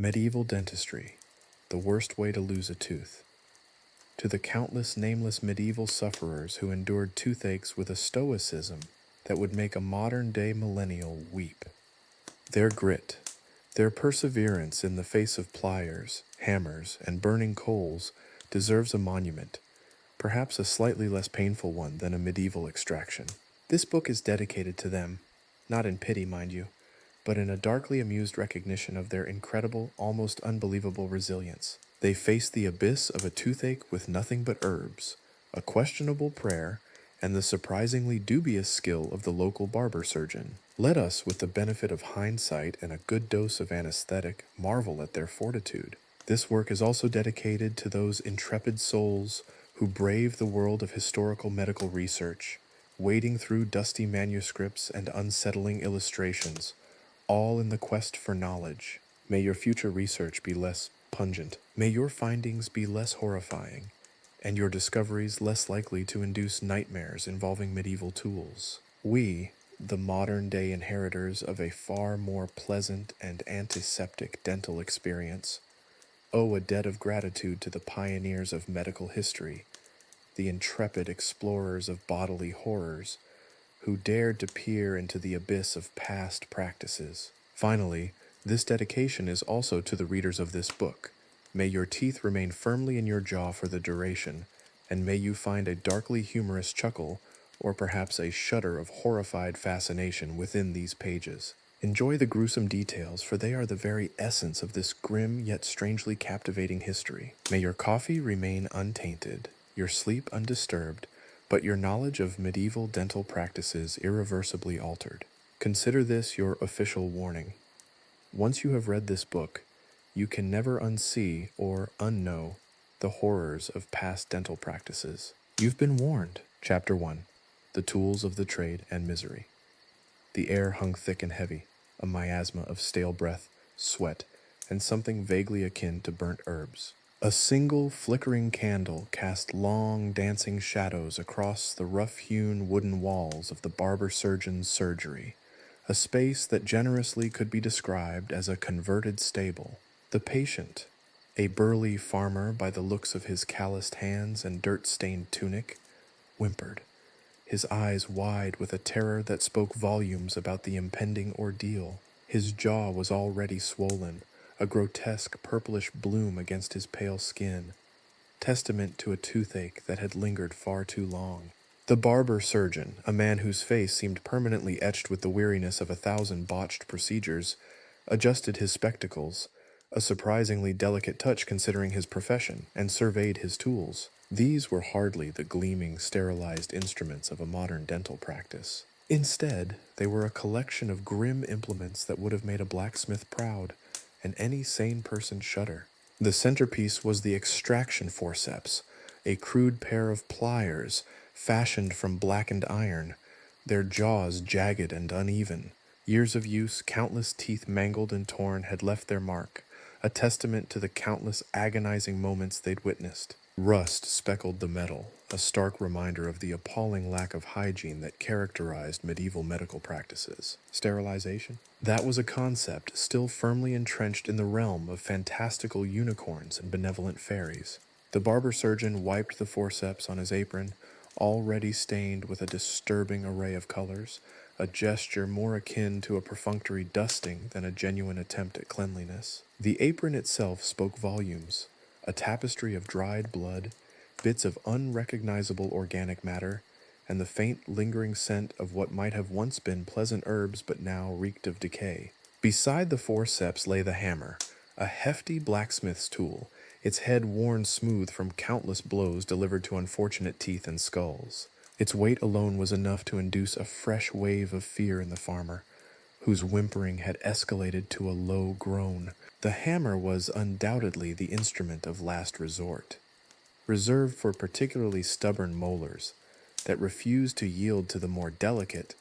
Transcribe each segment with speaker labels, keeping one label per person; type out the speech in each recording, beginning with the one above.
Speaker 1: Medieval dentistry, the worst way to lose a tooth. To the countless nameless medieval sufferers who endured toothaches with a stoicism that would make a modern-day millennial weep. Their grit, their perseverance in the face of pliers, hammers, and burning coals deserves a monument, perhaps a slightly less painful one than a medieval extraction. This book is dedicated to them, not in pity, mind you, but in a darkly amused recognition of their incredible, almost unbelievable resilience. They faced the abyss of a toothache with nothing but herbs, a questionable prayer, and the surprisingly dubious skill of the local barber-surgeon. Let us, with the benefit of hindsight and a good dose of anesthetic, marvel at their fortitude. This work is also dedicated to those intrepid souls who brave the world of historical medical research, wading through dusty manuscripts and unsettling illustrations, all in the quest for knowledge. May your future research be less pungent. May your findings be less horrifying, and your discoveries less likely to induce nightmares involving medieval tools. We, the modern-day inheritors of a far more pleasant and antiseptic dental experience, owe a debt of gratitude to the pioneers of medical history, the intrepid explorers of bodily horrors, who dared to peer into the abyss of past practices. Finally, this dedication is also to the readers of this book. May your teeth remain firmly in your jaw for the duration, and may you find a darkly humorous chuckle, or perhaps a shudder of horrified fascination within these pages. Enjoy the gruesome details, for they are the very essence of this grim yet strangely captivating history. May your coffee remain untainted, your sleep undisturbed, but your knowledge of medieval dental practices irreversibly altered. Consider this your official warning. Once you have read this book, you can never unsee or unknow the horrors of past dental practices. You've been warned. Chapter 1. The Tools of the Trade and Misery. The air hung thick and heavy, a miasma of stale breath, sweat, and something vaguely akin to burnt herbs. A single flickering candle cast long, dancing shadows across the rough-hewn wooden walls of the barber-surgeon's surgery, a space that generously could be described as a converted stable. The patient, a burly farmer by the looks of his calloused hands and dirt-stained tunic, whimpered, his eyes wide with a terror that spoke volumes about the impending ordeal. His jaw was already swollen, a grotesque purplish bloom against his pale skin, testament to a toothache that had lingered far too long. The barber-surgeon, a man whose face seemed permanently etched with the weariness of 1,000 botched procedures, adjusted his spectacles, a surprisingly delicate touch considering his profession, and surveyed his tools. These were hardly the gleaming, sterilized instruments of a modern dental practice. Instead, they were a collection of grim implements that would have made a blacksmith proud, and any sane person shudder. The centerpiece was the extraction forceps, a crude pair of pliers fashioned from blackened iron, their jaws jagged and uneven. Years of use, countless teeth mangled and torn, had left their mark, a testament to the countless agonizing moments they'd witnessed. Rust speckled the metal, a stark reminder of the appalling lack of hygiene that characterized medieval medical practices. Sterilization? That was a concept still firmly entrenched in the realm of fantastical unicorns and benevolent fairies. The barber-surgeon wiped the forceps on his apron, already stained with a disturbing array of colors, a gesture more akin to a perfunctory dusting than a genuine attempt at cleanliness. The apron itself spoke volumes, a tapestry of dried blood, bits of unrecognizable organic matter, and the faint lingering scent of what might have once been pleasant herbs but now reeked of decay. Beside the forceps lay the hammer, a hefty blacksmith's tool, its head worn smooth from countless blows delivered to unfortunate teeth and skulls. Its weight alone was enough to induce a fresh wave of fear in the farmer, whose whimpering had escalated to a low groan. The hammer was undoubtedly the instrument of last resort, reserved for particularly stubborn molars that refused to yield to the more delicate,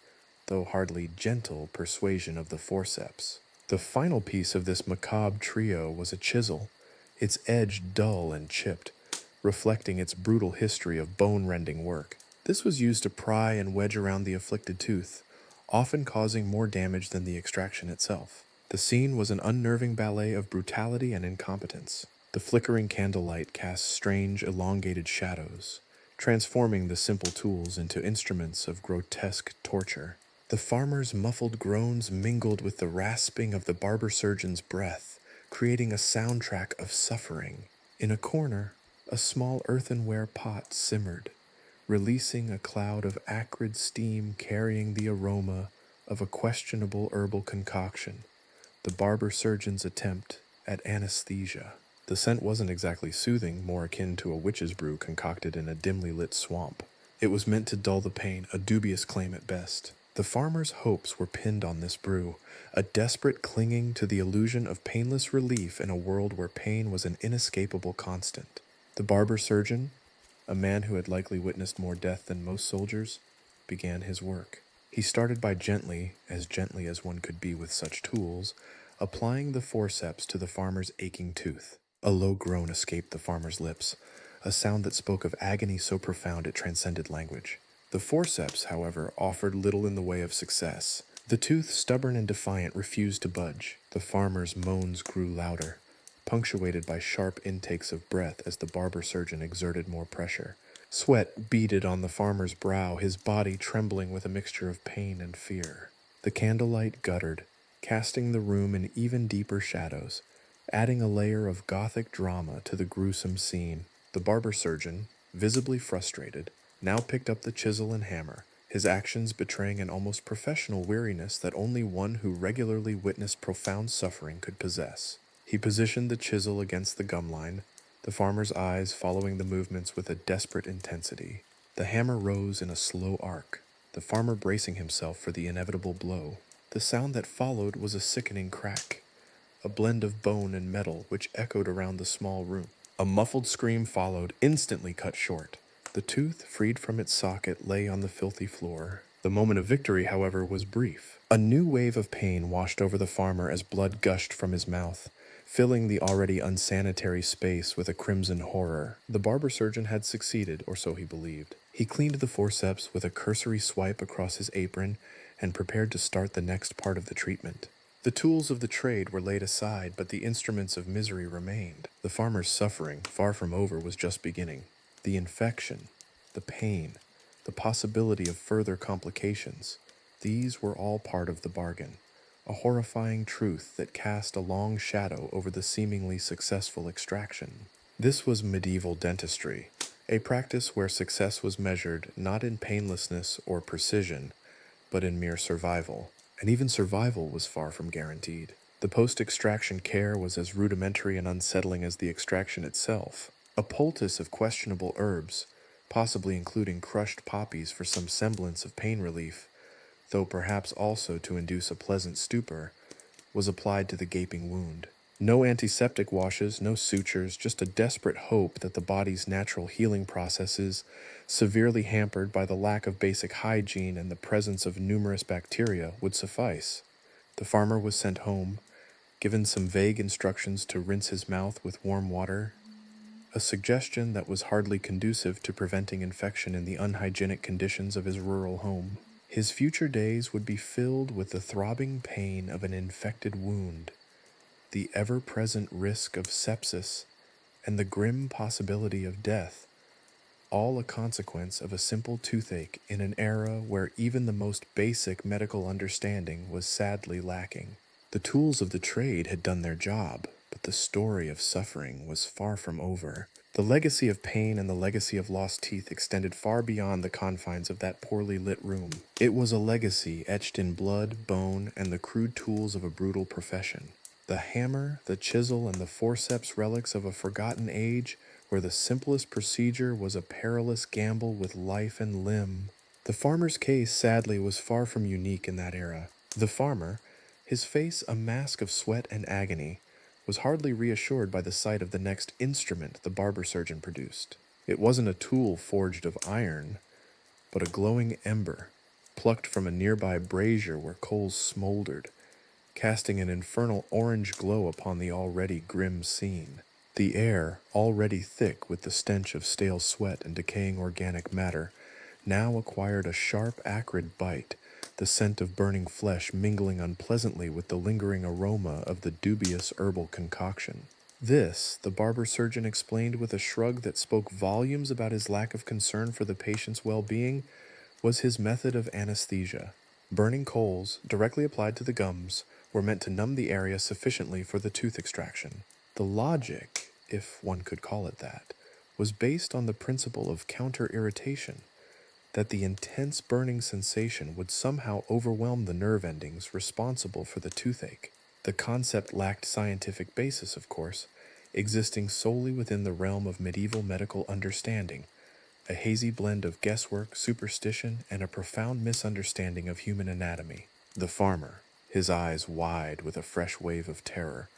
Speaker 1: though hardly gentle, persuasion of the forceps. The final piece of this macabre trio was a chisel, its edge dull and chipped, reflecting its brutal history of bone-rending work. This was used to pry and wedge around the afflicted tooth, often causing more damage than the extraction itself. The scene was an unnerving ballet of brutality and incompetence. The flickering candlelight cast strange, elongated shadows, transforming the simple tools into instruments of grotesque torture. The farmer's muffled groans mingled with the rasping of the barber-surgeon's breath, creating a soundtrack of suffering. In a corner, a small earthenware pot simmered, releasing a cloud of acrid steam carrying the aroma of a questionable herbal concoction, the barber-surgeon's attempt at anesthesia. The scent wasn't exactly soothing, more akin to a witch's brew concocted in a dimly lit swamp. It was meant to dull the pain, a dubious claim at best. The farmer's hopes were pinned on this brew, a desperate clinging to the illusion of painless relief in a world where pain was an inescapable constant. The barber-surgeon, a man who had likely witnessed more death than most soldiers, began his work. He started by gently as one could be with such tools, applying the forceps to the farmer's aching tooth. A low groan escaped the farmer's lips, a sound that spoke of agony so profound it transcended language. The forceps, however, offered little in the way of success. The tooth, stubborn and defiant, refused to budge. The farmer's moans grew louder, punctuated by sharp intakes of breath as the barber-surgeon exerted more pressure. Sweat beaded on the farmer's brow, his body trembling with a mixture of pain and fear. The candlelight guttered, casting the room in even deeper shadows, adding a layer of gothic drama to the gruesome scene. The barber-surgeon, visibly frustrated, now picked up the chisel and hammer, his actions betraying an almost professional weariness that only one who regularly witnessed profound suffering could possess. He positioned the chisel against the gum line, the farmer's eyes following the movements with a desperate intensity. The hammer rose in a slow arc, the farmer bracing himself for the inevitable blow. The sound that followed was a sickening crack, a blend of bone and metal which echoed around the small room. A muffled scream followed, instantly cut short. The tooth, freed from its socket, lay on the filthy floor. The moment of victory, however, was brief. A new wave of pain washed over the farmer as blood gushed from his mouth, filling the already unsanitary space with a crimson horror. The barber-surgeon had succeeded, or so he believed. He cleaned the forceps with a cursory swipe across his apron and prepared to start the next part of the treatment. The tools of the trade were laid aside, but the instruments of misery remained. The farmer's suffering, far from over, was just beginning. The infection, the pain, the possibility of further complications, these were all part of the bargain, a horrifying truth that cast a long shadow over the seemingly successful extraction. This was medieval dentistry, a practice where success was measured not in painlessness or precision, but in mere survival, and even survival was far from guaranteed. The post-extraction care was as rudimentary and unsettling as the extraction itself. A poultice of questionable herbs, possibly including crushed poppies for some semblance of pain relief, though perhaps also to induce a pleasant stupor, was applied to the gaping wound. No antiseptic washes, no sutures, just a desperate hope that the body's natural healing processes, severely hampered by the lack of basic hygiene and the presence of numerous bacteria, would suffice. The farmer was sent home, given some vague instructions to rinse his mouth with warm water, a suggestion that was hardly conducive to preventing infection in the unhygienic conditions of his rural home. His future days would be filled with the throbbing pain of an infected wound, the ever-present risk of sepsis, and the grim possibility of death, all a consequence of a simple toothache in an era where even the most basic medical understanding was sadly lacking. The tools of the trade had done their job, but the story of suffering was far from over. The legacy of pain and the legacy of lost teeth extended far beyond the confines of that poorly lit room. It was a legacy etched in blood, bone, and the crude tools of a brutal profession. The hammer, the chisel, and the forceps, relics of a forgotten age where the simplest procedure was a perilous gamble with life and limb. The farmer's case, sadly, was far from unique in that era. The farmer, his face a mask of sweat and agony, was hardly reassured by the sight of the next instrument the barber-surgeon produced. It wasn't a tool forged of iron, but a glowing ember, plucked from a nearby brazier where coals smoldered, casting an infernal orange glow upon the already grim scene. The air, already thick with the stench of stale sweat and decaying organic matter, now acquired a sharp, acrid bite, the scent of burning flesh mingling unpleasantly with the lingering aroma of the dubious herbal concoction. This, the barber-surgeon explained with a shrug that spoke volumes about his lack of concern for the patient's well-being, was his method of anesthesia. Burning coals, directly applied to the gums, were meant to numb the area sufficiently for the tooth extraction. The logic, if one could call it that, was based on the principle of counter-irritation, that the intense burning sensation would somehow overwhelm the nerve endings responsible for the toothache. The concept lacked scientific basis, of course, existing solely within the realm of medieval medical understanding, a hazy blend of guesswork, superstition, and a profound misunderstanding of human anatomy. The farmer, his eyes wide with a fresh wave of terror,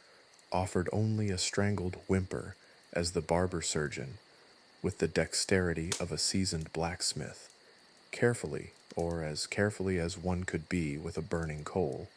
Speaker 1: offered only a strangled whimper as the barber-surgeon, with the dexterity of a seasoned blacksmith, carefully, or as carefully as one could be with a burning coal,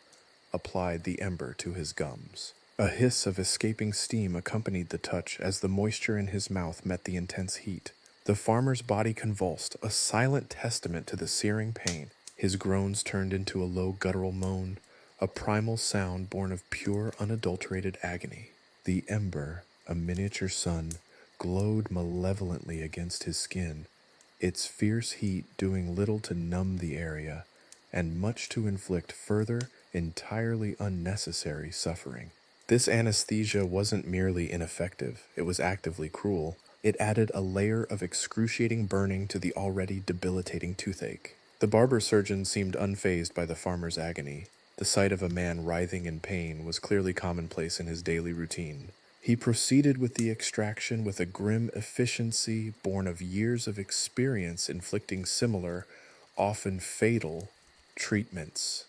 Speaker 1: applied the ember to his gums. A hiss of escaping steam accompanied the touch as the moisture in his mouth met the intense heat. The farmer's body convulsed, a silent testament to the searing pain. His groans turned into a low guttural moan, a primal sound born of pure, unadulterated agony. The ember, a miniature sun, glowed malevolently against his skin, its fierce heat doing little to numb the area, and much to inflict further, entirely unnecessary suffering. This anesthesia wasn't merely ineffective, it was actively cruel. It added a layer of excruciating burning to the already debilitating toothache. The barber-surgeon seemed unfazed by the farmer's agony. The sight of a man writhing in pain was clearly commonplace in his daily routine. He proceeded with the extraction with a grim efficiency born of years of experience inflicting similar, often fatal, treatments.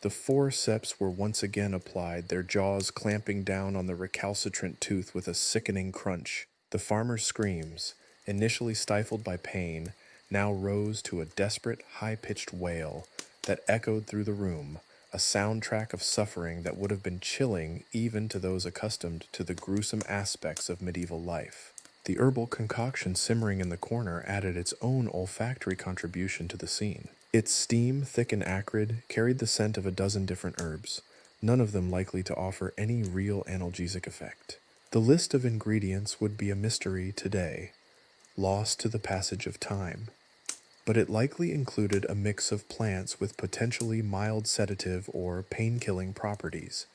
Speaker 1: The forceps were once again applied, their jaws clamping down on the recalcitrant tooth with a sickening crunch. The farmer's screams, initially stifled by pain, now rose to a desperate, high-pitched wail that echoed through the room, a soundtrack of suffering that would have been chilling even to those accustomed to the gruesome aspects of medieval life. The herbal concoction simmering in the corner added its own olfactory contribution to the scene. Its steam, thick and acrid, carried the scent of a dozen different herbs, none of them likely to offer any real analgesic effect. The list of ingredients would be a mystery today, lost to the passage of time, but it likely included a mix of plants with potentially mild sedative or pain-killing properties,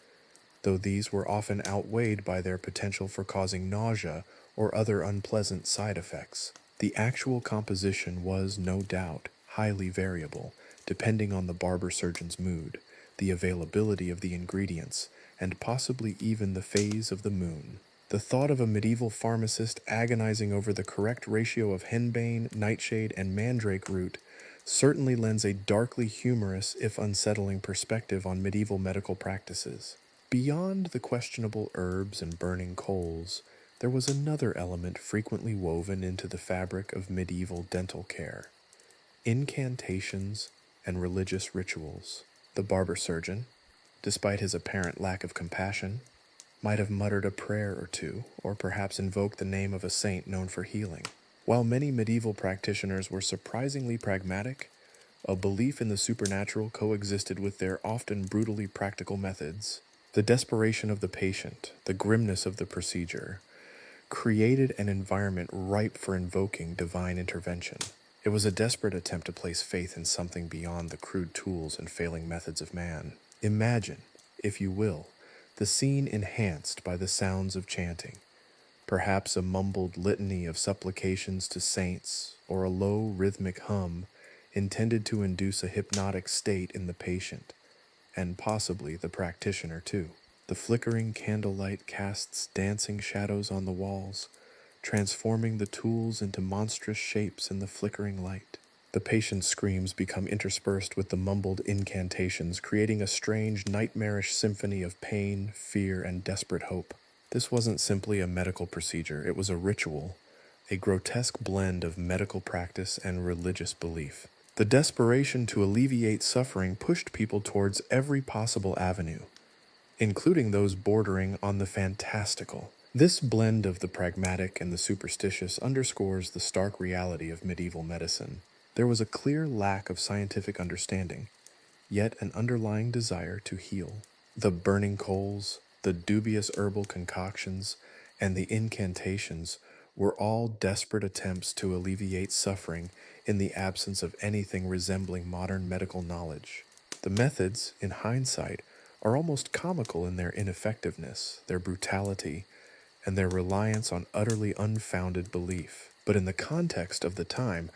Speaker 1: though these were often outweighed by their potential for causing nausea or other unpleasant side effects. The actual composition was, no doubt, highly variable, depending on the barber-surgeon's mood, the availability of the ingredients, and possibly even the phase of the moon. The thought of a medieval pharmacist agonizing over the correct ratio of henbane, nightshade, and mandrake root certainly lends a darkly humorous, if unsettling, perspective on medieval medical practices. Beyond the questionable herbs and burning coals, there was another element frequently woven into the fabric of medieval dental care: incantations and religious rituals. The barber-surgeon, despite his apparent lack of compassion, might have muttered a prayer or two, or perhaps invoked the name of a saint known for healing. While many medieval practitioners were surprisingly pragmatic, a belief in the supernatural coexisted with their often brutally practical methods. The desperation of the patient, the grimness of the procedure, created an environment ripe for invoking divine intervention. It was a desperate attempt to place faith in something beyond the crude tools and failing methods of man. Imagine, if you will, the scene enhanced by the sounds of chanting, perhaps a mumbled litany of supplications to saints, or a low rhythmic hum intended to induce a hypnotic state in the patient, and possibly the practitioner too. The flickering candlelight casts dancing shadows on the walls, transforming the tools into monstrous shapes in the flickering light. The patient's screams become interspersed with the mumbled incantations, creating a strange, nightmarish symphony of pain, fear, and desperate hope. This wasn't simply a medical procedure, it was a ritual, a grotesque blend of medical practice and religious belief. The desperation to alleviate suffering pushed people towards every possible avenue, including those bordering on the fantastical. This blend of the pragmatic and the superstitious underscores the stark reality of medieval medicine. There was a clear lack of scientific understanding. yet an underlying desire to heal. The burning coals, the dubious herbal concoctions, and the incantations were all desperate attempts to alleviate suffering in the absence of anything resembling modern medical knowledge. The methods, in hindsight, are almost comical in their ineffectiveness, their brutality, and their reliance on utterly unfounded belief. But in the context of the time,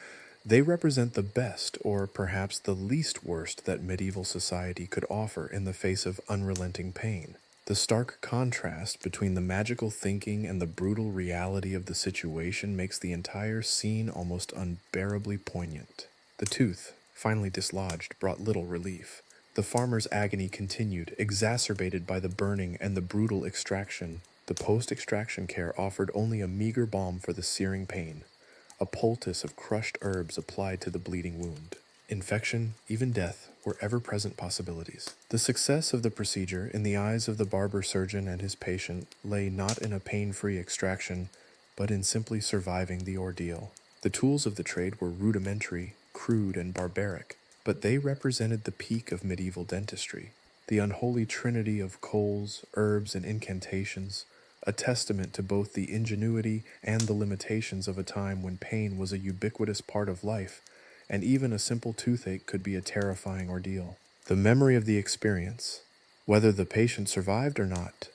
Speaker 1: they represent the best, or perhaps the least worst, that medieval society could offer in the face of unrelenting pain. The stark contrast between the magical thinking and the brutal reality of the situation makes the entire scene almost unbearably poignant. The tooth, finally dislodged, brought little relief. The farmer's agony continued, exacerbated by the burning and the brutal extraction. The post-extraction care offered only a meager balm for the searing pain, a poultice of crushed herbs applied to the bleeding wound. Infection, even death, were ever-present possibilities. The success of the procedure, in the eyes of the barber-surgeon and his patient, lay not in a pain-free extraction, but in simply surviving the ordeal. The tools of the trade were rudimentary, crude, and barbaric, but they represented the peak of medieval dentistry, the unholy trinity of coals, herbs, and incantations, a testament to both the ingenuity and the limitations of a time when pain was a ubiquitous part of life, and even a simple toothache could be a terrifying ordeal. The memory of the experience, whether the patient survived or not,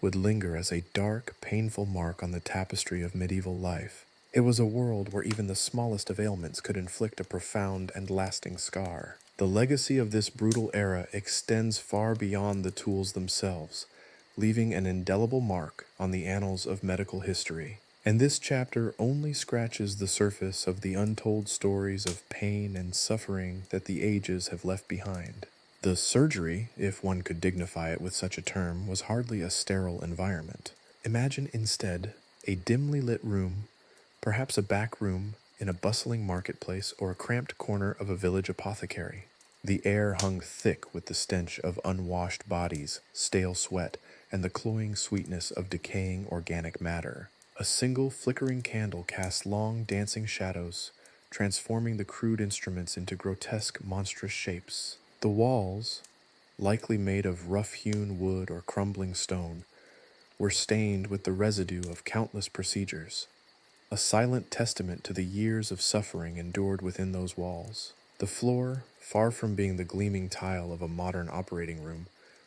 Speaker 1: would linger as a dark, painful mark on the tapestry of medieval life. It was a world where even the smallest of ailments could inflict a profound and lasting scar. The legacy of this brutal era extends far beyond the tools themselves, leaving an indelible mark on the annals of medical history. And this chapter only scratches the surface of the untold stories of pain and suffering that the ages have left behind. The surgery, if one could dignify it with such a term, was hardly a sterile environment. Imagine instead a dimly lit room, perhaps a back room in a bustling marketplace or a cramped corner of a village apothecary. The air hung thick with the stench of unwashed bodies, stale sweat, and the cloying sweetness of decaying organic matter. A single flickering candle cast long dancing shadows, transforming the crude instruments into grotesque, monstrous shapes. The walls, likely made of rough-hewn wood or crumbling stone, were stained with the residue of countless procedures, a silent testament to the years of suffering endured within those walls. The floor, far from being the gleaming tile of a modern operating room,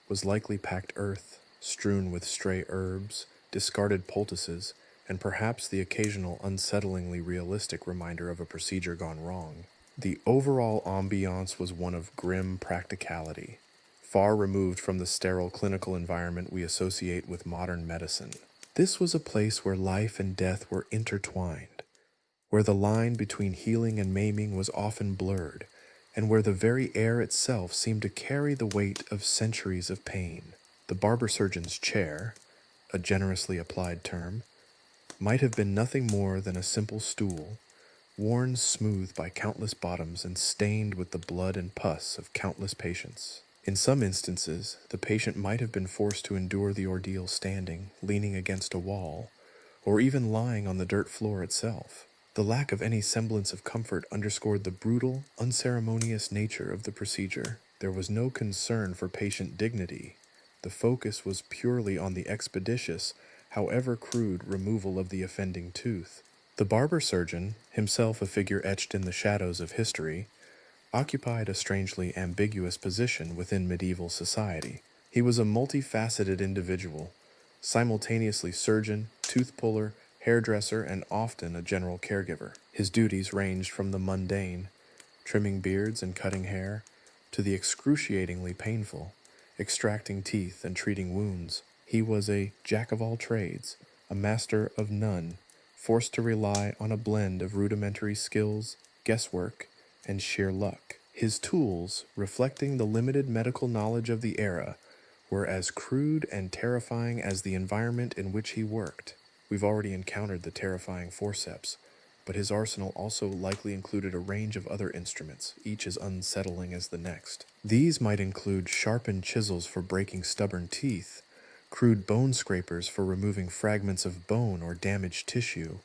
Speaker 1: was likely packed earth, strewn with stray herbs, discarded poultices, and perhaps the occasional unsettlingly realistic reminder of a procedure gone wrong. The overall ambiance was one of grim practicality, far removed from the sterile clinical environment we associate with modern medicine. This was a place where life and death were intertwined, where the line between healing and maiming was often blurred, and where the very air itself seemed to carry the weight of centuries of pain. The barber-surgeon's chair, a generously applied term, might have been nothing more than a simple stool, worn smooth by countless bottoms and stained with the blood and pus of countless patients. In some instances, the patient might have been forced to endure the ordeal standing, leaning against a wall, or even lying on the dirt floor itself. The lack of any semblance of comfort underscored the brutal, unceremonious nature of the procedure. There was no concern for patient dignity. The focus was purely on the expeditious, however crude, removal of the offending tooth. The barber-surgeon, himself a figure etched in the shadows of history, occupied a strangely ambiguous position within medieval society. He was a multifaceted individual, simultaneously surgeon, tooth puller, hairdresser, and often a general caregiver. His duties ranged from the mundane, trimming beards and cutting hair, to the excruciatingly painful, extracting teeth and treating wounds. He was a jack of all trades, a master of none, forced to rely on a blend of rudimentary skills, guesswork, and sheer luck. His tools, reflecting the limited medical knowledge of the era, were as crude and terrifying as the environment in which he worked. We've already encountered the terrifying forceps, but his arsenal also likely included a range of other instruments, each as unsettling as the next. These might include sharpened chisels for breaking stubborn teeth, crude bone scrapers for removing fragments of bone or damaged tissue,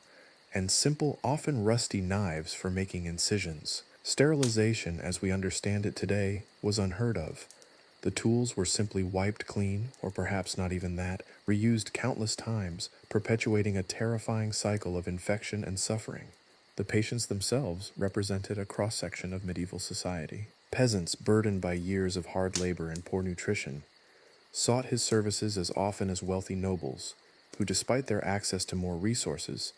Speaker 1: and simple, often rusty knives for making incisions. Sterilization, as we understand it today, was unheard of. The tools were simply wiped clean, or perhaps not even that, reused countless times, perpetuating a terrifying cycle of infection and suffering. The patients themselves represented a cross-section of medieval society. Peasants burdened by years of hard labor and poor nutrition sought his services as often as wealthy nobles, who, despite their access to more resources,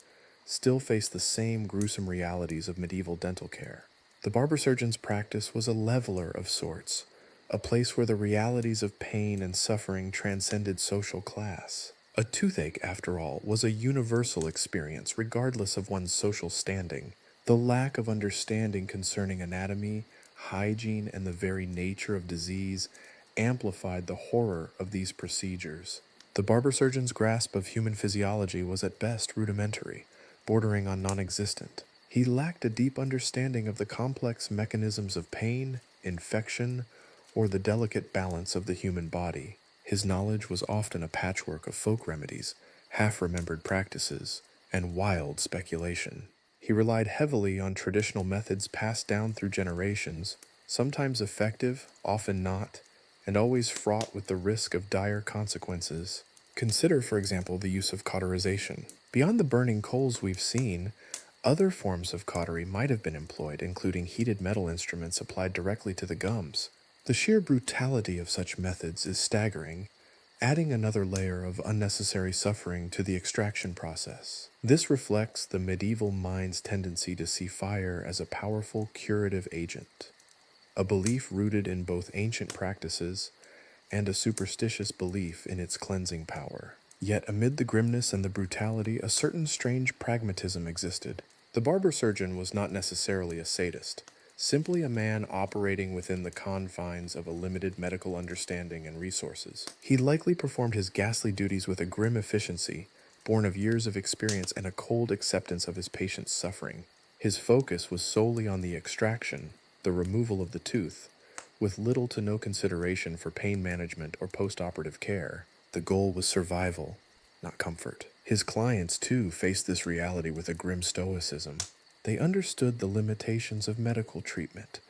Speaker 1: still faced the same gruesome realities of medieval dental care. The barber-surgeon's practice was a leveler of sorts, a place where the realities of pain and suffering transcended social class. A toothache, after all, was a universal experience regardless of one's social standing. The lack of understanding concerning anatomy, hygiene, and the very nature of disease amplified the horror of these procedures. The barber-surgeon's grasp of human physiology was at best rudimentary, bordering on non-existent. He lacked a deep understanding of the complex mechanisms of pain, infection, or the delicate balance of the human body. His knowledge was often a patchwork of folk remedies, half-remembered practices, and wild speculation. He relied heavily on traditional methods passed down through generations, sometimes effective, often not, and always fraught with the risk of dire consequences. Consider, for example, the use of cauterization. Beyond the burning coals we've seen, other forms of cautery might have been employed, including heated metal instruments applied directly to the gums. The sheer brutality of such methods is staggering, adding another layer of unnecessary suffering to the extraction process. This reflects the medieval mind's tendency to see fire as a powerful curative agent, a belief rooted in both ancient practices and a superstitious belief in its cleansing power. Yet amid the grimness and the brutality, a certain strange pragmatism existed. The barber-surgeon was not necessarily a sadist, simply a man operating within the confines of a limited medical understanding and resources. He likely performed his ghastly duties with a grim efficiency, born of years of experience and a cold acceptance of his patient's suffering. His focus was solely on the extraction, the removal of the tooth, with little to no consideration for pain management or post-operative care. The goal was survival, not comfort. His clients, too, faced this reality with a grim stoicism. They understood the limitations of medical treatment,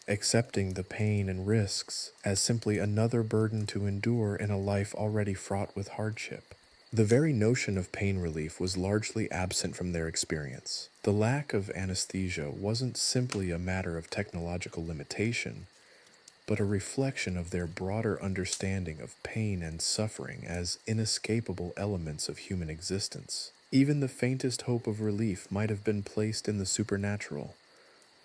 Speaker 1: accepting the pain and risks as simply another burden to endure in a life already fraught with hardship. The very notion of pain relief was largely absent from their experience. The lack of anesthesia wasn't simply a matter of technological limitation, but a reflection of their broader understanding of pain and suffering as inescapable elements of human existence. Even the faintest hope of relief might have been placed in the supernatural,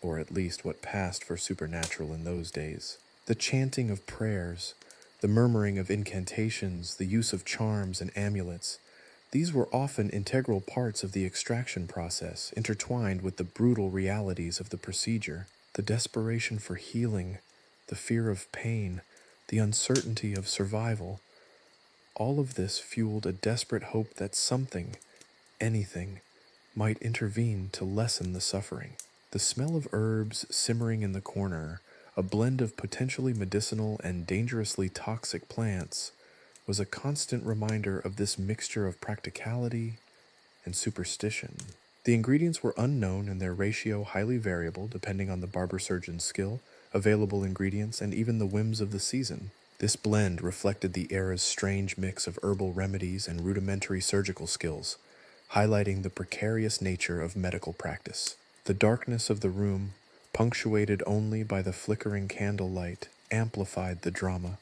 Speaker 1: or at least what passed for supernatural in those days. The chanting of prayers, the murmuring of incantations, the use of charms and amulets, these were often integral parts of the extraction process, intertwined with the brutal realities of the procedure. The desperation for healing, the fear of pain, the uncertainty of survival, all of this fueled a desperate hope that something, anything, might intervene to lessen the suffering. The smell of herbs simmering in the corner, a blend of potentially medicinal and dangerously toxic plants, was a constant reminder of this mixture of practicality and superstition. The ingredients were unknown and their ratio highly variable depending on the barber-surgeon's skill, available ingredients, and even the whims of the season. This blend reflected the era's strange mix of herbal remedies and rudimentary surgical skills, highlighting the precarious nature of medical practice. The darkness of the room, punctuated only by the flickering candlelight, amplified the drama,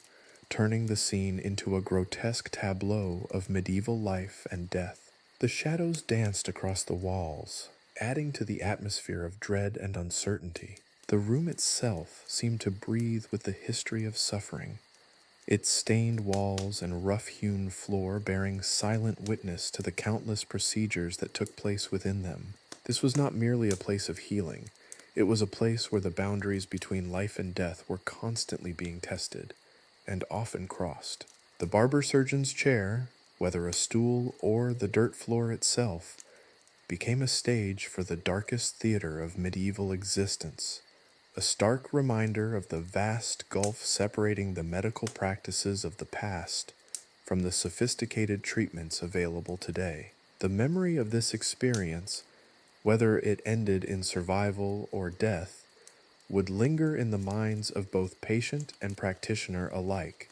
Speaker 1: turning the scene into a grotesque tableau of medieval life and death. The shadows danced across the walls, adding to the atmosphere of dread and uncertainty. The room itself seemed to breathe with the history of suffering, its stained walls and rough-hewn floor bearing silent witness to the countless procedures that took place within them. This was not merely a place of healing. It was a place where the boundaries between life and death were constantly being tested, and often crossed. The barber-surgeon's chair, whether a stool or the dirt floor itself, became a stage for the darkest theater of medieval existence, a stark reminder of the vast gulf separating the medical practices of the past from the sophisticated treatments available today. The memory of this experience, whether it ended in survival or death, would linger in the minds of both patient and practitioner alike,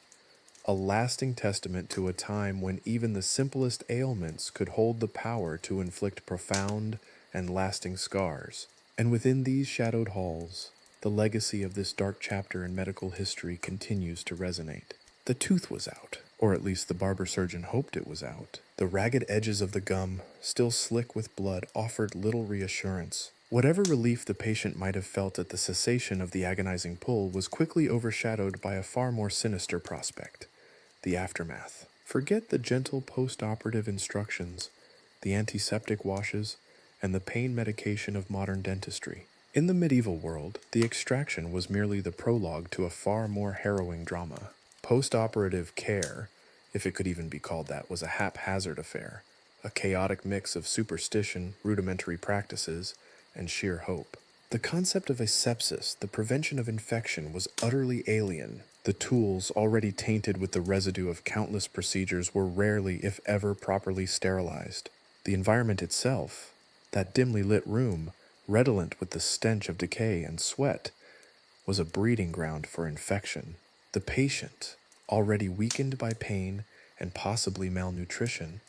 Speaker 1: a lasting testament to a time when even the simplest ailments could hold the power to inflict profound and lasting scars. And within these shadowed halls, the legacy of this dark chapter in medical history continues to resonate. The tooth was out, or at least the barber-surgeon hoped it was out. The ragged edges of the gum, still slick with blood, offered little reassurance. Whatever relief the patient might have felt at the cessation of the agonizing pull was quickly overshadowed by a far more sinister prospect: the aftermath. Forget the gentle post-operative instructions, the antiseptic washes, and the pain medication of modern dentistry. In the medieval world, the extraction was merely the prologue to a far more harrowing drama. Post-operative care, if it could even be called that, was a haphazard affair, a chaotic mix of superstition, rudimentary practices, and sheer hope. The concept of asepsis, the prevention of infection, was utterly alien. The tools, already tainted with the residue of countless procedures, were rarely, if ever, properly sterilized. The environment itself, that dimly lit room, redolent with the stench of decay and sweat, was a breeding ground for infection. The patient, already weakened by pain and possibly malnutrition,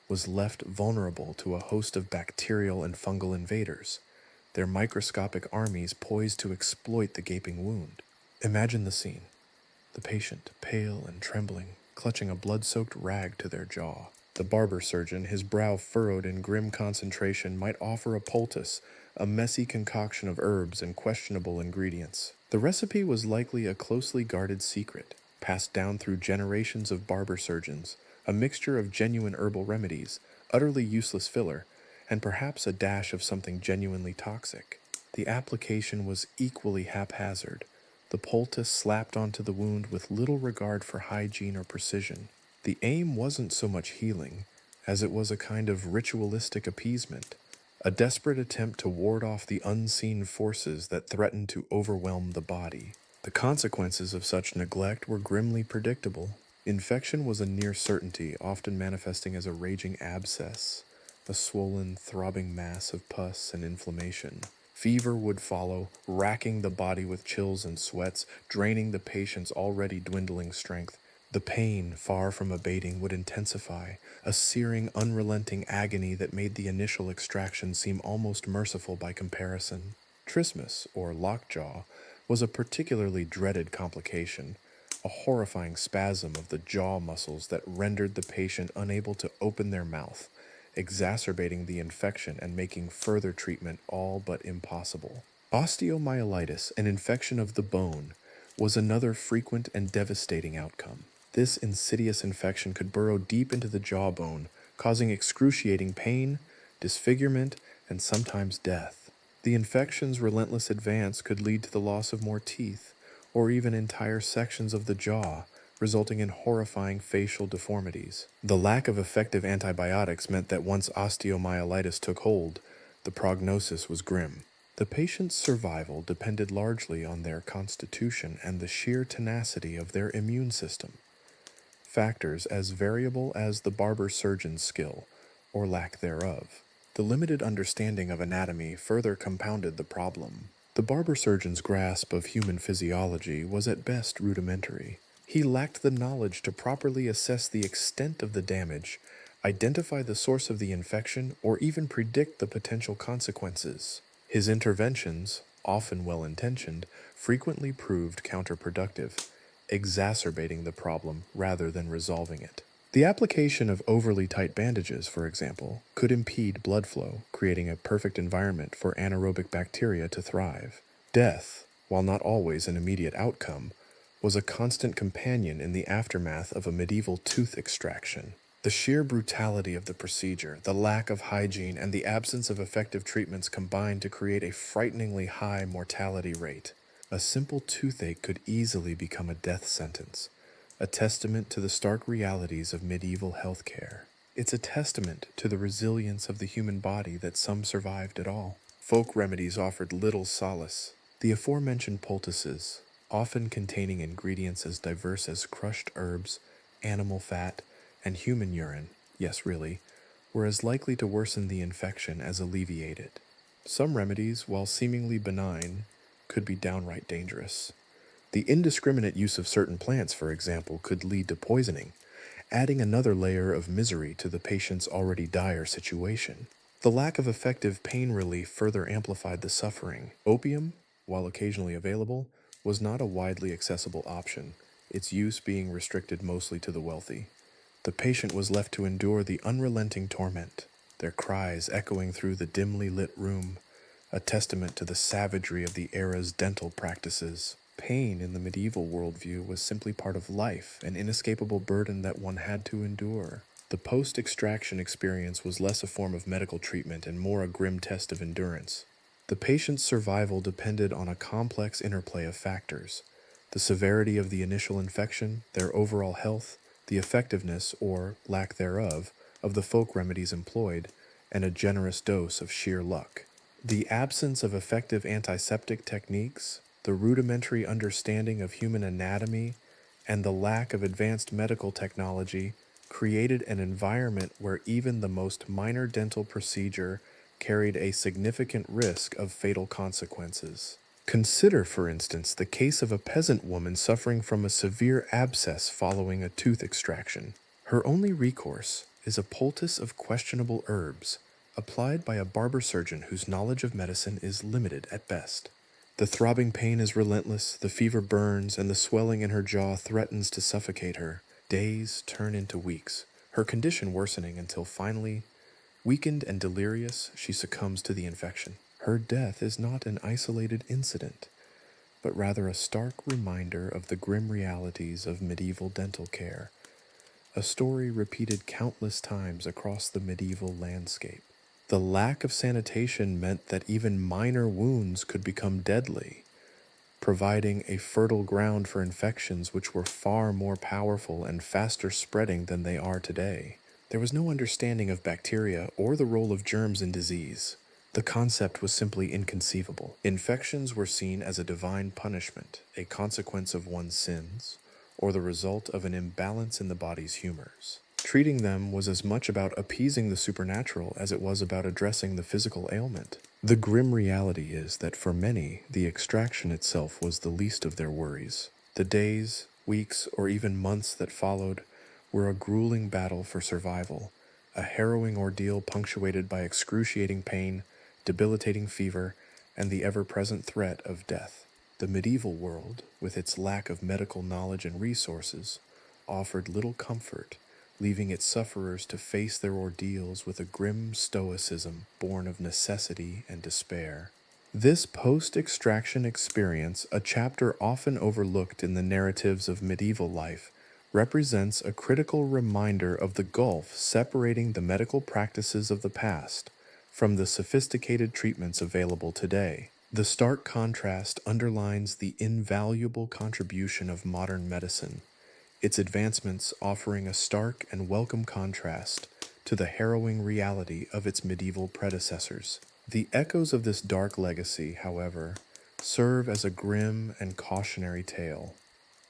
Speaker 1: was left vulnerable to a host of bacterial and fungal invaders, their microscopic armies poised to exploit the gaping wound. Imagine the scene: the patient, pale and trembling, clutching a blood-soaked rag to their jaw. The barber-surgeon, his brow furrowed in grim concentration, might offer a poultice, a messy concoction of herbs and questionable ingredients. The recipe was likely a closely guarded secret, passed down through generations of barber-surgeons, a mixture of genuine herbal remedies, utterly useless filler, and perhaps a dash of something genuinely toxic. The application was equally haphazard, the poultice slapped onto the wound with little regard for hygiene or precision. The aim wasn't so much healing, as it was a kind of ritualistic appeasement, a desperate attempt to ward off the unseen forces that threatened to overwhelm the body. The consequences of such neglect were grimly predictable. Infection was a near certainty, often manifesting as a raging abscess, a swollen, throbbing mass of pus and inflammation. Fever would follow, racking the body with chills and sweats, draining the patient's already dwindling strength. The pain, far from abating, would intensify, a searing, unrelenting agony that made the initial extraction seem almost merciful by comparison. Trismus, or lockjaw, was a particularly dreaded complication, a horrifying spasm of the jaw muscles that rendered the patient unable to open their mouth, exacerbating the infection and making further treatment all but impossible. Osteomyelitis, an infection of the bone, was another frequent and devastating outcome. This insidious infection could burrow deep into the jawbone, causing excruciating pain, disfigurement, and sometimes death. The infection's relentless advance could lead to the loss of more teeth, or even entire sections of the jaw, resulting in horrifying facial deformities. The lack of effective antibiotics meant that once osteomyelitis took hold, the prognosis was grim. The patient's survival depended largely on their constitution and the sheer tenacity of their immune system, factors as variable as the barber-surgeon's skill, or lack thereof. The limited understanding of anatomy further compounded the problem. The barber-surgeon's grasp of human physiology was at best rudimentary. He lacked the knowledge to properly assess the extent of the damage, identify the source of the infection, or even predict the potential consequences. His interventions, often well-intentioned, frequently proved counterproductive, exacerbating the problem rather than resolving it. The application of overly tight bandages, for example, could impede blood flow, creating a perfect environment for anaerobic bacteria to thrive. Death, while not always an immediate outcome, was a constant companion in the aftermath of a medieval tooth extraction. The sheer brutality of the procedure, the lack of hygiene, and the absence of effective treatments combined to create a frighteningly high mortality rate. A simple toothache could easily become a death sentence, a testament to the stark realities of medieval healthcare. It's a testament to the resilience of the human body that some survived at all. Folk remedies offered little solace. The aforementioned poultices, often containing ingredients as diverse as crushed herbs, animal fat, and human urine, yes really, were as likely to worsen the infection as alleviate it. Some remedies, while seemingly benign, could be downright dangerous. The indiscriminate use of certain plants, for example, could lead to poisoning, adding another layer of misery to the patient's already dire situation. The lack of effective pain relief further amplified the suffering. Opium, while occasionally available, was not a widely accessible option, its use being restricted mostly to the wealthy. The patient was left to endure the unrelenting torment, their cries echoing through the dimly lit room, a testament to the savagery of the era's dental practices. Pain in the medieval worldview was simply part of life, an inescapable burden that one had to endure. The post-extraction experience was less a form of medical treatment and more a grim test of endurance. The patient's survival depended on a complex interplay of factors: the severity of the initial infection, their overall health, the effectiveness, or lack thereof, of the folk remedies employed, and a generous dose of sheer luck. The absence of effective antiseptic techniques, the rudimentary understanding of human anatomy, and the lack of advanced medical technology created an environment where even the most minor dental procedure carried a significant risk of fatal consequences. Consider, for instance, the case of a peasant woman suffering from a severe abscess following a tooth extraction. Her only recourse is a poultice of questionable herbs, applied by a barber-surgeon whose knowledge of medicine is limited at best. The throbbing pain is relentless, the fever burns, and the swelling in her jaw threatens to suffocate her. Days turn into weeks, her condition worsening until finally, weakened and delirious, she succumbs to the infection. Her death is not an isolated incident, but rather a stark reminder of the grim realities of medieval dental care, a story repeated countless times across the medieval landscape. The lack of sanitation meant that even minor wounds could become deadly, providing a fertile ground for infections which were far more powerful and faster spreading than they are today. There was no understanding of bacteria or the role of germs in disease. The concept was simply inconceivable. Infections were seen as a divine punishment, a consequence of one's sins, or the result of an imbalance in the body's humors. Treating them was as much about appeasing the supernatural as it was about addressing the physical ailment. The grim reality is that for many, the extraction itself was the least of their worries. The days, weeks, or even months that followed were a grueling battle for survival, a harrowing ordeal punctuated by excruciating pain, debilitating fever, and the ever-present threat of death. The medieval world, with its lack of medical knowledge and resources, offered little comfort, leaving its sufferers to face their ordeals with a grim stoicism born of necessity and despair. This post-extraction experience, a chapter often overlooked in the narratives of medieval life, represents a critical reminder of the gulf separating the medical practices of the past from the sophisticated treatments available today. The stark contrast underlines the invaluable contribution of modern medicine, its advancements offering a stark and welcome contrast to the harrowing reality of its medieval predecessors. The echoes of this dark legacy, however, serve as a grim and cautionary tale,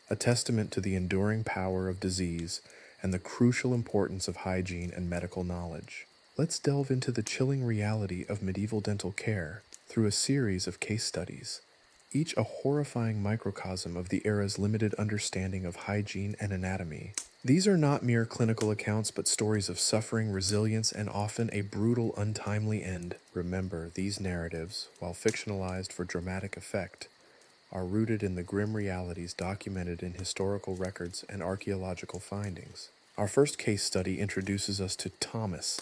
Speaker 1: a testament to the enduring power of disease and the crucial importance of hygiene and medical knowledge. Let's delve into the chilling reality of medieval dental care through a series of case studies, each a horrifying microcosm of the era's limited understanding of hygiene and anatomy. These are not mere clinical accounts, but stories of suffering, resilience, and often a brutal, untimely end. Remember, these narratives, while fictionalized for dramatic effect, are rooted in the grim realities documented in historical records and archaeological findings. Our first case study introduces us to Thomas,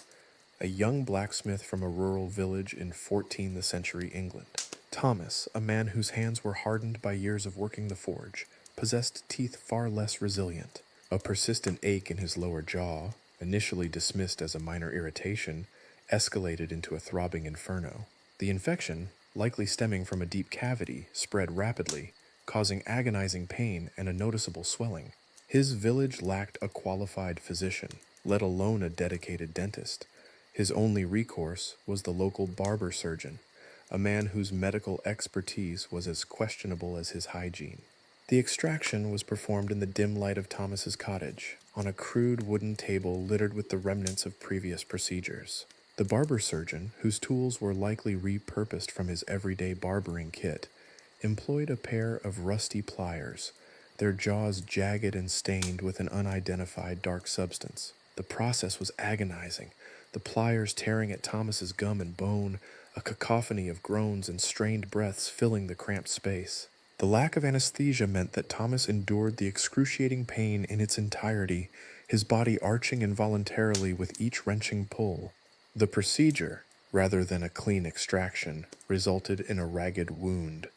Speaker 1: a young blacksmith from a rural village in 14th century England. Thomas, a man whose hands were hardened by years of working the forge, possessed teeth far less resilient. A persistent ache in his lower jaw, initially dismissed as a minor irritation, escalated into a throbbing inferno. The infection, likely stemming from a deep cavity, spread rapidly, causing agonizing pain and a noticeable swelling. His village lacked a qualified physician, let alone a dedicated dentist. His only recourse was the local barber-surgeon, a man whose medical expertise was as questionable as his hygiene. The extraction was performed in the dim light of Thomas's cottage, on a crude wooden table littered with the remnants of previous procedures. The barber-surgeon, whose tools were likely repurposed from his everyday barbering kit, employed a pair of rusty pliers, their jaws jagged and stained with an unidentified dark substance. The process was agonizing, the pliers tearing at Thomas's gum and bone, a cacophony of groans and strained breaths filling the cramped space. The lack of anesthesia meant that Thomas endured the excruciating pain in its entirety, his body arching involuntarily with each wrenching pull. The procedure, rather than a clean extraction, resulted in a ragged wound,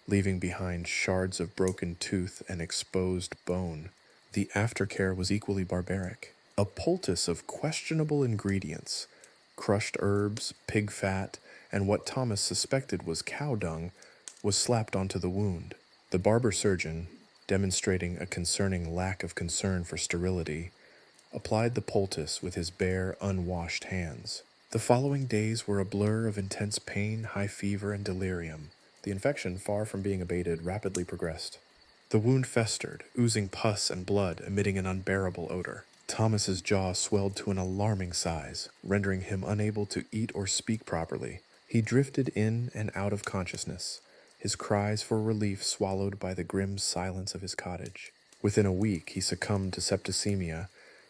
Speaker 1: leaving behind shards of broken tooth and exposed bone. The aftercare was equally barbaric. A poultice of questionable ingredients, crushed herbs, pig fat, and what Thomas suspected was cow dung, was slapped onto the wound. The barber-surgeon, demonstrating a concerning lack of concern for sterility, applied the poultice with his bare, unwashed hands. The following days were a blur of intense pain, high fever, and delirium. The infection, far from being abated, rapidly progressed. The wound festered, oozing pus and blood, emitting an unbearable odor. Thomas's jaw swelled to an alarming size, rendering him unable to eat or speak properly. He drifted in and out of consciousness, his cries for relief swallowed by the grim silence of his cottage. Within a week, he succumbed to septicemia,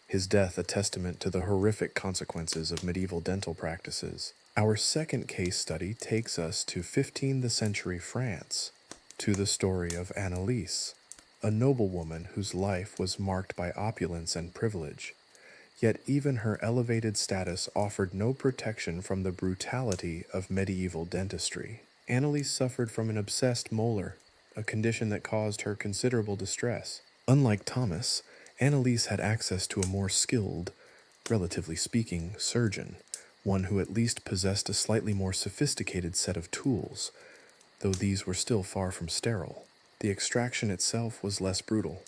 Speaker 1: his death a testament to the horrific consequences of medieval dental practices. Our second case study takes us to 15th century France, to the story of Anneliese, a noblewoman whose life was marked by opulence and privilege. Yet even her elevated status offered no protection from the brutality of medieval dentistry. Anneliese suffered from an obsessed molar, a condition that caused her considerable distress. Unlike Thomas, Anneliese had access to a more skilled, relatively speaking, surgeon, one who at least possessed a slightly more sophisticated set of tools, though these were still far from sterile. The extraction itself was less brutal,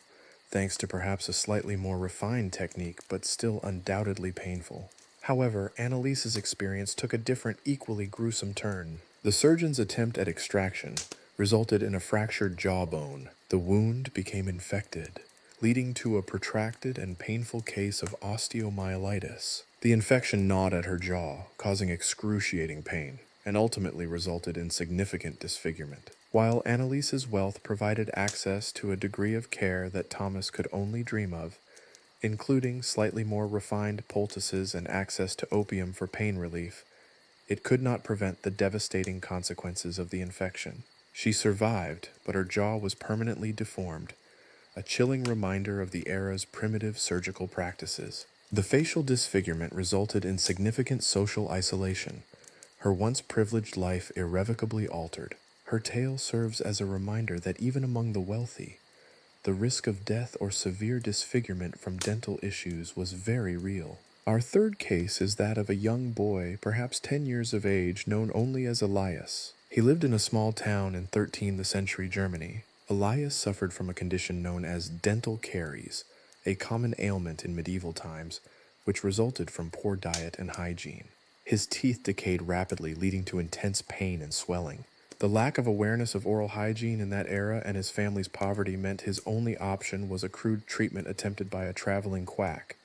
Speaker 1: thanks to perhaps a slightly more refined technique, but still undoubtedly painful. However, Anneliese's experience took a different, equally gruesome turn. The surgeon's attempt at extraction resulted in a fractured jawbone. The wound became infected, leading to a protracted and painful case of osteomyelitis. The infection gnawed at her jaw, causing excruciating pain, and ultimately resulted in significant disfigurement. While Anneliese's wealth provided access to a degree of care that Thomas could only dream of, including slightly more refined poultices and access to opium for pain relief, it could not prevent the devastating consequences of the infection. She survived, but her jaw was permanently deformed, a chilling reminder of the era's primitive surgical practices. The facial disfigurement resulted in significant social isolation, her once privileged life irrevocably altered. Her tale serves as a reminder that even among the wealthy, the risk of death or severe disfigurement from dental issues was very real. Our third case is that of a young boy, perhaps 10 years of age, known only as Elias. He lived in a small town in 13th century Germany. Elias suffered from a condition known as dental caries, a common ailment in medieval times, which resulted from poor diet and hygiene. His teeth decayed rapidly, leading to intense pain and swelling. The lack of awareness of oral hygiene in that era and his family's poverty meant his only option was a crude treatment attempted by a traveling quack,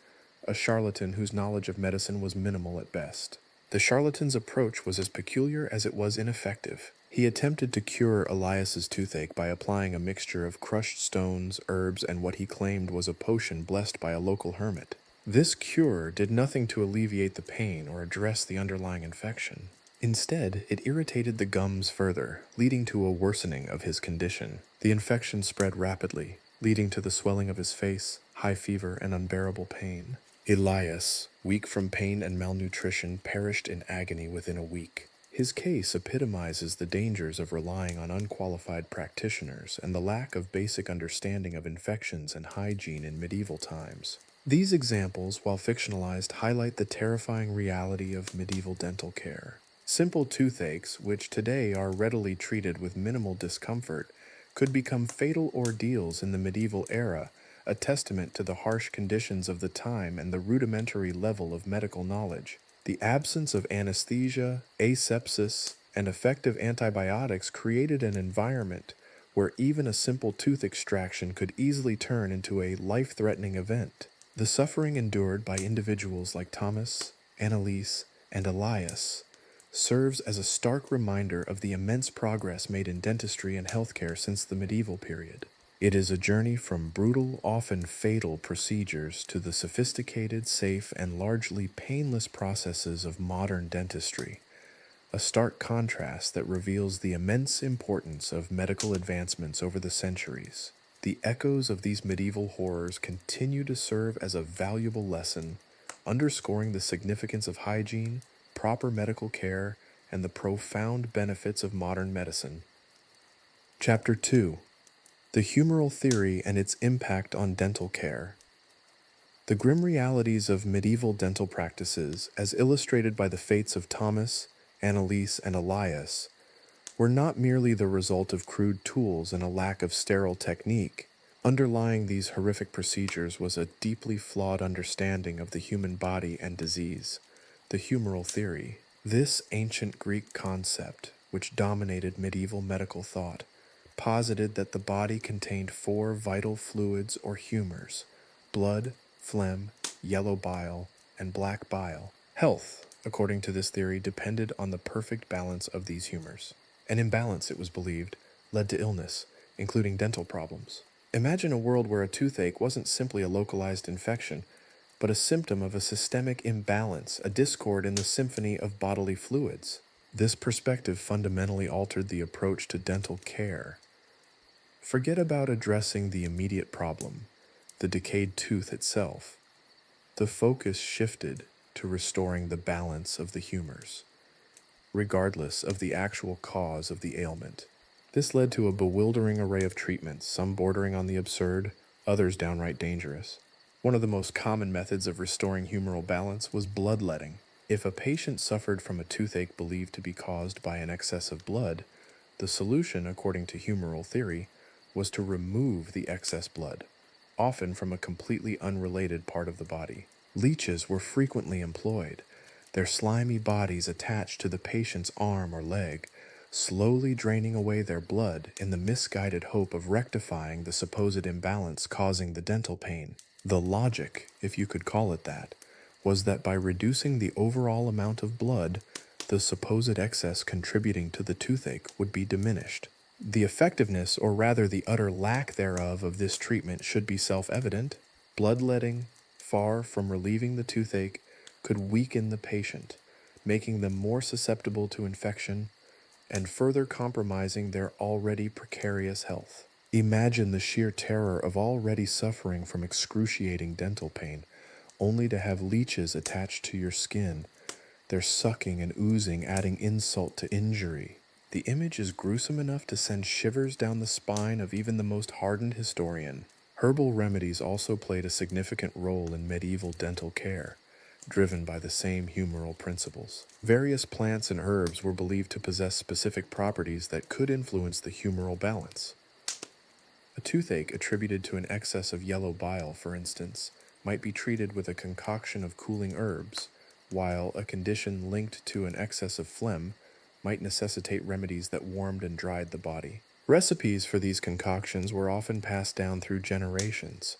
Speaker 1: a charlatan whose knowledge of medicine was minimal at best. The charlatan's approach was as peculiar as it was ineffective. He attempted to cure Elias's toothache by applying a mixture of crushed stones, herbs, and what he claimed was a potion blessed by a local hermit. This cure did nothing to alleviate the pain or address the underlying infection. Instead, it irritated the gums further, leading to a worsening of his condition. The infection spread rapidly, leading to the swelling of his face, high fever, and unbearable pain. Elias, weak from pain and malnutrition, perished in agony within a week. His case epitomizes the dangers of relying on unqualified practitioners and the lack of basic understanding of infections and hygiene in medieval times. These examples, while fictionalized, highlight the terrifying reality of medieval dental care. Simple toothaches, which today are readily treated with minimal discomfort, could become fatal ordeals in the medieval era, a testament to the harsh conditions of the time and the rudimentary level of medical knowledge. The absence of anesthesia, asepsis, and effective antibiotics created an environment where even a simple tooth extraction could easily turn into a life-threatening event. The suffering endured by individuals like Thomas, Anneliese, and Elias serves as a stark reminder of the immense progress made in dentistry and healthcare since the medieval period. It is a journey from brutal, often fatal procedures to the sophisticated, safe, and largely painless processes of modern dentistry, a stark contrast that reveals the immense importance of medical advancements over the centuries. The echoes of these medieval horrors continue to serve as a valuable lesson, underscoring the significance of hygiene, proper medical care, and the profound benefits of modern medicine. Chapter 2: The Humoral Theory and Its Impact on Dental Care. The grim realities of medieval dental practices, as illustrated by the fates of Thomas, Anneliese, and Elias, were not merely the result of crude tools and a lack of sterile technique. Underlying these horrific procedures was a deeply flawed understanding of the human body and disease, the humoral theory. This ancient Greek concept, which dominated medieval medical thought, posited that the body contained four vital fluids or humors: blood, phlegm, yellow bile, and black bile. Health, according to this theory, depended on the perfect balance of these humors. An imbalance, it was believed, led to illness, including dental problems. Imagine a world where a toothache wasn't simply a localized infection, but a symptom of a systemic imbalance, a discord in the symphony of bodily fluids. This perspective fundamentally altered the approach to dental care. Forget about addressing the immediate problem, the decayed tooth itself. The focus shifted to restoring the balance of the humors, regardless of the actual cause of the ailment. This led to a bewildering array of treatments, some bordering on the absurd, others downright dangerous. One of the most common methods of restoring humoral balance was bloodletting. If a patient suffered from a toothache believed to be caused by an excess of blood, the solution, according to humoral theory, was to remove the excess blood, often from a completely unrelated part of the body. Leeches were frequently employed, their slimy bodies attached to the patient's arm or leg, slowly draining away their blood in the misguided hope of rectifying the supposed imbalance causing the dental pain. The logic, if you could call it that, was that by reducing the overall amount of blood, the supposed excess contributing to the toothache would be diminished. The effectiveness, or rather the utter lack thereof, of this treatment should be self-evident. Bloodletting, far from relieving the toothache, could weaken the patient, making them more susceptible to infection and further compromising their already precarious health. Imagine the sheer terror of already suffering from excruciating dental pain, only to have leeches attached to your skin, their sucking and oozing adding insult to injury. The image is gruesome enough to send shivers down the spine of even the most hardened historian. Herbal remedies also played a significant role in medieval dental care, driven by the same humoral principles. Various plants and herbs were believed to possess specific properties that could influence the humoral balance. A toothache attributed to an excess of yellow bile, for instance, might be treated with a concoction of cooling herbs, while a condition linked to an excess of phlegm might necessitate remedies that warmed and dried the body. Recipes for these concoctions were often passed down through generations,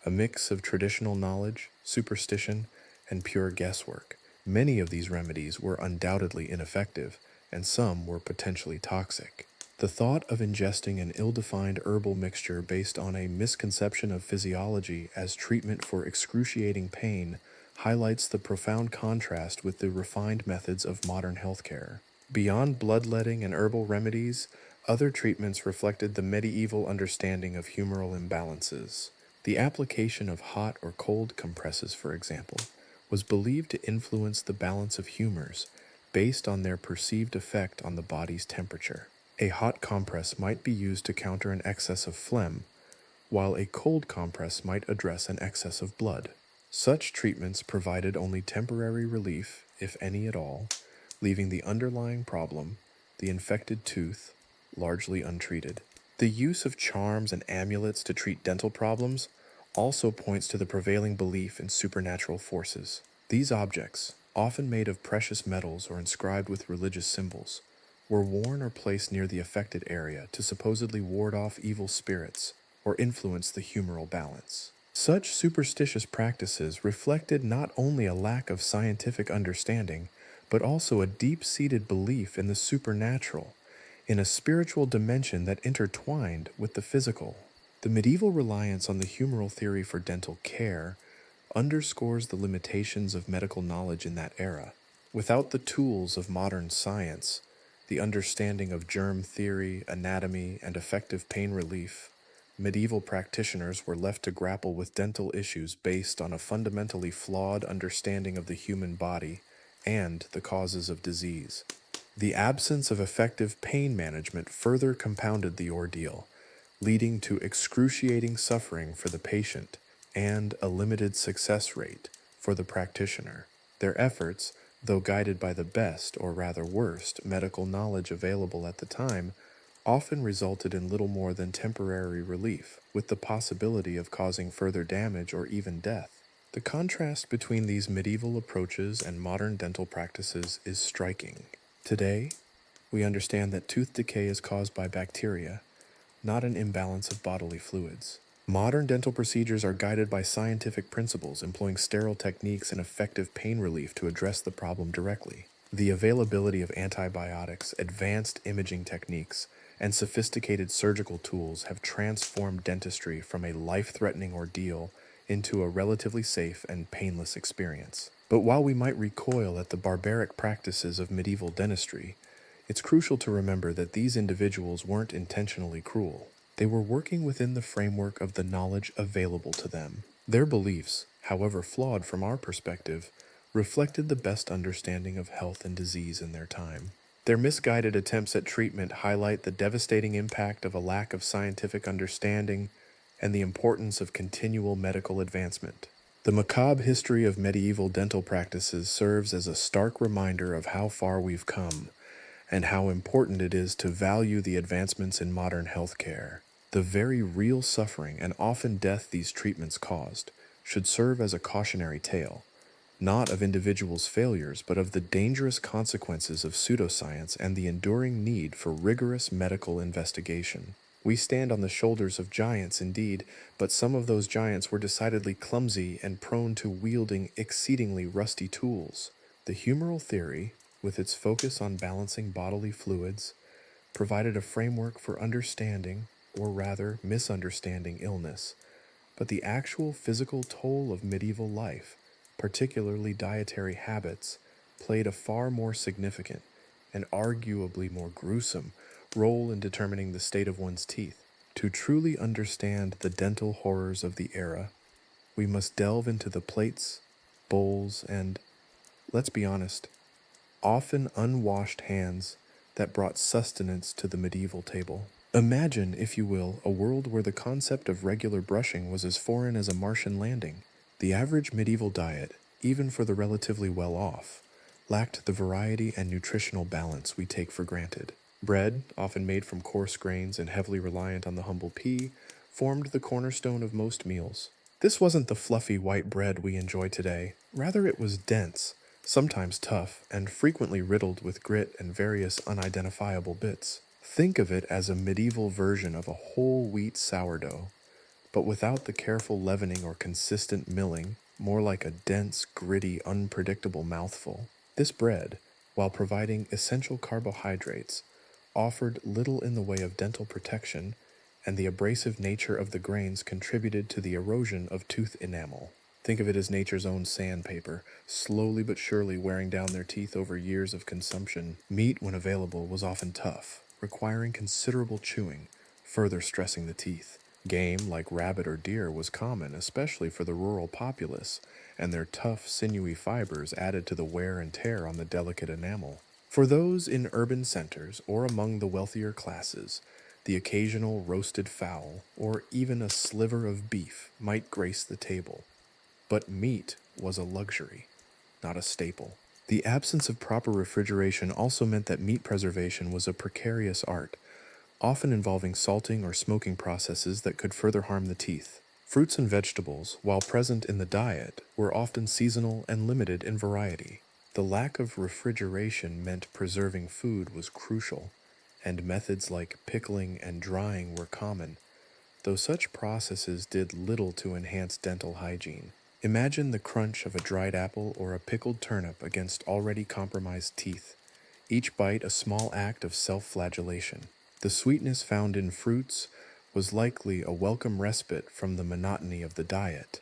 Speaker 1: a mix of traditional knowledge, superstition, and pure guesswork. Many of these remedies were undoubtedly ineffective, and some were potentially toxic. The thought of ingesting an ill-defined herbal mixture based on a misconception of physiology as treatment for excruciating pain highlights the profound contrast with the refined methods of modern healthcare. Beyond bloodletting and herbal remedies, other treatments reflected the medieval understanding of humoral imbalances. The application of hot or cold compresses, for example, was believed to influence the balance of humors based on their perceived effect on the body's temperature. A hot compress might be used to counter an excess of phlegm, while a cold compress might address an excess of blood. Such treatments provided only temporary relief, if any at all, leaving the underlying problem, the infected tooth, largely untreated. The use of charms and amulets to treat dental problems also points to the prevailing belief in supernatural forces. These objects, often made of precious metals or inscribed with religious symbols, were worn or placed near the affected area to supposedly ward off evil spirits or influence the humoral balance. Such superstitious practices reflected not only a lack of scientific understanding, but also a deep-seated belief in the supernatural, in a spiritual dimension that intertwined with the physical. The medieval reliance on the humoral theory for dental care underscores the limitations of medical knowledge in that era. Without the tools of modern science, the understanding of germ theory, anatomy, and effective pain relief, medieval practitioners were left to grapple with dental issues based on a fundamentally flawed understanding of the human body and the causes of disease. The absence of effective pain management further compounded the ordeal, leading to excruciating suffering for the patient and a limited success rate for the practitioner. Their efforts, though guided by the best, or rather worst, medical knowledge available at the time, often resulted in little more than temporary relief, with the possibility of causing further damage or even death. The contrast between these medieval approaches and modern dental practices is striking. Today, we understand that tooth decay is caused by bacteria, not an imbalance of bodily fluids. Modern dental procedures are guided by scientific principles, employing sterile techniques and effective pain relief to address the problem directly. The availability of antibiotics, advanced imaging techniques, and sophisticated surgical tools have transformed dentistry from a life-threatening ordeal into a relatively safe and painless experience. But while we might recoil at the barbaric practices of medieval dentistry, it's crucial to remember that these individuals weren't intentionally cruel. They were working within the framework of the knowledge available to them. Their beliefs, however flawed from our perspective, reflected the best understanding of health and disease in their time. Their misguided attempts at treatment highlight the devastating impact of a lack of scientific understanding and the importance of continual medical advancement. The macabre history of medieval dental practices serves as a stark reminder of how far we've come and how important it is to value the advancements in modern healthcare. The very real suffering and often death these treatments caused should serve as a cautionary tale, not of individuals' failures, but of the dangerous consequences of pseudoscience and the enduring need for rigorous medical investigation. We stand on the shoulders of giants indeed, but some of those giants were decidedly clumsy and prone to wielding exceedingly rusty tools. The humoral theory, with its focus on balancing bodily fluids, provided a framework for understanding, or rather misunderstanding, illness. But the actual physical toll of medieval life, particularly dietary habits, played a far more significant and arguably more gruesome role in determining the state of one's teeth. To truly understand the dental horrors of the era, we must delve into the plates, bowls, and, let's be honest, often unwashed hands that brought sustenance to the medieval table. Imagine, if you will, a world where the concept of regular brushing was as foreign as a Martian landing. The average medieval diet, even for the relatively well-off, lacked the variety and nutritional balance we take for granted. Bread, often made from coarse grains and heavily reliant on the humble pea, formed the cornerstone of most meals. This wasn't the fluffy white bread we enjoy today. Rather, it was dense, sometimes tough, and frequently riddled with grit and various unidentifiable bits. Think of it as a medieval version of a whole wheat sourdough, but without the careful leavening or consistent milling, more like a dense, gritty, unpredictable mouthful. This bread, while providing essential carbohydrates, offered little in the way of dental protection, and the abrasive nature of the grains contributed to the erosion of tooth enamel. Think of it as nature's own sandpaper, slowly but surely wearing down their teeth over years of consumption. Meat, when available, was often tough, requiring considerable chewing, further stressing the teeth. Game, like rabbit or deer, was common, especially for the rural populace, and their tough, sinewy fibers added to the wear and tear on the delicate enamel. For those in urban centers or among the wealthier classes, the occasional roasted fowl, or even a sliver of beef, might grace the table. But meat was a luxury, not a staple. The absence of proper refrigeration also meant that meat preservation was a precarious art, often involving salting or smoking processes that could further harm the teeth. Fruits and vegetables, while present in the diet, were often seasonal and limited in variety. The lack of refrigeration meant preserving food was crucial, and methods like pickling and drying were common, though such processes did little to enhance dental hygiene. Imagine the crunch of a dried apple or a pickled turnip against already compromised teeth, each bite a small act of self-flagellation. The sweetness found in fruits was likely a welcome respite from the monotony of the diet,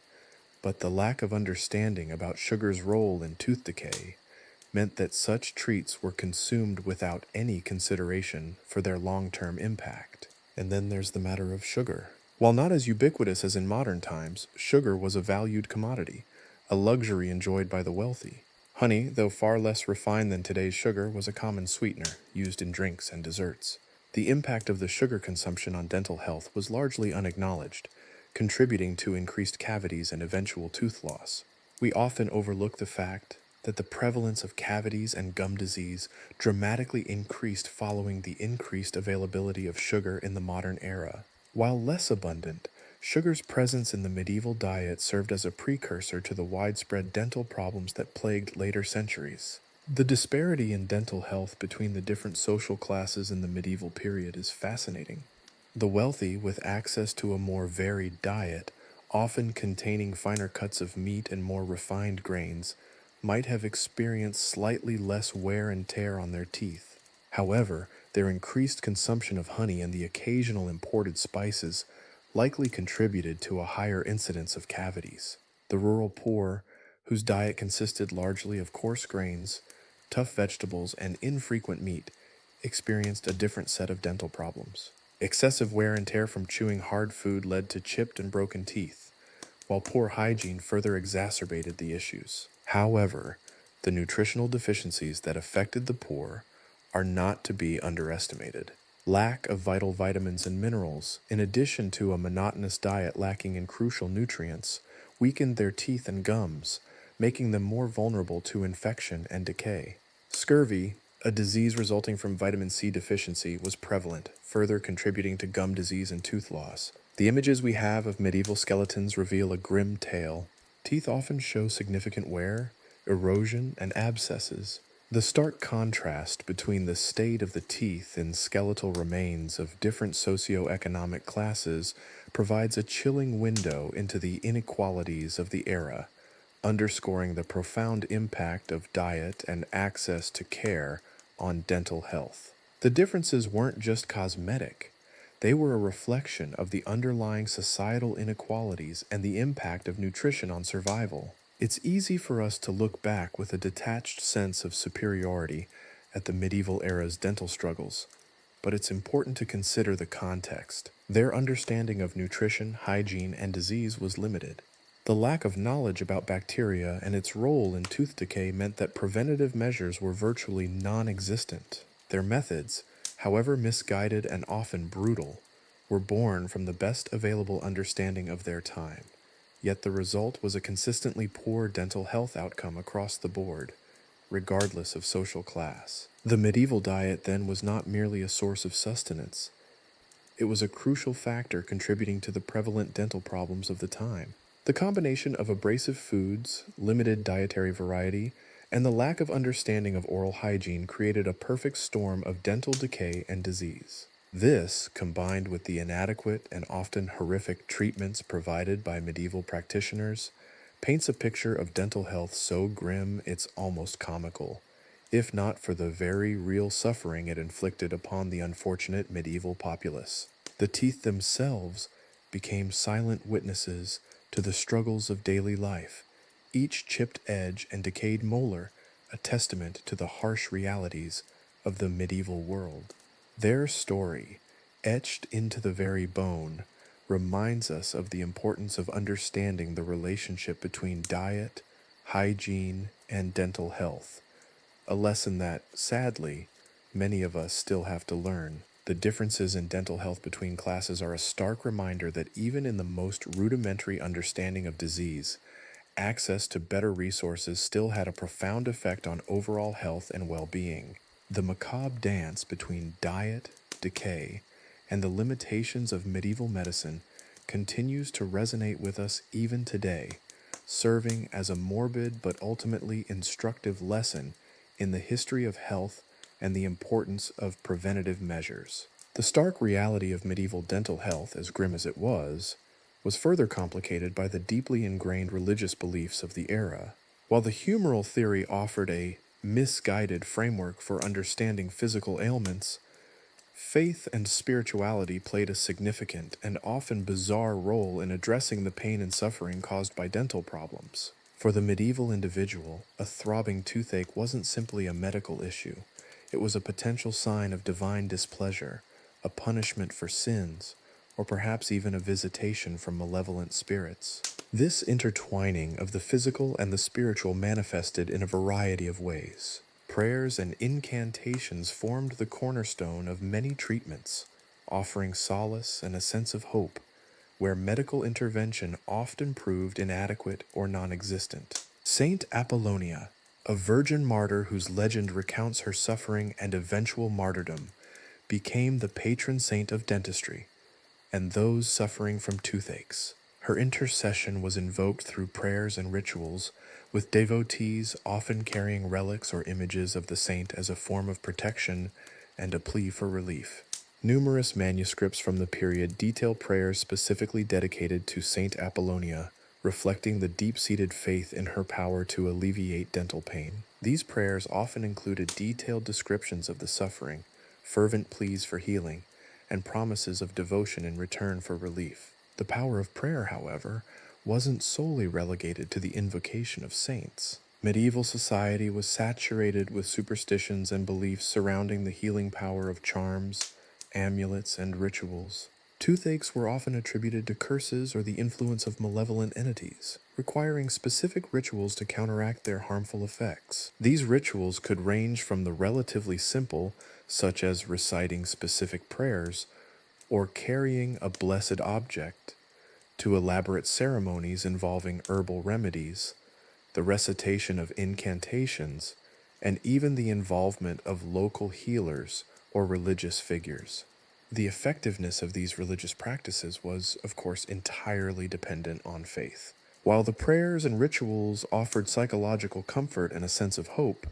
Speaker 1: but the lack of understanding about sugar's role in tooth decay meant that such treats were consumed without any consideration for their long-term impact. And then there's the matter of sugar. While not as ubiquitous as in modern times, sugar was a valued commodity, a luxury enjoyed by the wealthy. Honey, though far less refined than today's sugar, was a common sweetener used in drinks and desserts. The impact of the sugar consumption on dental health was largely unacknowledged, contributing to increased cavities and eventual tooth loss. We often overlook the fact that the prevalence of cavities and gum disease dramatically increased following the increased availability of sugar in the modern era. While less abundant, sugar's presence in the medieval diet served as a precursor to the widespread dental problems that plagued later centuries. The disparity in dental health between the different social classes in the medieval period is fascinating. The wealthy, with access to a more varied diet, often containing finer cuts of meat and more refined grains, might have experienced slightly less wear and tear on their teeth. However, their increased consumption of honey and the occasional imported spices likely contributed to a higher incidence of cavities. The rural poor, whose diet consisted largely of coarse grains, tough vegetables, and infrequent meat, experienced a different set of dental problems. Excessive wear and tear from chewing hard food led to chipped and broken teeth, while poor hygiene further exacerbated the issues. However, the nutritional deficiencies that affected the poor are not to be underestimated. Lack of vital vitamins and minerals, in addition to a monotonous diet lacking in crucial nutrients, weakened their teeth and gums, making them more vulnerable to infection and decay. Scurvy, a disease resulting from vitamin C deficiency, was prevalent, further contributing to gum disease and tooth loss. The images we have of medieval skeletons reveal a grim tale. Teeth often show significant wear, erosion, and abscesses. The stark contrast between the state of the teeth and skeletal remains of different socioeconomic classes provides a chilling window into the inequalities of the era, underscoring the profound impact of diet and access to care on dental health. The differences weren't just cosmetic. They were a reflection of the underlying societal inequalities and the impact of nutrition on survival. It's easy for us to look back with a detached sense of superiority at the medieval era's dental struggles, but it's important to consider the context. Their understanding of nutrition, hygiene, and disease was limited. The lack of knowledge about bacteria and its role in tooth decay meant that preventative measures were virtually non-existent. Their methods, however misguided and often brutal, were born from the best available understanding of their time. Yet the result was a consistently poor dental health outcome across the board, regardless of social class. The medieval diet then was not merely a source of sustenance. It was a crucial factor contributing to the prevalent dental problems of the time. The combination of abrasive foods, limited dietary variety, and the lack of understanding of oral hygiene created a perfect storm of dental decay and disease. This, combined with the inadequate and often horrific treatments provided by medieval practitioners, paints a picture of dental health so grim it's almost comical, if not for the very real suffering it inflicted upon the unfortunate medieval populace. The teeth themselves became silent witnesses to the struggles of daily life, each chipped edge and decayed molar a testament to the harsh realities of the medieval world. Their story, etched into the very bone, reminds us of the importance of understanding the relationship between diet, hygiene, and dental health, a lesson that, sadly, many of us still have to learn. The differences in dental health between classes are a stark reminder that even in the most rudimentary understanding of disease, access to better resources still had a profound effect on overall health and well-being. The macabre dance between diet, decay, and the limitations of medieval medicine continues to resonate with us even today, serving as a morbid but ultimately instructive lesson in the history of health and the importance of preventative measures. The stark reality of medieval dental health, as grim as it was, was further complicated by the deeply ingrained religious beliefs of the era. While the humoral theory offered a misguided framework for understanding physical ailments, faith and spirituality played a significant and often bizarre role in addressing the pain and suffering caused by dental problems. For the medieval individual, a throbbing toothache wasn't simply a medical issue. It was a potential sign of divine displeasure, a punishment for sins, or perhaps even a visitation from malevolent spirits. This intertwining of the physical and the spiritual manifested in a variety of ways. Prayers and incantations formed the cornerstone of many treatments, offering solace and a sense of hope, where medical intervention often proved inadequate or non-existent. Saint Apollonia, a virgin martyr whose legend recounts her suffering and eventual martyrdom, became the patron saint of dentistry and those suffering from toothaches. Her intercession was invoked through prayers and rituals, with devotees often carrying relics or images of the saint as a form of protection and a plea for relief. Numerous manuscripts from the period detail prayers specifically dedicated to Saint Apollonia, reflecting the deep-seated faith in her power to alleviate dental pain. These prayers often included detailed descriptions of the suffering, fervent pleas for healing, and promises of devotion in return for relief. The power of prayer, however, wasn't solely relegated to the invocation of saints. Medieval society was saturated with superstitions and beliefs surrounding the healing power of charms, amulets, and rituals. Toothaches were often attributed to curses or the influence of malevolent entities, requiring specific rituals to counteract their harmful effects. These rituals could range from the relatively simple, such as reciting specific prayers or carrying a blessed object, to elaborate ceremonies involving herbal remedies, the recitation of incantations, and even the involvement of local healers or religious figures. The effectiveness of these religious practices was, of course, entirely dependent on faith. While the prayers and rituals offered psychological comfort and a sense of hope,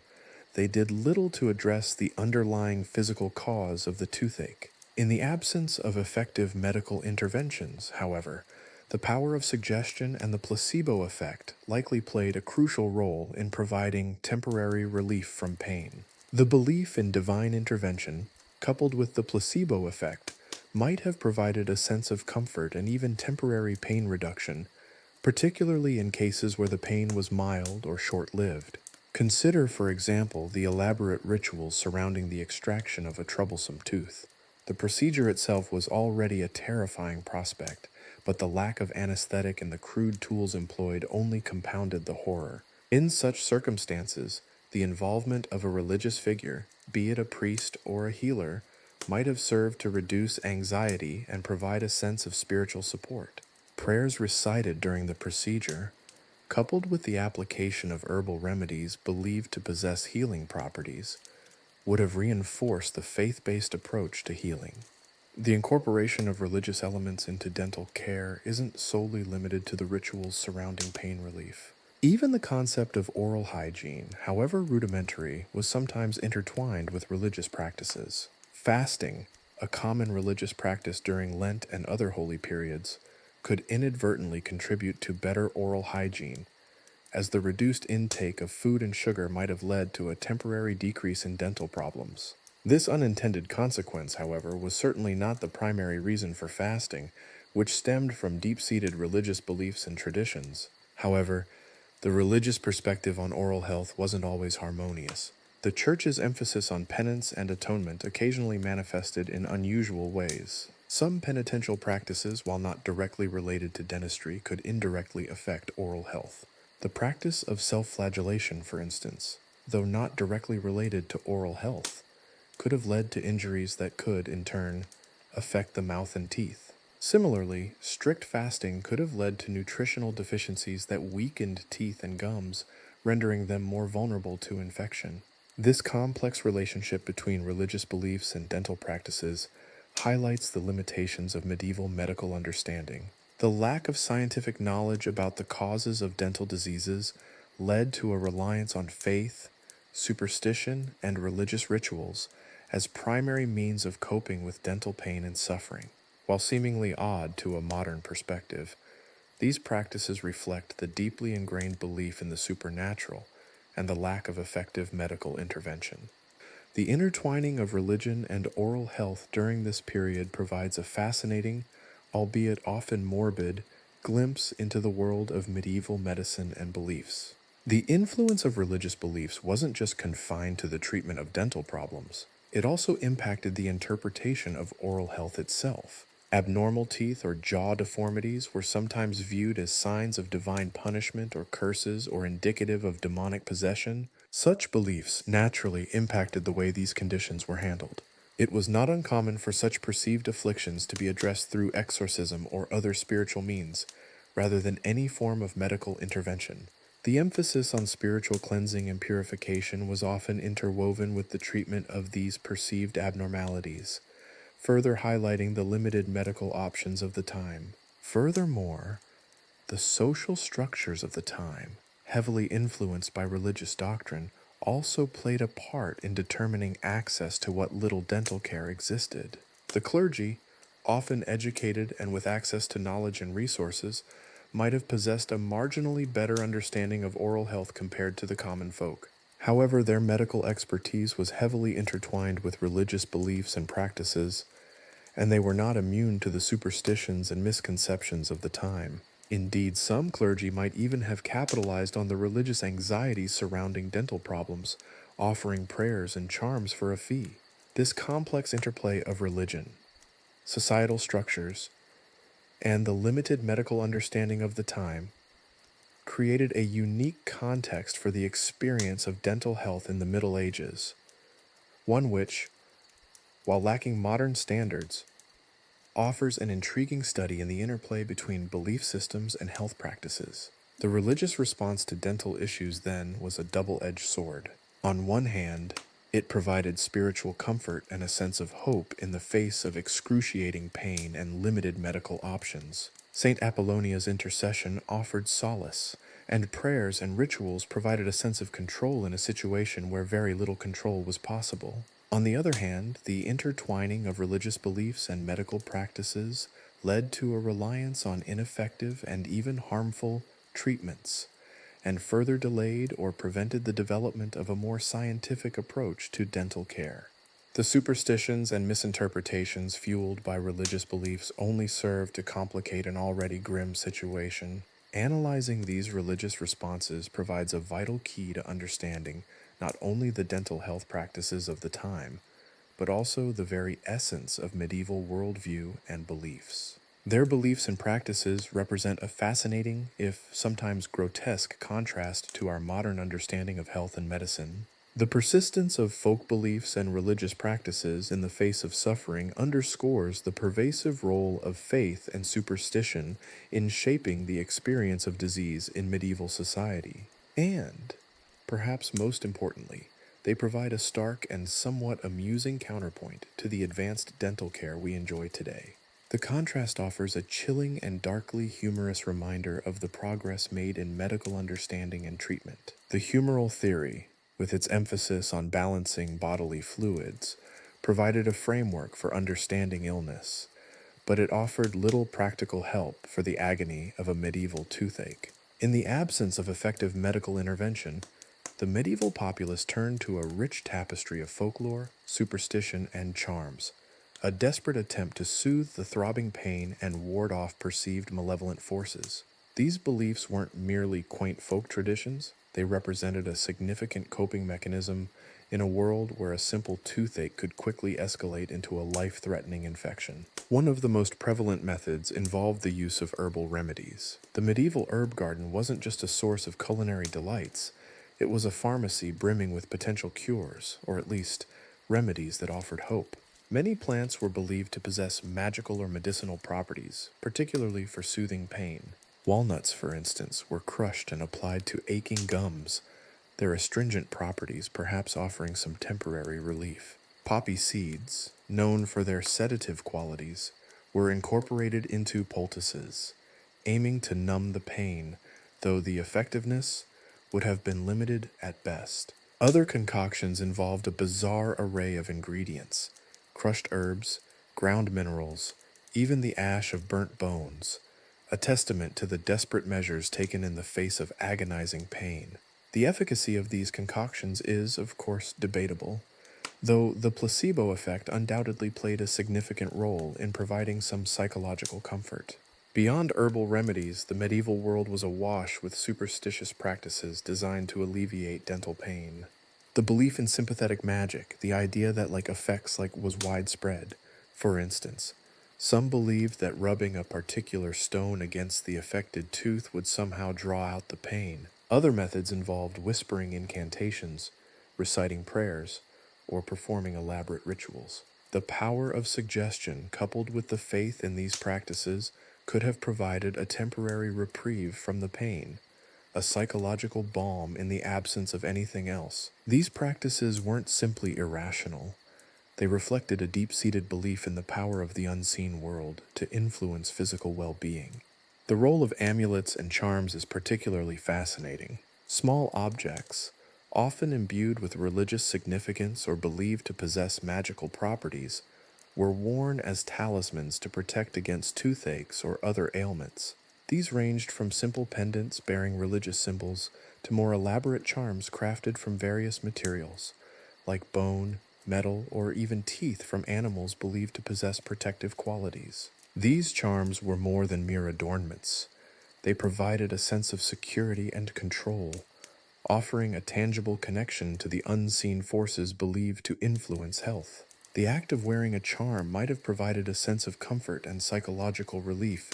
Speaker 1: they did little to address the underlying physical cause of the toothache. In the absence of effective medical interventions, however, the power of suggestion and the placebo effect likely played a crucial role in providing temporary relief from pain. The belief in divine intervention, coupled with the placebo effect, might have provided a sense of comfort and even temporary pain reduction, particularly in cases where the pain was mild or short-lived. Consider, for example, the elaborate rituals surrounding the extraction of a troublesome tooth. The procedure itself was already a terrifying prospect, but the lack of anesthetic and the crude tools employed only compounded the horror. In such circumstances, the involvement of a religious figure, be it a priest or a healer, might have served to reduce anxiety and provide a sense of spiritual support. Prayers recited during the procedure, coupled with the application of herbal remedies believed to possess healing properties, would have reinforced the faith-based approach to healing. The incorporation of religious elements into dental care isn't solely limited to the rituals surrounding pain relief. Even the concept of oral hygiene, however rudimentary, was sometimes intertwined with religious practices. Fasting, a common religious practice during Lent and other holy periods, could inadvertently contribute to better oral hygiene, as the reduced intake of food and sugar might have led to a temporary decrease in dental problems. This unintended consequence, however, was certainly not the primary reason for fasting, which stemmed from deep-seated religious beliefs and traditions. However, the religious perspective on oral health wasn't always harmonious. The Church's emphasis on penance and atonement occasionally manifested in unusual ways. Some penitential practices, while not directly related to dentistry, could indirectly affect oral health. The practice of self-flagellation, for instance, though not directly related to oral health, could have led to injuries that could, in turn, affect the mouth and teeth. Similarly, strict fasting could have led to nutritional deficiencies that weakened teeth and gums, rendering them more vulnerable to infection. This complex relationship between religious beliefs and dental practices highlights the limitations of medieval medical understanding. The lack of scientific knowledge about the causes of dental diseases led to a reliance on faith, superstition, and religious rituals as primary means of coping with dental pain and suffering. While seemingly odd to a modern perspective, these practices reflect the deeply ingrained belief in the supernatural and the lack of effective medical intervention. The intertwining of religion and oral health during this period provides a fascinating, albeit often morbid, glimpse into the world of medieval medicine and beliefs. The influence of religious beliefs wasn't just confined to the treatment of dental problems, it also impacted the interpretation of oral health itself. Abnormal teeth or jaw deformities were sometimes viewed as signs of divine punishment or curses or indicative of demonic possession. Such beliefs naturally impacted the way these conditions were handled. It was not uncommon for such perceived afflictions to be addressed through exorcism or other spiritual means, rather than any form of medical intervention. The emphasis on spiritual cleansing and purification was often interwoven with the treatment of these perceived abnormalities, further highlighting the limited medical options of the time. Furthermore, the social structures of the time, heavily influenced by religious doctrine, also played a part in determining access to what little dental care existed. The clergy, often educated and with access to knowledge and resources, might have possessed a marginally better understanding of oral health compared to the common folk. However, their medical expertise was heavily intertwined with religious beliefs and practices, and they were not immune to the superstitions and misconceptions of the time. Indeed, some clergy might even have capitalized on the religious anxieties surrounding dental problems, offering prayers and charms for a fee. This complex interplay of religion, societal structures, and the limited medical understanding of the time created a unique context for the experience of dental health in the Middle Ages, one which, while lacking modern standards, offers an intriguing study in the interplay between belief systems and health practices. The religious response to dental issues then was a double-edged sword. On one hand, it provided spiritual comfort and a sense of hope in the face of excruciating pain and limited medical options. St. Apollonia's intercession offered solace, and prayers and rituals provided a sense of control in a situation where very little control was possible. On the other hand, the intertwining of religious beliefs and medical practices led to a reliance on ineffective and even harmful treatments, and further delayed or prevented the development of a more scientific approach to dental care. The superstitions and misinterpretations fueled by religious beliefs only served to complicate an already grim situation. Analyzing these religious responses provides a vital key to understanding not only the dental health practices of the time, but also the very essence of medieval worldview and beliefs. Their beliefs and practices represent a fascinating, if sometimes grotesque, contrast to our modern understanding of health and medicine. The persistence of folk beliefs and religious practices in the face of suffering underscores the pervasive role of faith and superstition in shaping the experience of disease in medieval society. And, perhaps most importantly, they provide a stark and somewhat amusing counterpoint to the advanced dental care we enjoy today. The contrast offers a chilling and darkly humorous reminder of the progress made in medical understanding and treatment. The humoral theory, with its emphasis on balancing bodily fluids, provided a framework for understanding illness, but it offered little practical help for the agony of a medieval toothache. In the absence of effective medical intervention, the medieval populace turned to a rich tapestry of folklore, superstition, and charms, a desperate attempt to soothe the throbbing pain and ward off perceived malevolent forces. These beliefs weren't merely quaint folk traditions, they represented a significant coping mechanism in a world where a simple toothache could quickly escalate into a life-threatening infection. One of the most prevalent methods involved the use of herbal remedies. The medieval herb garden wasn't just a source of culinary delights, it was a pharmacy brimming with potential cures, or at least remedies that offered hope. Many plants were believed to possess magical or medicinal properties, particularly for soothing pain. Walnuts, for instance, were crushed and applied to aching gums, their astringent properties perhaps offering some temporary relief. Poppy seeds, known for their sedative qualities, were incorporated into poultices, aiming to numb the pain, though the effectiveness would have been limited at best. Other concoctions involved a bizarre array of ingredients: crushed herbs, ground minerals, even the ash of burnt bones, a testament to the desperate measures taken in the face of agonizing pain. The efficacy of these concoctions is, of course, debatable, though the placebo effect undoubtedly played a significant role in providing some psychological comfort. Beyond herbal remedies, the medieval world was awash with superstitious practices designed to alleviate dental pain. The belief in sympathetic magic, the idea that effects was widespread. For instance, some believed that rubbing a particular stone against the affected tooth would somehow draw out the pain. Other methods involved whispering incantations, reciting prayers, or performing elaborate rituals. The power of suggestion, coupled with the faith in these practices, could have provided a temporary reprieve from the pain, a psychological balm in the absence of anything else. These practices weren't simply irrational. They reflected a deep-seated belief in the power of the unseen world to influence physical well-being. The role of amulets and charms is particularly fascinating. Small objects, often imbued with religious significance or believed to possess magical properties, were worn as talismans to protect against toothaches or other ailments. These ranged from simple pendants bearing religious symbols to more elaborate charms crafted from various materials, like bone, metal, or even teeth from animals believed to possess protective qualities. These charms were more than mere adornments. They provided a sense of security and control, offering a tangible connection to the unseen forces believed to influence health. The act of wearing a charm might have provided a sense of comfort and psychological relief,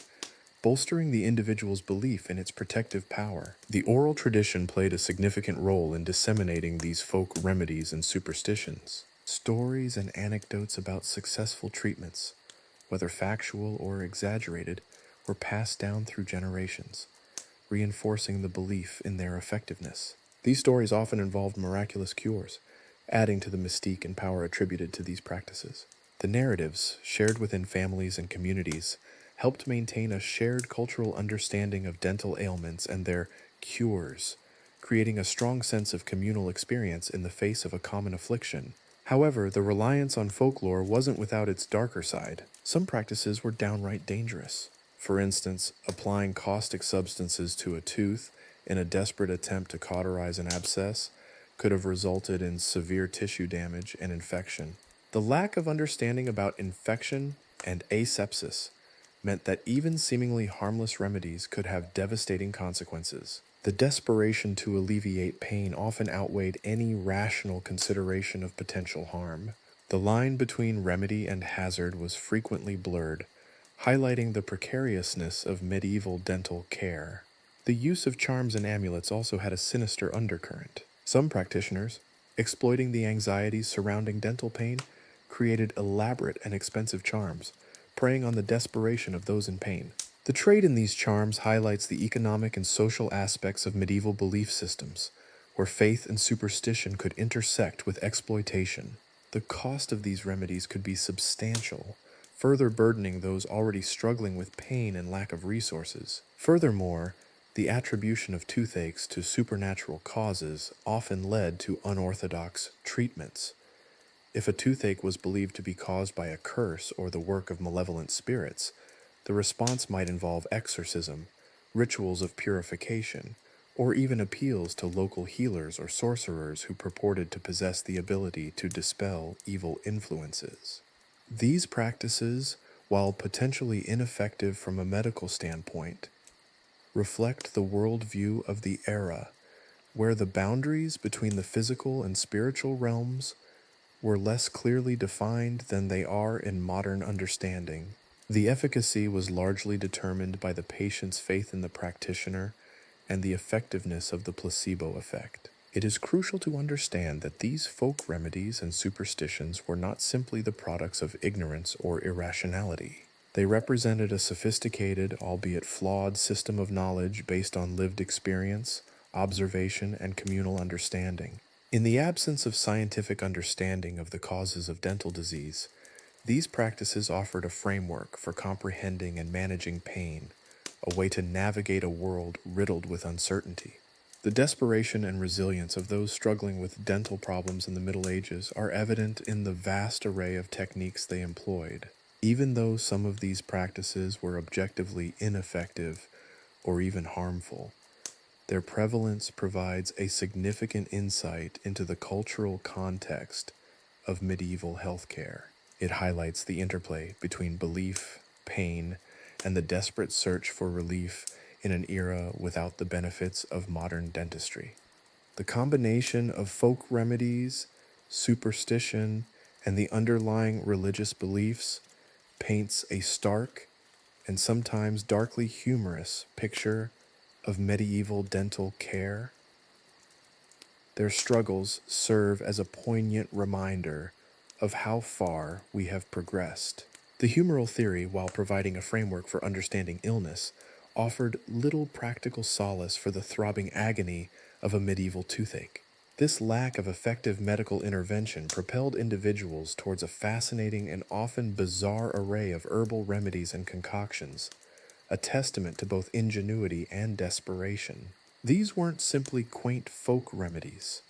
Speaker 1: bolstering the individual's belief in its protective power. The oral tradition played a significant role in disseminating these folk remedies and superstitions. Stories and anecdotes about successful treatments, whether factual or exaggerated, were passed down through generations, reinforcing the belief in their effectiveness. These stories often involved miraculous cures, adding to the mystique and power attributed to these practices. The narratives, shared within families and communities, helped maintain a shared cultural understanding of dental ailments and their cures, creating a strong sense of communal experience in the face of a common affliction. However, the reliance on folklore wasn't without its darker side. Some practices were downright dangerous. For instance, applying caustic substances to a tooth in a desperate attempt to cauterize an abscess could have resulted in severe tissue damage and infection. The lack of understanding about infection and asepsis meant that even seemingly harmless remedies could have devastating consequences. The desperation to alleviate pain often outweighed any rational consideration of potential harm. The line between remedy and hazard was frequently blurred, highlighting the precariousness of medieval dental care. The use of charms and amulets also had a sinister undercurrent. Some practitioners, exploiting the anxieties surrounding dental pain, created elaborate and expensive charms, preying on the desperation of those in pain. The trade in these charms highlights the economic and social aspects of medieval belief systems, where faith and superstition could intersect with exploitation. The cost of these remedies could be substantial, further burdening those already struggling with pain and lack of resources. Furthermore, the attribution of toothaches to supernatural causes often led to unorthodox treatments. If a toothache was believed to be caused by a curse or the work of malevolent spirits, the response might involve exorcism, rituals of purification, or even appeals to local healers or sorcerers who purported to possess the ability to dispel evil influences. These practices, while potentially ineffective from a medical standpoint, reflect the worldview of the era, where the boundaries between the physical and spiritual realms were less clearly defined than they are in modern understanding. The efficacy was largely determined by the patient's faith in the practitioner and the effectiveness of the placebo effect. It is crucial to understand that these folk remedies and superstitions were not simply the products of ignorance or irrationality. They represented a sophisticated, albeit flawed, system of knowledge based on lived experience, observation, and communal understanding. In the absence of scientific understanding of the causes of dental disease, these practices offered a framework for comprehending and managing pain, a way to navigate a world riddled with uncertainty. The desperation and resilience of those struggling with dental problems in the Middle Ages are evident in the vast array of techniques they employed. Even though some of these practices were objectively ineffective or even harmful, their prevalence provides a significant insight into the cultural context of medieval healthcare. It highlights the interplay between belief, pain, and the desperate search for relief in an era without the benefits of modern dentistry. The combination of folk remedies, superstition, and the underlying religious beliefs paints a stark and sometimes darkly humorous picture of medieval dental care. Their struggles serve as a poignant reminder of how far we have progressed. The humoral theory, while providing a framework for understanding illness, offered little practical solace for the throbbing agony of a medieval toothache. This lack of effective medical intervention propelled individuals towards a fascinating and often bizarre array of herbal remedies and concoctions, a testament to both ingenuity and desperation. These weren't simply quaint folk remedies.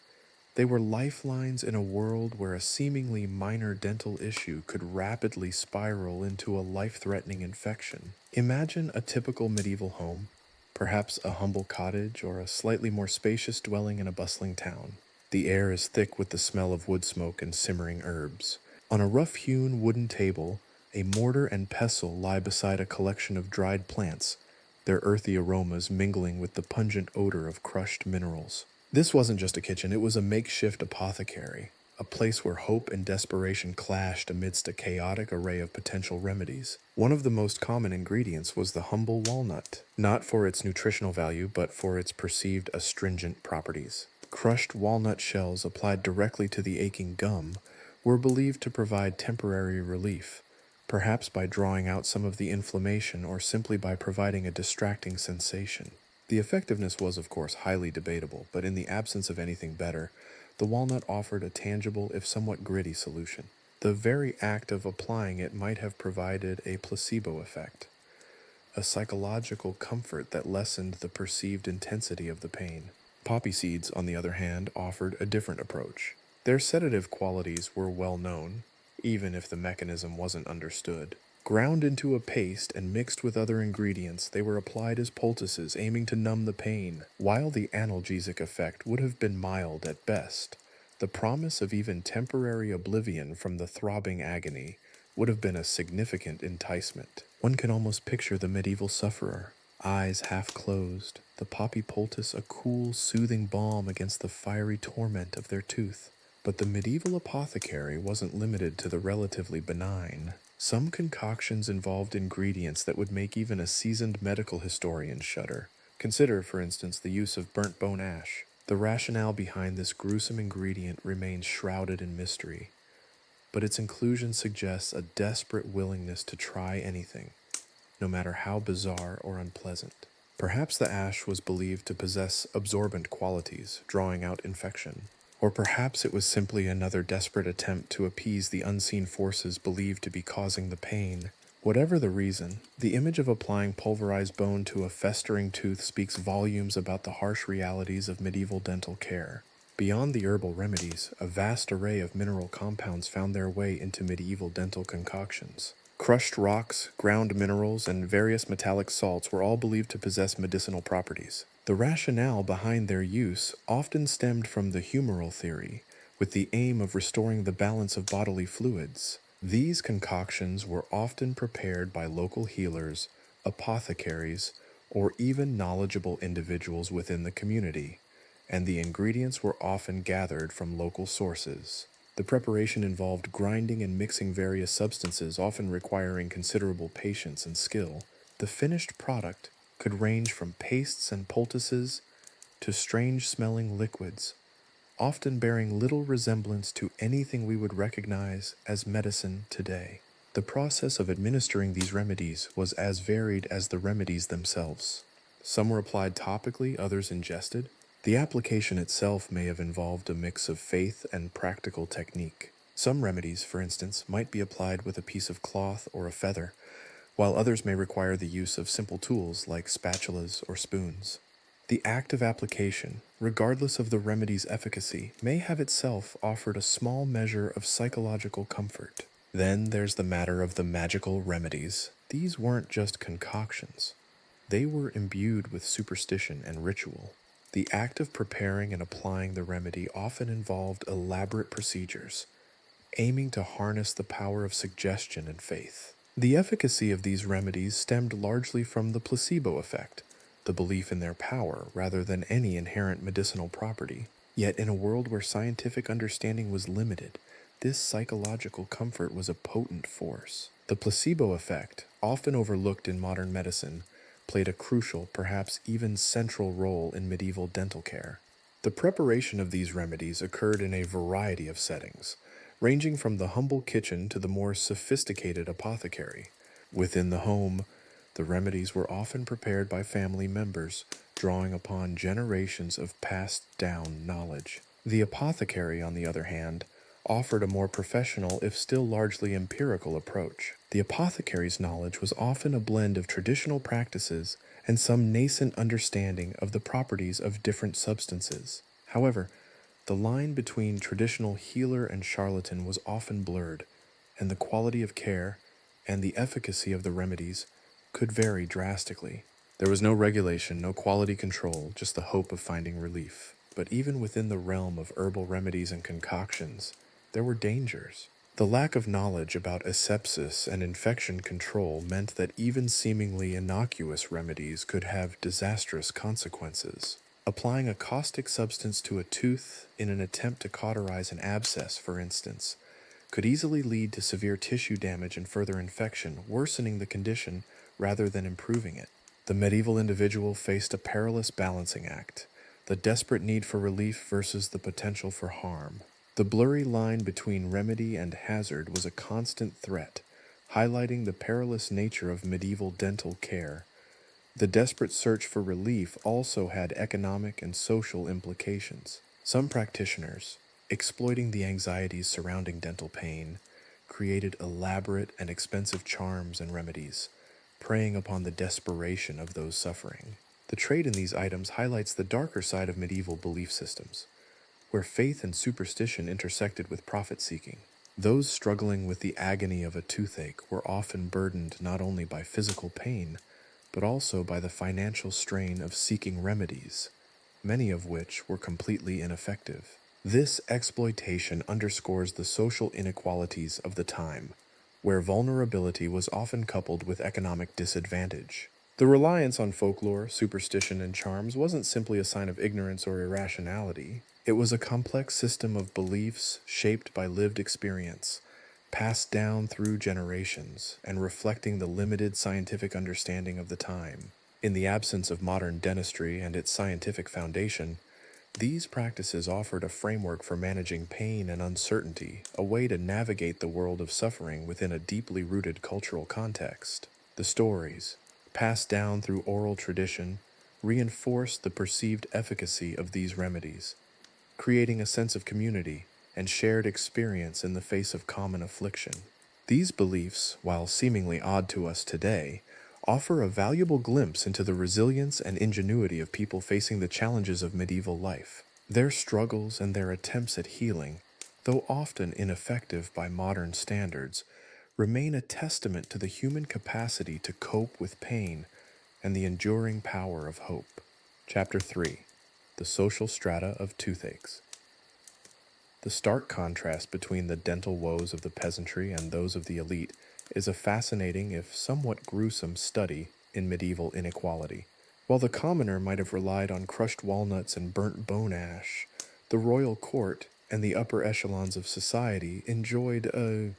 Speaker 1: They were lifelines in a world where a seemingly minor dental issue could rapidly spiral into a life-threatening infection. Imagine a typical medieval home, perhaps a humble cottage or a slightly more spacious dwelling in a bustling town. The air is thick with the smell of wood smoke and simmering herbs. On a rough-hewn wooden table, a mortar and pestle lie beside a collection of dried plants, their earthy aromas mingling with the pungent odor of crushed minerals. This wasn't just a kitchen, it was a makeshift apothecary, a place where hope and desperation clashed amidst a chaotic array of potential remedies. One of the most common ingredients was the humble walnut, not for its nutritional value, but for its perceived astringent properties. Crushed walnut shells applied directly to the aching gum were believed to provide temporary relief, perhaps by drawing out some of the inflammation or simply by providing a distracting sensation. The effectiveness was, of course, highly debatable, but in the absence of anything better, the walnut offered a tangible, if somewhat gritty, solution. The very act of applying it might have provided a placebo effect, a psychological comfort that lessened the perceived intensity of the pain. Poppy seeds, on the other hand, offered a different approach. Their sedative qualities were well known, even if the mechanism wasn't understood. Ground into a paste and mixed with other ingredients, they were applied as poultices, aiming to numb the pain. While the analgesic effect would have been mild at best, the promise of even temporary oblivion from the throbbing agony would have been a significant enticement. One can almost picture the medieval sufferer, eyes half closed, the poppy poultice a cool, soothing balm against the fiery torment of their tooth. But the medieval apothecary wasn't limited to the relatively benign. Some concoctions involved ingredients that would make even a seasoned medical historian shudder. Consider, for instance, the use of burnt bone ash. The rationale behind this gruesome ingredient remains shrouded in mystery, but its inclusion suggests a desperate willingness to try anything, no matter how bizarre or unpleasant. Perhaps the ash was believed to possess absorbent qualities, drawing out infection. Or perhaps it was simply another desperate attempt to appease the unseen forces believed to be causing the pain. Whatever the reason, the image of applying pulverized bone to a festering tooth speaks volumes about the harsh realities of medieval dental care. Beyond the herbal remedies, a vast array of mineral compounds found their way into medieval dental concoctions. Crushed rocks, ground minerals, and various metallic salts were all believed to possess medicinal properties. The rationale behind their use often stemmed from the humoral theory, with the aim of restoring the balance of bodily fluids. These concoctions were often prepared by local healers, apothecaries, or even knowledgeable individuals within the community, and the ingredients were often gathered from local sources. The preparation involved grinding and mixing various substances, often requiring considerable patience and skill. The finished product could range from pastes and poultices to strange-smelling liquids, often bearing little resemblance to anything we would recognize as medicine today. The process of administering these remedies was as varied as the remedies themselves. Some were applied topically, others ingested. The application itself may have involved a mix of faith and practical technique. Some remedies, for instance, might be applied with a piece of cloth or a feather, while others may require the use of simple tools like spatulas or spoons. The act of application, regardless of the remedy's efficacy, may have itself offered a small measure of psychological comfort. Then there's the matter of the magical remedies. These weren't just concoctions. They were imbued with superstition and ritual. The act of preparing and applying the remedy often involved elaborate procedures, aiming to harness the power of suggestion and faith. The efficacy of these remedies stemmed largely from the placebo effect, the belief in their power rather than any inherent medicinal property. Yet in a world where scientific understanding was limited, this psychological comfort was a potent force. The placebo effect, often overlooked in modern medicine, played a crucial, perhaps even central role in medieval dental care. The preparation of these remedies occurred in a variety of settings, ranging from the humble kitchen to the more sophisticated apothecary. Within the home, the remedies were often prepared by family members, drawing upon generations of passed down knowledge. The apothecary, on the other hand, offered a more professional, if still largely empirical, approach. The apothecary's knowledge was often a blend of traditional practices and some nascent understanding of the properties of different substances. However, the line between traditional healer and charlatan was often blurred, and the quality of care and the efficacy of the remedies could vary drastically. There was no regulation, no quality control, just the hope of finding relief. But even within the realm of herbal remedies and concoctions, there were dangers. The lack of knowledge about asepsis and infection control meant that even seemingly innocuous remedies could have disastrous consequences. Applying a caustic substance to a tooth in an attempt to cauterize an abscess, for instance, could easily lead to severe tissue damage and further infection, worsening the condition rather than improving it. The medieval individual faced a perilous balancing act, the desperate need for relief versus the potential for harm. The blurry line between remedy and hazard was a constant threat, highlighting the perilous nature of medieval dental care. The desperate search for relief also had economic and social implications. Some practitioners, exploiting the anxieties surrounding dental pain, created elaborate and expensive charms and remedies, preying upon the desperation of those suffering. The trade in these items highlights the darker side of medieval belief systems, where faith and superstition intersected with profit-seeking. Those struggling with the agony of a toothache were often burdened not only by physical pain, but also by the financial strain of seeking remedies, many of which were completely ineffective. This exploitation underscores the social inequalities of the time, where vulnerability was often coupled with economic disadvantage. The reliance on folklore, superstition, and charms wasn't simply a sign of ignorance or irrationality. It was a complex system of beliefs shaped by lived experience, passed down through generations, and reflecting the limited scientific understanding of the time. In the absence of modern dentistry and its scientific foundation, these practices offered a framework for managing pain and uncertainty, a way to navigate the world of suffering within a deeply rooted cultural context. The stories, passed down through oral tradition, reinforced the perceived efficacy of these remedies, creating a sense of community and shared experience in the face of common affliction. These beliefs, while seemingly odd to us today, offer a valuable glimpse into the resilience and ingenuity of people facing the challenges of medieval life. Their struggles and their attempts at healing, though often ineffective by modern standards, remain a testament to the human capacity to cope with pain and the enduring power of hope. Chapter 3. The Social Strata of Toothaches. The stark contrast between the dental woes of the peasantry and those of the elite is a fascinating, if somewhat gruesome, study in medieval inequality. While the commoner might have relied on crushed walnuts and burnt bone ash, the royal court and the upper echelons of society enjoyed a,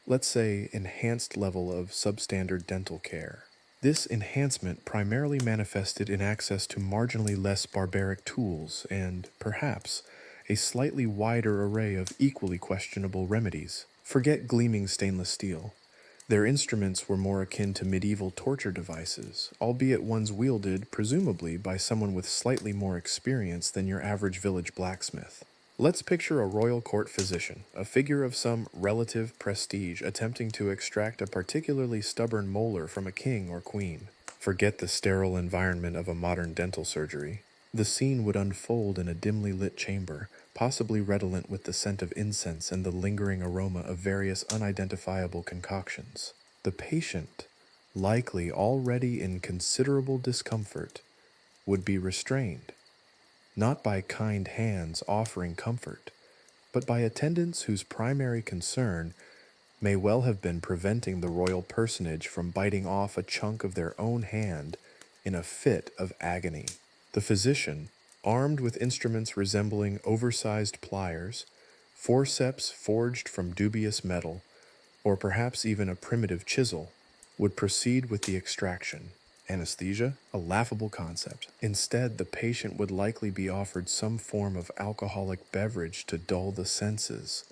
Speaker 1: let's say, enhanced level of substandard dental care. This enhancement primarily manifested in access to marginally less barbaric tools and, perhaps, a slightly wider array of equally questionable remedies. Forget gleaming stainless steel. Their instruments were more akin to medieval torture devices, albeit ones wielded, presumably, by someone with slightly more experience than your average village blacksmith. Let's picture a royal court physician, a figure of some relative prestige, attempting to extract a particularly stubborn molar from a king or queen. Forget the sterile environment of a modern dental surgery. The scene would unfold in a dimly lit chamber, possibly redolent with the scent of incense and the lingering aroma of various unidentifiable concoctions. The patient, likely already in considerable discomfort, would be restrained, not by kind hands offering comfort, but by attendants whose primary concern may well have been preventing the royal personage from biting off a chunk of their own hand in a fit of agony. The physician, armed with instruments resembling oversized pliers, forceps forged from dubious metal, or perhaps even a primitive chisel, would proceed with the extraction. Anesthesia? A laughable concept. Instead, the patient would likely be offered some form of alcoholic beverage to dull the senses,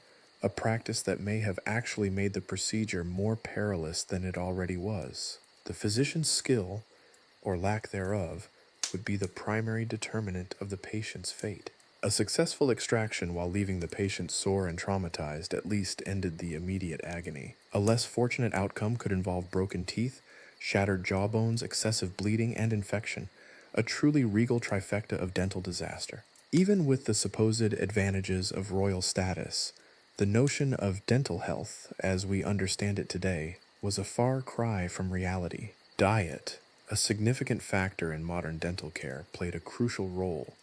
Speaker 1: a practice that may have actually made the procedure more perilous than it already was. The physician's skill, or lack thereof, would be the primary determinant of the patient's fate. A successful extraction while leaving the patient sore and traumatized at least ended the immediate agony. A less fortunate outcome could involve broken teeth, shattered jawbones, excessive bleeding, and infection, a truly regal trifecta of dental disaster. Even with the supposed advantages of royal status, the notion of dental health, as we understand it today, was a far cry from reality. Diet, a significant factor in modern dental care, played a crucial role,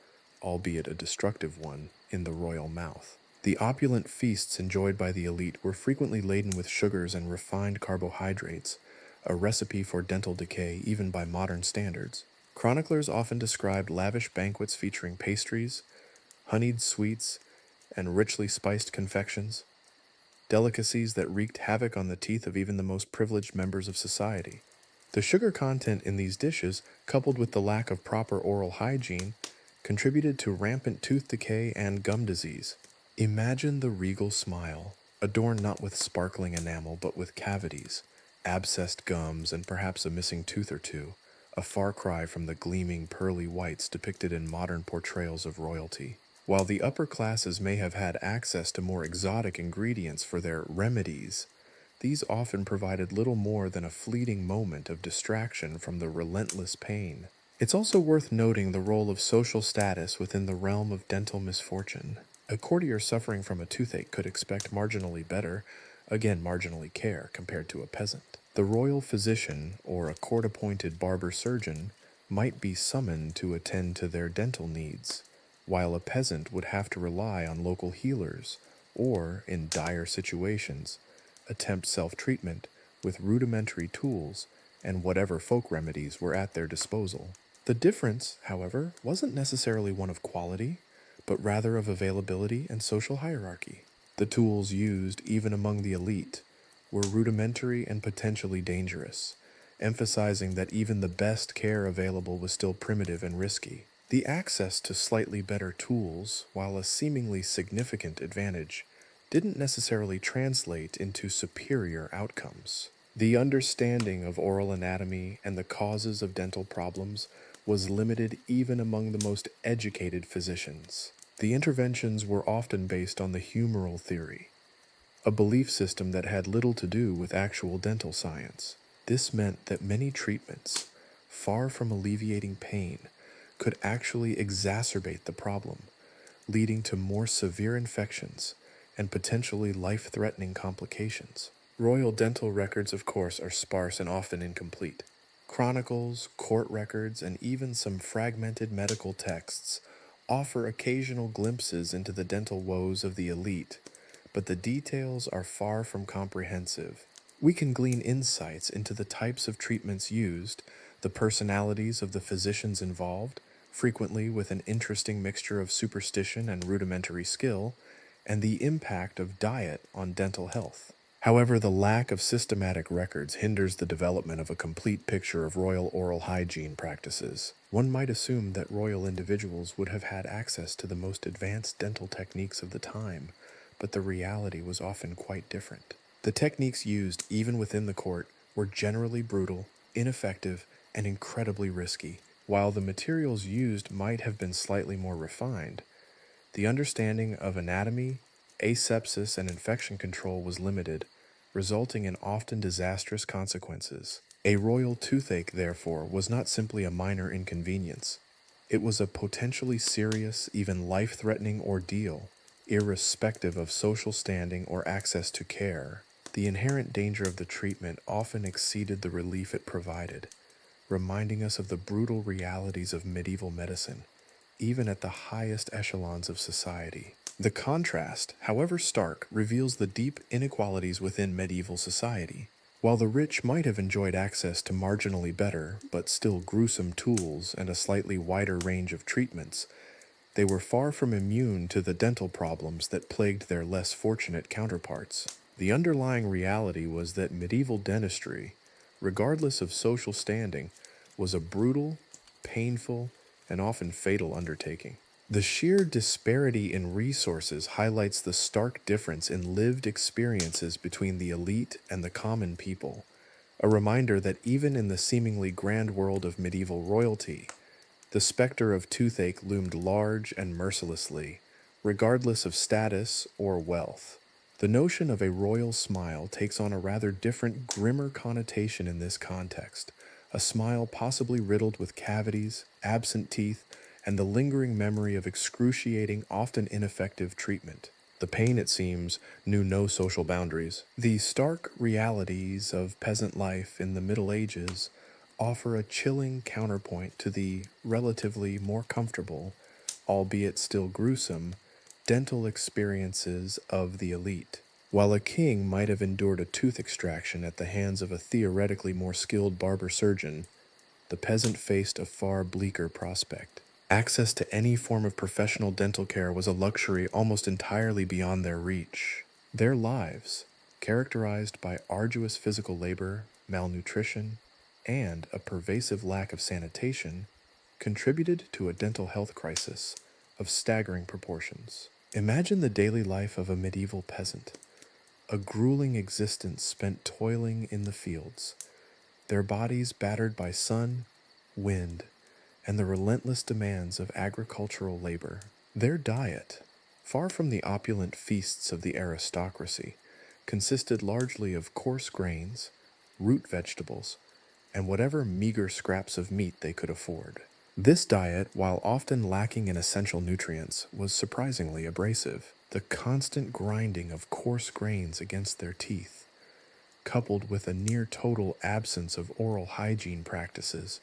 Speaker 1: albeit a destructive one, in the royal mouth. The opulent feasts enjoyed by the elite were frequently laden with sugars and refined carbohydrates, a recipe for dental decay even by modern standards. Chroniclers often described lavish banquets featuring pastries, honeyed sweets, and richly spiced confections, delicacies that wreaked havoc on the teeth of even the most privileged members of society. The sugar content in these dishes, coupled with the lack of proper oral hygiene, contributed to rampant tooth decay and gum disease. Imagine the regal smile, adorned not with sparkling enamel but with cavities, abscessed gums, and perhaps a missing tooth or two, a far cry from the gleaming pearly whites depicted in modern portrayals of royalty. While the upper classes may have had access to more exotic ingredients for their remedies, these often provided little more than a fleeting moment of distraction from the relentless pain. It's also worth noting the role of social status within the realm of dental misfortune. A courtier suffering from a toothache could expect marginally better, again marginally care, compared to a peasant. The royal physician, or a court-appointed barber-surgeon, might be summoned to attend to their dental needs, while a peasant would have to rely on local healers, or, in dire situations, attempt self-treatment with rudimentary tools and whatever folk remedies were at their disposal. The difference, however, wasn't necessarily one of quality, but rather of availability and social hierarchy. The tools used, even among the elite, were rudimentary and potentially dangerous, emphasizing that even the best care available was still primitive and risky. The access to slightly better tools, while a seemingly significant advantage, didn't necessarily translate into superior outcomes. The understanding of oral anatomy and the causes of dental problems was limited even among the most educated physicians. The interventions were often based on the humoral theory, a belief system that had little to do with actual dental science. This meant that many treatments, far from alleviating pain, could actually exacerbate the problem, leading to more severe infections and potentially life-threatening complications. Royal dental records, of course, are sparse and often incomplete. Chronicles, court records, and even some fragmented medical texts offer occasional glimpses into the dental woes of the elite, but the details are far from comprehensive. We can glean insights into the types of treatments used, the personalities of the physicians involved, frequently with an interesting mixture of superstition and rudimentary skill, and the impact of diet on dental health. However, the lack of systematic records hinders the development of a complete picture of royal oral hygiene practices. One might assume that royal individuals would have had access to the most advanced dental techniques of the time, but the reality was often quite different. The techniques used, even within the court, were generally brutal, ineffective, and incredibly risky. While the materials used might have been slightly more refined, the understanding of anatomy, asepsis, and infection control was limited, resulting in often disastrous consequences. A royal toothache, therefore, was not simply a minor inconvenience. It was a potentially serious, even life-threatening ordeal, irrespective of social standing or access to care. The inherent danger of the treatment often exceeded the relief it provided, reminding us of the brutal realities of medieval medicine, even at the highest echelons of society. The contrast, however stark, reveals the deep inequalities within medieval society. While the rich might have enjoyed access to marginally better, but still gruesome tools and a slightly wider range of treatments, they were far from immune to the dental problems that plagued their less fortunate counterparts. The underlying reality was that medieval dentistry, regardless of social standing, was a brutal, painful, and often fatal undertaking. The sheer disparity in resources highlights the stark difference in lived experiences between the elite and the common people, a reminder that even in the seemingly grand world of medieval royalty, the specter of toothache loomed large and mercilessly, regardless of status or wealth. The notion of a royal smile takes on a rather different, grimmer connotation in this context, a smile possibly riddled with cavities, absent teeth, and the lingering memory of excruciating, often ineffective treatment. The pain, it seems, knew no social boundaries. The stark realities of peasant life in the Middle Ages offer a chilling counterpoint to the relatively more comfortable, albeit still gruesome, dental experiences of the elite. While a king might have endured a tooth extraction at the hands of a theoretically more skilled barber-surgeon, the peasant faced a far bleaker prospect. Access to any form of professional dental care was a luxury almost entirely beyond their reach. Their lives, characterized by arduous physical labor, malnutrition, and a pervasive lack of sanitation, contributed to a dental health crisis of staggering proportions. Imagine the daily life of a medieval peasant, a grueling existence spent toiling in the fields, their bodies battered by sun, wind, and the relentless demands of agricultural labor. Their diet, far from the opulent feasts of the aristocracy, consisted largely of coarse grains, root vegetables, and whatever meager scraps of meat they could afford. This diet, while often lacking in essential nutrients, was surprisingly abrasive. The constant grinding of coarse grains against their teeth, coupled with a near total absence of oral hygiene practices,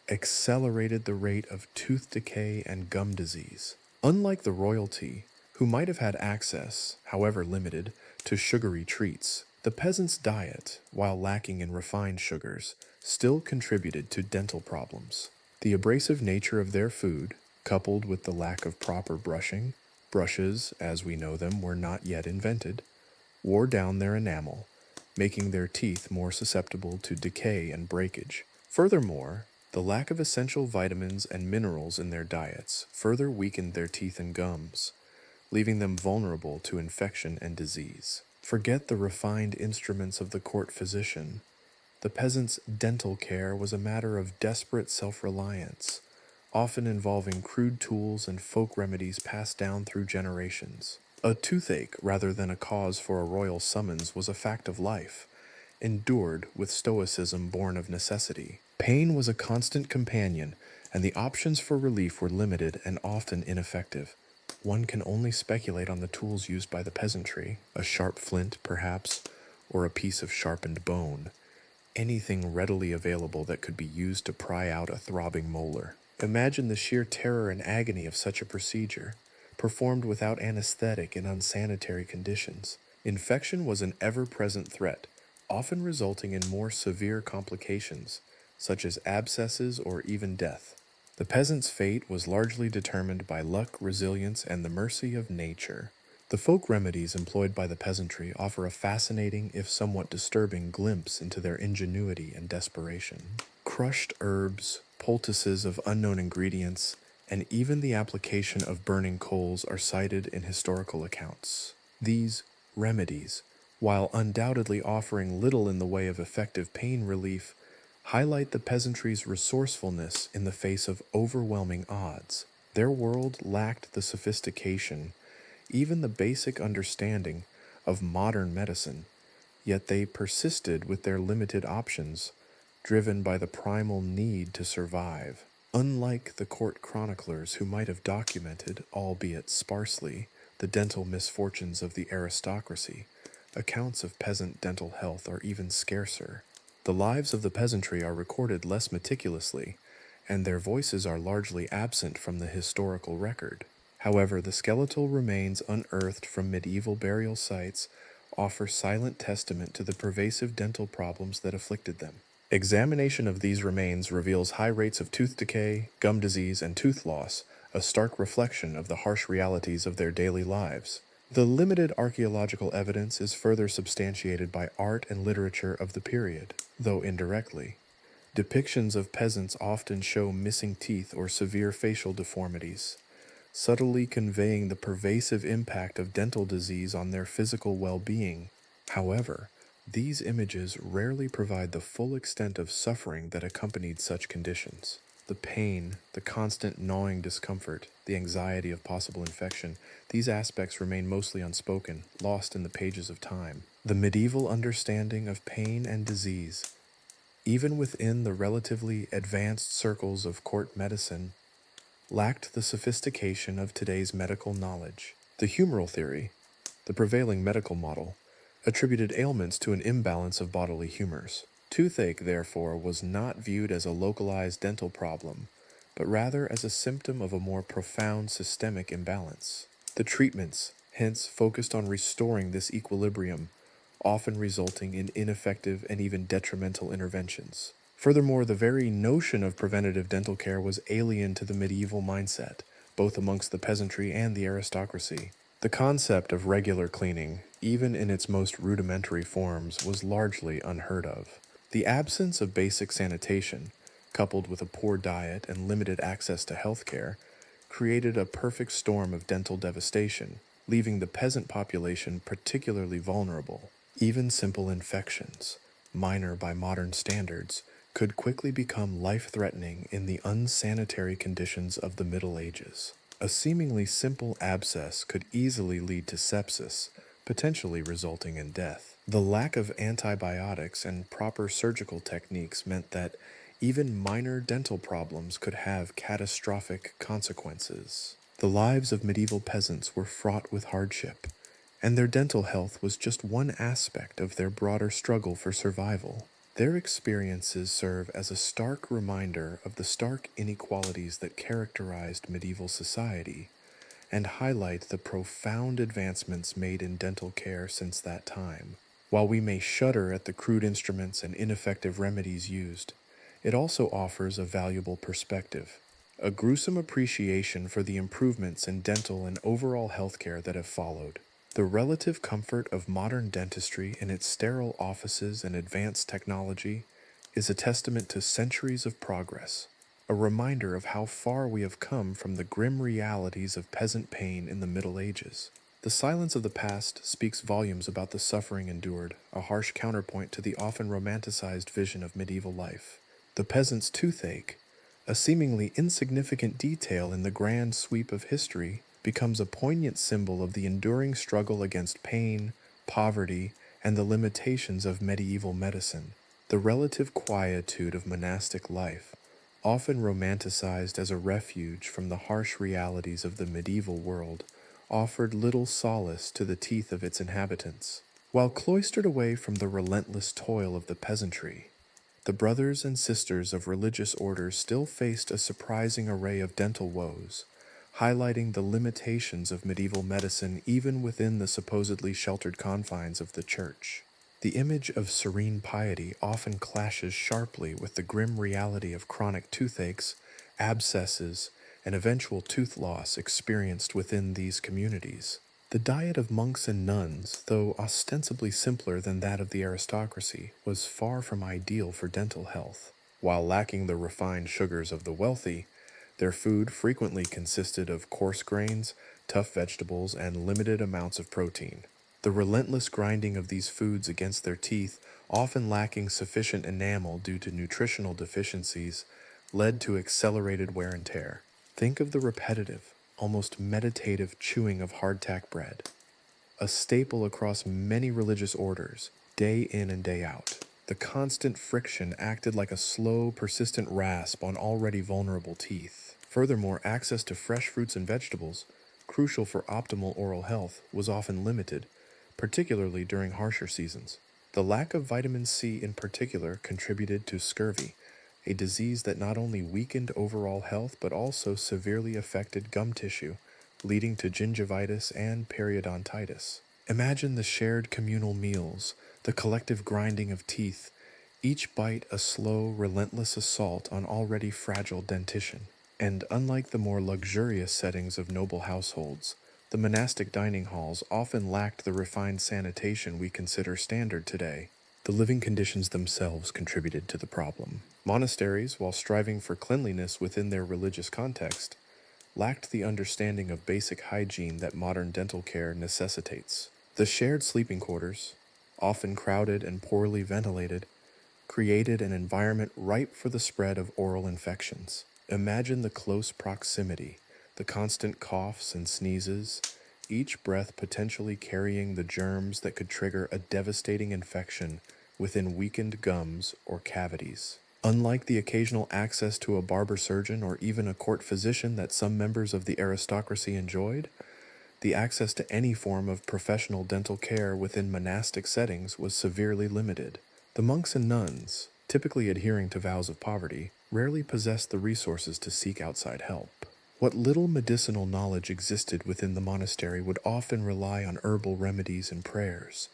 Speaker 1: accelerated the rate of tooth decay and gum disease. Unlike the royalty, who might have had access, however limited, to sugary treats, the peasant's diet, while lacking in refined sugars, still contributed to dental problems. The abrasive nature of their food, coupled with the lack of proper brushing, brushes, as we know them, were not yet invented, wore down their enamel, making their teeth more susceptible to decay and breakage. Furthermore, the lack of essential vitamins and minerals in their diets further weakened their teeth and gums, leaving them vulnerable to infection and disease. Forget the refined instruments of the court physician. The peasant's dental care was a matter of desperate self-reliance, often involving crude tools and folk remedies passed down through generations. A toothache, rather than a cause for a royal summons, was a fact of life, endured with stoicism born of necessity. Pain was a constant companion, and the options for relief were limited and often ineffective. One can only speculate on the tools used by the peasantry, a sharp flint, perhaps, or a piece of sharpened bone, anything readily available that could be used to pry out a throbbing molar. Imagine the sheer terror and agony of such a procedure, performed without anesthetic in unsanitary conditions. Infection was an ever-present threat, often resulting in more severe complications, such as abscesses or even death. The peasant's fate was largely determined by luck, resilience, and the mercy of nature. The folk remedies employed by the peasantry offer a fascinating, if somewhat disturbing, glimpse into their ingenuity and desperation. Crushed herbs, poultices of unknown ingredients, and even the application of burning coals are cited in historical accounts. These remedies, while undoubtedly offering little in the way of effective pain relief, highlight the peasantry's resourcefulness in the face of overwhelming odds. Their world lacked the sophistication, even the basic understanding, of modern medicine, yet they persisted with their limited options, driven by the primal need to survive. Unlike the court chroniclers who might have documented, albeit sparsely, the dental misfortunes of the aristocracy, accounts of peasant dental health are even scarcer. The lives of the peasantry are recorded less meticulously, and their voices are largely absent from the historical record. However, the skeletal remains unearthed from medieval burial sites offer silent testament to the pervasive dental problems that afflicted them. Examination of these remains reveals high rates of tooth decay, gum disease, and tooth loss, a stark reflection of the harsh realities of their daily lives. The limited archaeological evidence is further substantiated by art and literature of the period, though indirectly. Depictions of peasants often show missing teeth or severe facial deformities, subtly conveying the pervasive impact of dental disease on their physical well-being. However, these images rarely provide the full extent of suffering that accompanied such conditions. The pain, the constant gnawing discomfort, the anxiety of possible infection, these aspects remain mostly unspoken, lost in the pages of time. The medieval understanding of pain and disease, even within the relatively advanced circles of court medicine, lacked the sophistication of today's medical knowledge. The humoral theory, the prevailing medical model, attributed ailments to an imbalance of bodily humors. Toothache, therefore, was not viewed as a localized dental problem, but rather as a symptom of a more profound systemic imbalance. The treatments, hence, focused on restoring this equilibrium, often resulting in ineffective and even detrimental interventions. Furthermore, the very notion of preventative dental care was alien to the medieval mindset, both amongst the peasantry and the aristocracy. The concept of regular cleaning, even in its most rudimentary forms, was largely unheard of. The absence of basic sanitation, coupled with a poor diet and limited access to health care, created a perfect storm of dental devastation, leaving the peasant population particularly vulnerable. Even simple infections, minor by modern standards, could quickly become life-threatening in the unsanitary conditions of the Middle Ages. A seemingly simple abscess could easily lead to sepsis, potentially resulting in death. The lack of antibiotics and proper surgical techniques meant that even minor dental problems could have catastrophic consequences. The lives of medieval peasants were fraught with hardship, and their dental health was just one aspect of their broader struggle for survival. Their experiences serve as a stark reminder of the stark inequalities that characterized medieval society, and highlight the profound advancements made in dental care since that time. While we may shudder at the crude instruments and ineffective remedies used, it also offers a valuable perspective, a gruesome appreciation for the improvements in dental and overall healthcare that have followed. The relative comfort of modern dentistry in its sterile offices and advanced technology is a testament to centuries of progress, a reminder of how far we have come from the grim realities of peasant pain in the Middle Ages. The silence of the past speaks volumes about the suffering endured, a harsh counterpoint to the often romanticized vision of medieval life. The peasant's toothache, a seemingly insignificant detail in the grand sweep of history, becomes a poignant symbol of the enduring struggle against pain, poverty, and the limitations of medieval medicine. The relative quietude of monastic life, often romanticized as a refuge from the harsh realities of the medieval world, offered little solace to the teeth of its inhabitants. While cloistered away from the relentless toil of the peasantry, the brothers and sisters of religious orders still faced a surprising array of dental woes, highlighting the limitations of medieval medicine even within the supposedly sheltered confines of the church. The image of serene piety often clashes sharply with the grim reality of chronic toothaches, abscesses, and eventual tooth loss experienced within these communities. The diet of monks and nuns, though ostensibly simpler than that of the aristocracy, was far from ideal for dental health. While lacking the refined sugars of the wealthy, their food frequently consisted of coarse grains, tough vegetables, and limited amounts of protein. The relentless grinding of these foods against their teeth, often lacking sufficient enamel due to nutritional deficiencies, led to accelerated wear and tear. Think of the repetitive, almost meditative chewing of hardtack bread, a staple across many religious orders, day in and day out. The constant friction acted like a slow, persistent rasp on already vulnerable teeth. Furthermore, access to fresh fruits and vegetables, crucial for optimal oral health, was often limited, particularly during harsher seasons. The lack of vitamin C in particular contributed to scurvy, a disease that not only weakened overall health but also severely affected gum tissue, leading to gingivitis and periodontitis. Imagine the shared communal meals, the collective grinding of teeth, each bite a slow, relentless assault on already fragile dentition. And unlike the more luxurious settings of noble households, the monastic dining halls often lacked the refined sanitation we consider standard today. The living conditions themselves contributed to the problem. Monasteries, while striving for cleanliness within their religious context, lacked the understanding of basic hygiene that modern dental care necessitates. The shared sleeping quarters, often crowded and poorly ventilated, created an environment ripe for the spread of oral infections. Imagine the close proximity, the constant coughs and sneezes, each breath potentially carrying the germs that could trigger a devastating infection within weakened gums or cavities. Unlike the occasional access to a barber-surgeon or even a court physician that some members of the aristocracy enjoyed, the access to any form of professional dental care within monastic settings was severely limited. The monks and nuns, typically adhering to vows of poverty, rarely possessed the resources to seek outside help. What little medicinal knowledge existed within the monastery would often rely on herbal remedies and prayers,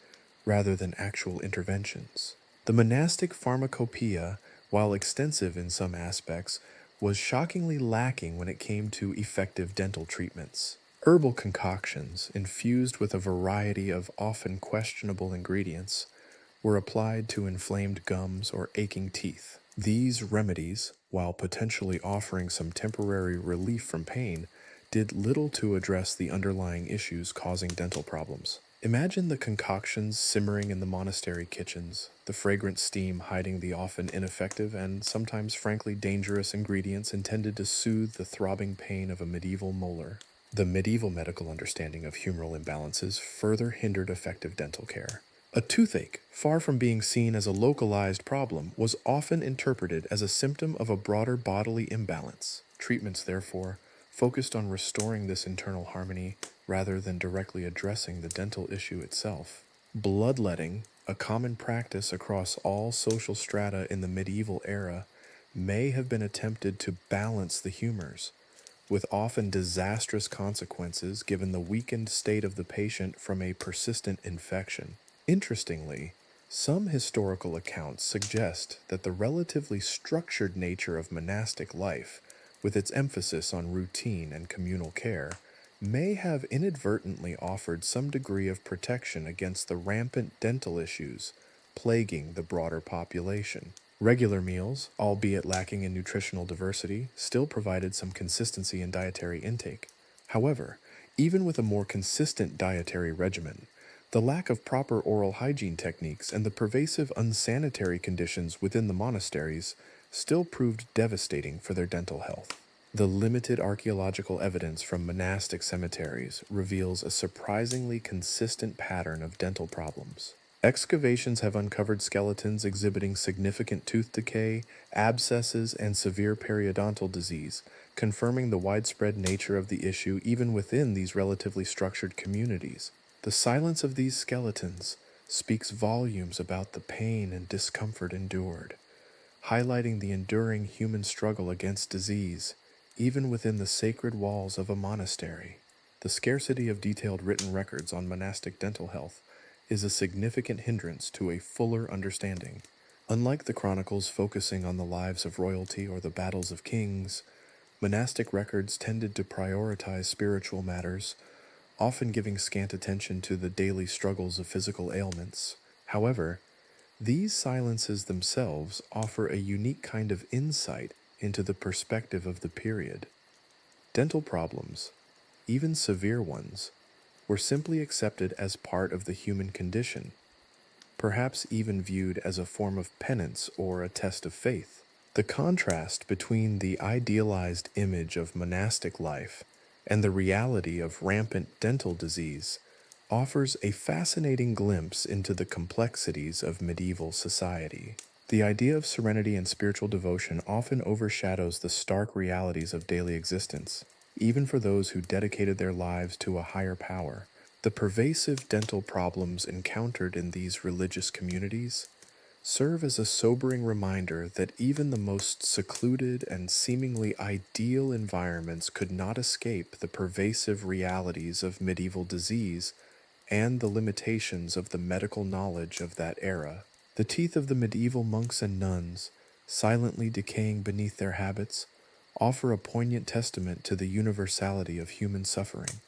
Speaker 1: rather than actual interventions. The monastic pharmacopoeia, while extensive in some aspects, was shockingly lacking when it came to effective dental treatments. Herbal concoctions, infused with a variety of often questionable ingredients, were applied to inflamed gums or aching teeth. These remedies, while potentially offering some temporary relief from pain, did little to address the underlying issues causing dental problems. Imagine the concoctions simmering in the monastery kitchens, the fragrant steam hiding the often ineffective and sometimes frankly dangerous ingredients intended to soothe the throbbing pain of a medieval molar. The medieval medical understanding of humoral imbalances further hindered effective dental care. A toothache, far from being seen as a localized problem, was often interpreted as a symptom of a broader bodily imbalance. Treatments, therefore, focused on restoring this internal harmony rather than directly addressing the dental issue itself. Bloodletting, a common practice across all social strata in the medieval era, may have been attempted to balance the humors, with often disastrous consequences given the weakened state of the patient from a persistent infection. Interestingly, some historical accounts suggest that the relatively structured nature of monastic life, with its emphasis on routine and communal care, may have inadvertently offered some degree of protection against the rampant dental issues plaguing the broader population. Regular meals, albeit lacking in nutritional diversity, still provided some consistency in dietary intake. However, even with a more consistent dietary regimen, the lack of proper oral hygiene techniques and the pervasive unsanitary conditions within the monasteries still proved devastating for their dental health. The limited archaeological evidence from monastic cemeteries reveals a surprisingly consistent pattern of dental problems. Excavations have uncovered skeletons exhibiting significant tooth decay, abscesses, and severe periodontal disease, confirming the widespread nature of the issue even within these relatively structured communities. The silence of these skeletons speaks volumes about the pain and discomfort endured, highlighting the enduring human struggle against disease, even within the sacred walls of a monastery. The scarcity of detailed written records on monastic dental health is a significant hindrance to a fuller understanding. Unlike the chronicles focusing on the lives of royalty or the battles of kings, monastic records tended to prioritize spiritual matters, often giving scant attention to the daily struggles of physical ailments. However, these silences themselves offer a unique kind of insight into the perspective of the period. Dental problems, even severe ones, were simply accepted as part of the human condition, perhaps even viewed as a form of penance or a test of faith. The contrast between the idealized image of monastic life and the reality of rampant dental disease offers a fascinating glimpse into the complexities of medieval society. The idea of serenity and spiritual devotion often overshadows the stark realities of daily existence, even for those who dedicated their lives to a higher power. The pervasive dental problems encountered in these religious communities serve as a sobering reminder that even the most secluded and seemingly ideal environments could not escape the pervasive realities of medieval disease and the limitations of the medical knowledge of that era. The teeth of the medieval monks and nuns, silently decaying beneath their habits, offer a poignant testament to the universality of human suffering,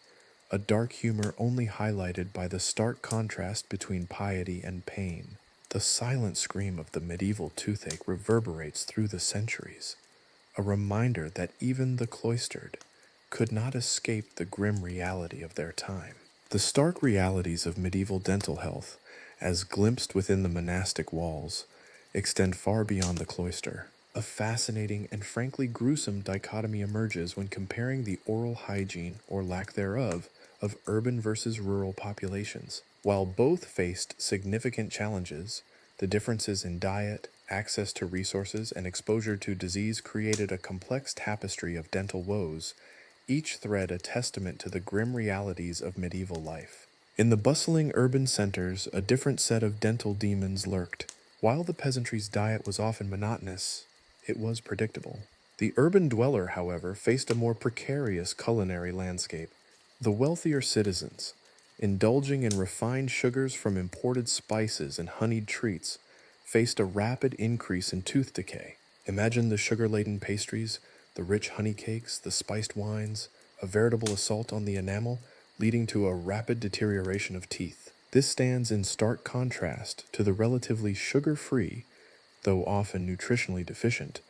Speaker 1: a dark humor only highlighted by the stark contrast between piety and pain. The silent scream of the medieval toothache reverberates through the centuries, a reminder that even the cloistered could not escape the grim reality of their time. The stark realities of medieval dental health, as glimpsed within the monastic walls, extend far beyond the cloister. A fascinating and frankly gruesome dichotomy emerges when comparing the oral hygiene, or lack thereof, of urban versus rural populations. While both faced significant challenges, the differences in diet, access to resources, and exposure to disease created a complex tapestry of dental woes, each thread a testament to the grim realities of medieval life. In the bustling urban centers, a different set of dental demons lurked. While the peasantry's diet was often monotonous, it was predictable. The urban dweller, however, faced a more precarious culinary landscape. The wealthier citizens, indulging in refined sugars from imported spices and honeyed treats, faced a rapid increase in tooth decay. Imagine the sugar-laden pastries, the rich honey cakes, the spiced wines, a veritable assault on the enamel, leading to a rapid deterioration of teeth. This stands in stark contrast to the relatively sugar-free, though often nutritionally deficient,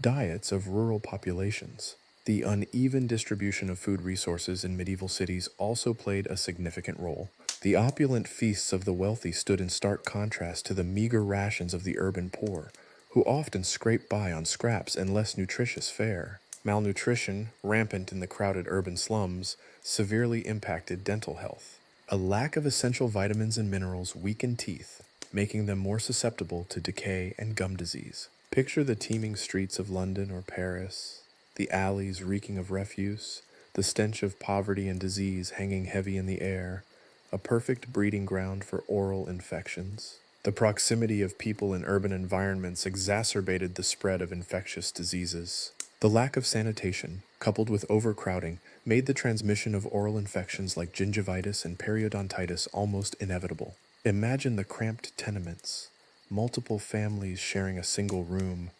Speaker 1: diets of rural populations. The uneven distribution of food resources in medieval cities also played a significant role. The opulent feasts of the wealthy stood in stark contrast to the meager rations of the urban poor, who often scraped by on scraps and less nutritious fare. Malnutrition, rampant in the crowded urban slums, severely impacted dental health. A lack of essential vitamins and minerals weakened teeth, making them more susceptible to decay and gum disease. Picture the teeming streets of London or Paris, the alleys reeking of refuse, the stench of poverty and disease hanging heavy in the air, a perfect breeding ground for oral infections. The proximity of people in urban environments exacerbated the spread of infectious diseases. The lack of sanitation, coupled with overcrowding, made the transmission of oral infections like gingivitis and periodontitis almost inevitable. Imagine the cramped tenements, multiple families sharing a single room,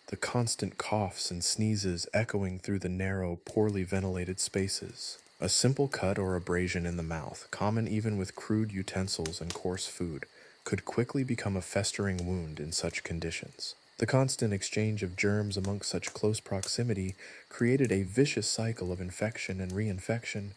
Speaker 1: the constant coughs and sneezes echoing through the narrow, poorly ventilated spaces. A simple cut or abrasion in the mouth, common even with crude utensils and coarse food, could quickly become a festering wound in such conditions. The constant exchange of germs amongst such close proximity created a vicious cycle of infection and reinfection,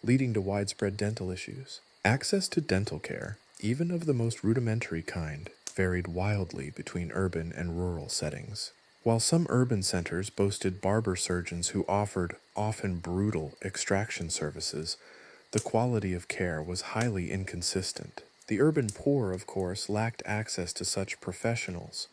Speaker 1: leading to widespread dental issues. Access to dental care, even of the most rudimentary kind, varied wildly between urban and rural settings. While some urban centers boasted barber-surgeons who offered often brutal extraction services, the quality of care was highly inconsistent. The urban poor, of course, lacked access to such professionals.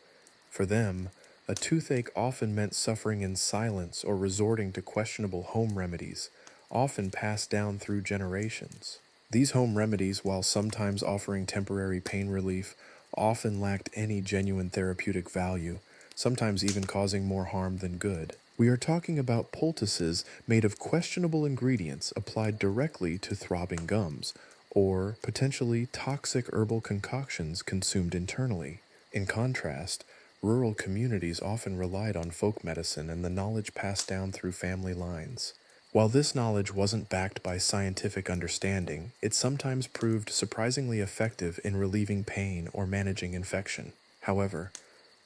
Speaker 1: For them, a toothache often meant suffering in silence or resorting to questionable home remedies, often passed down through generations. These home remedies, while sometimes offering temporary pain relief, often lacked any genuine therapeutic value, sometimes even causing more harm than good. We are talking about poultices made of questionable ingredients applied directly to throbbing gums, or potentially toxic herbal concoctions consumed internally. In contrast, rural communities often relied on folk medicine and the knowledge passed down through family lines. While this knowledge wasn't backed by scientific understanding, it sometimes proved surprisingly effective in relieving pain or managing infection. However,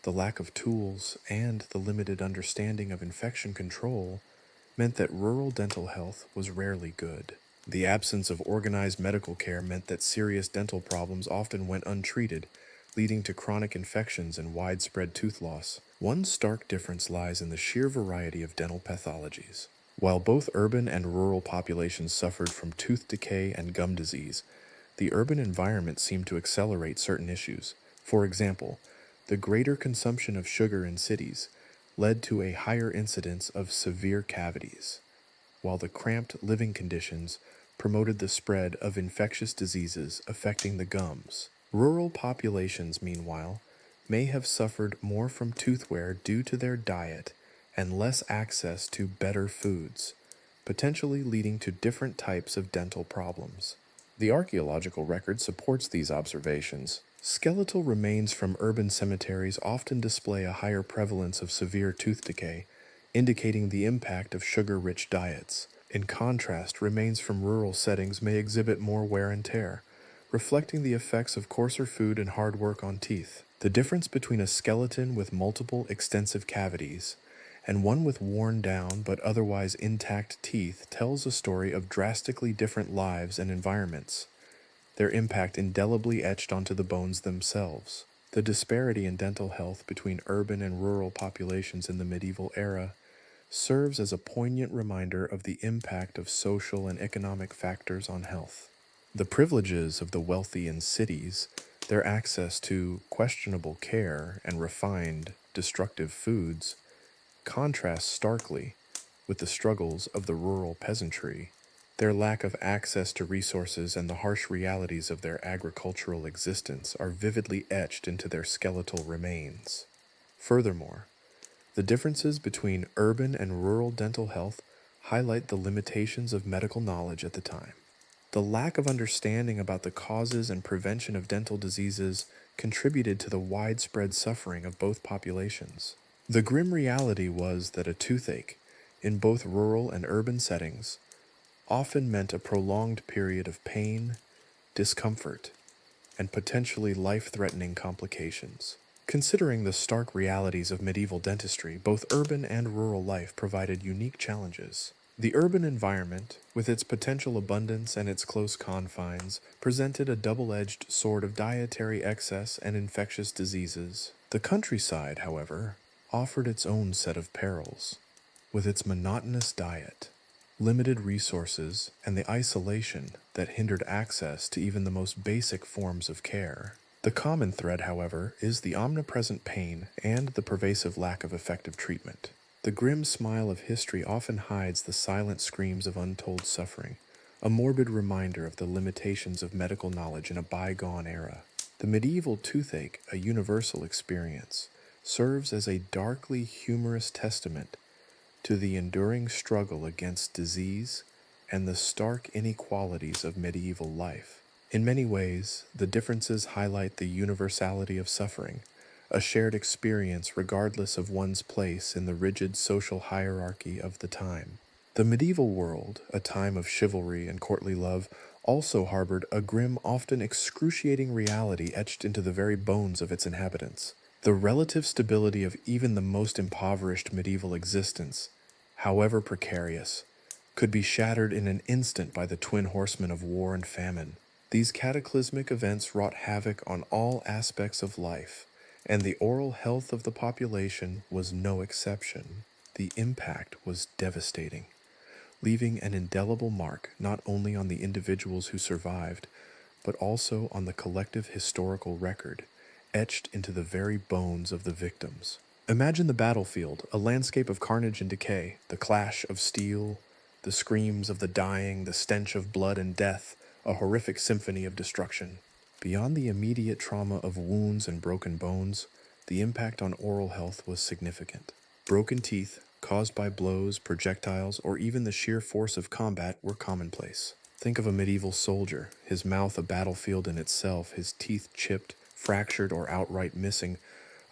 Speaker 1: the lack of tools and the limited understanding of infection control meant that rural dental health was rarely good. The absence of organized medical care meant that serious dental problems often went untreated, leading to chronic infections and widespread tooth loss. One stark difference lies in the sheer variety of dental pathologies. While both urban and rural populations suffered from tooth decay and gum disease, the urban environment seemed to accelerate certain issues. For example, the greater consumption of sugar in cities led to a higher incidence of severe cavities, while the cramped living conditions promoted the spread of infectious diseases affecting the gums. Rural populations, meanwhile, may have suffered more from tooth wear due to their diet and less access to better foods, potentially leading to different types of dental problems. The archaeological record supports these observations. Skeletal remains from urban cemeteries often display a higher prevalence of severe tooth decay, indicating the impact of sugar-rich diets. In contrast, remains from rural settings may exhibit more wear and tear, reflecting the effects of coarser food and hard work on teeth. The difference between a skeleton with multiple extensive cavities and one with worn down but otherwise intact teeth tells a story of drastically different lives and environments, their impact indelibly etched onto the bones themselves. The disparity in dental health between urban and rural populations in the medieval era serves as a poignant reminder of the impact of social and economic factors on health. The privileges of the wealthy in cities, their access to questionable care and refined, destructive foods, contrast starkly with the struggles of the rural peasantry. Their lack of access to resources and the harsh realities of their agricultural existence are vividly etched into their skeletal remains. Furthermore, the differences between urban and rural dental health highlight the limitations of medical knowledge at the time. The lack of understanding about the causes and prevention of dental diseases contributed to the widespread suffering of both populations. The grim reality was that a toothache, in both rural and urban settings, often meant a prolonged period of pain, discomfort, and potentially life-threatening complications. Considering the stark realities of medieval dentistry, both urban and rural life provided unique challenges. The urban environment, with its potential abundance and its close confines, presented a double-edged sword of dietary excess and infectious diseases. The countryside, however, offered its own set of perils. With its monotonous diet, limited resources, and the isolation that hindered access to even the most basic forms of care. The common thread, however, is the omnipresent pain and the pervasive lack of effective treatment. The grim smile of history often hides the silent screams of untold suffering, a morbid reminder of the limitations of medical knowledge in a bygone era. The medieval toothache, a universal experience, serves as a darkly humorous testament to the enduring struggle against disease and the stark inequalities of medieval life. In many ways, the differences highlight the universality of suffering, a shared experience regardless of one's place in the rigid social hierarchy of the time. The medieval world, a time of chivalry and courtly love, also harbored a grim, often excruciating reality etched into the very bones of its inhabitants. The relative stability of even the most impoverished medieval existence, however precarious, could be shattered in an instant by the twin horsemen of war and famine. These cataclysmic events wrought havoc on all aspects of life, and the oral health of the population was no exception. The impact was devastating, leaving an indelible mark not only on the individuals who survived, but also on the collective historical record, etched into the very bones of the victims. Imagine the battlefield, a landscape of carnage and decay, the clash of steel, the screams of the dying, the stench of blood and death, a horrific symphony of destruction. Beyond the immediate trauma of wounds and broken bones, the impact on oral health was significant. Broken teeth, caused by blows, projectiles, or even the sheer force of combat, were commonplace. Think of a medieval soldier, his mouth a battlefield in itself, his teeth chipped, fractured, or outright missing,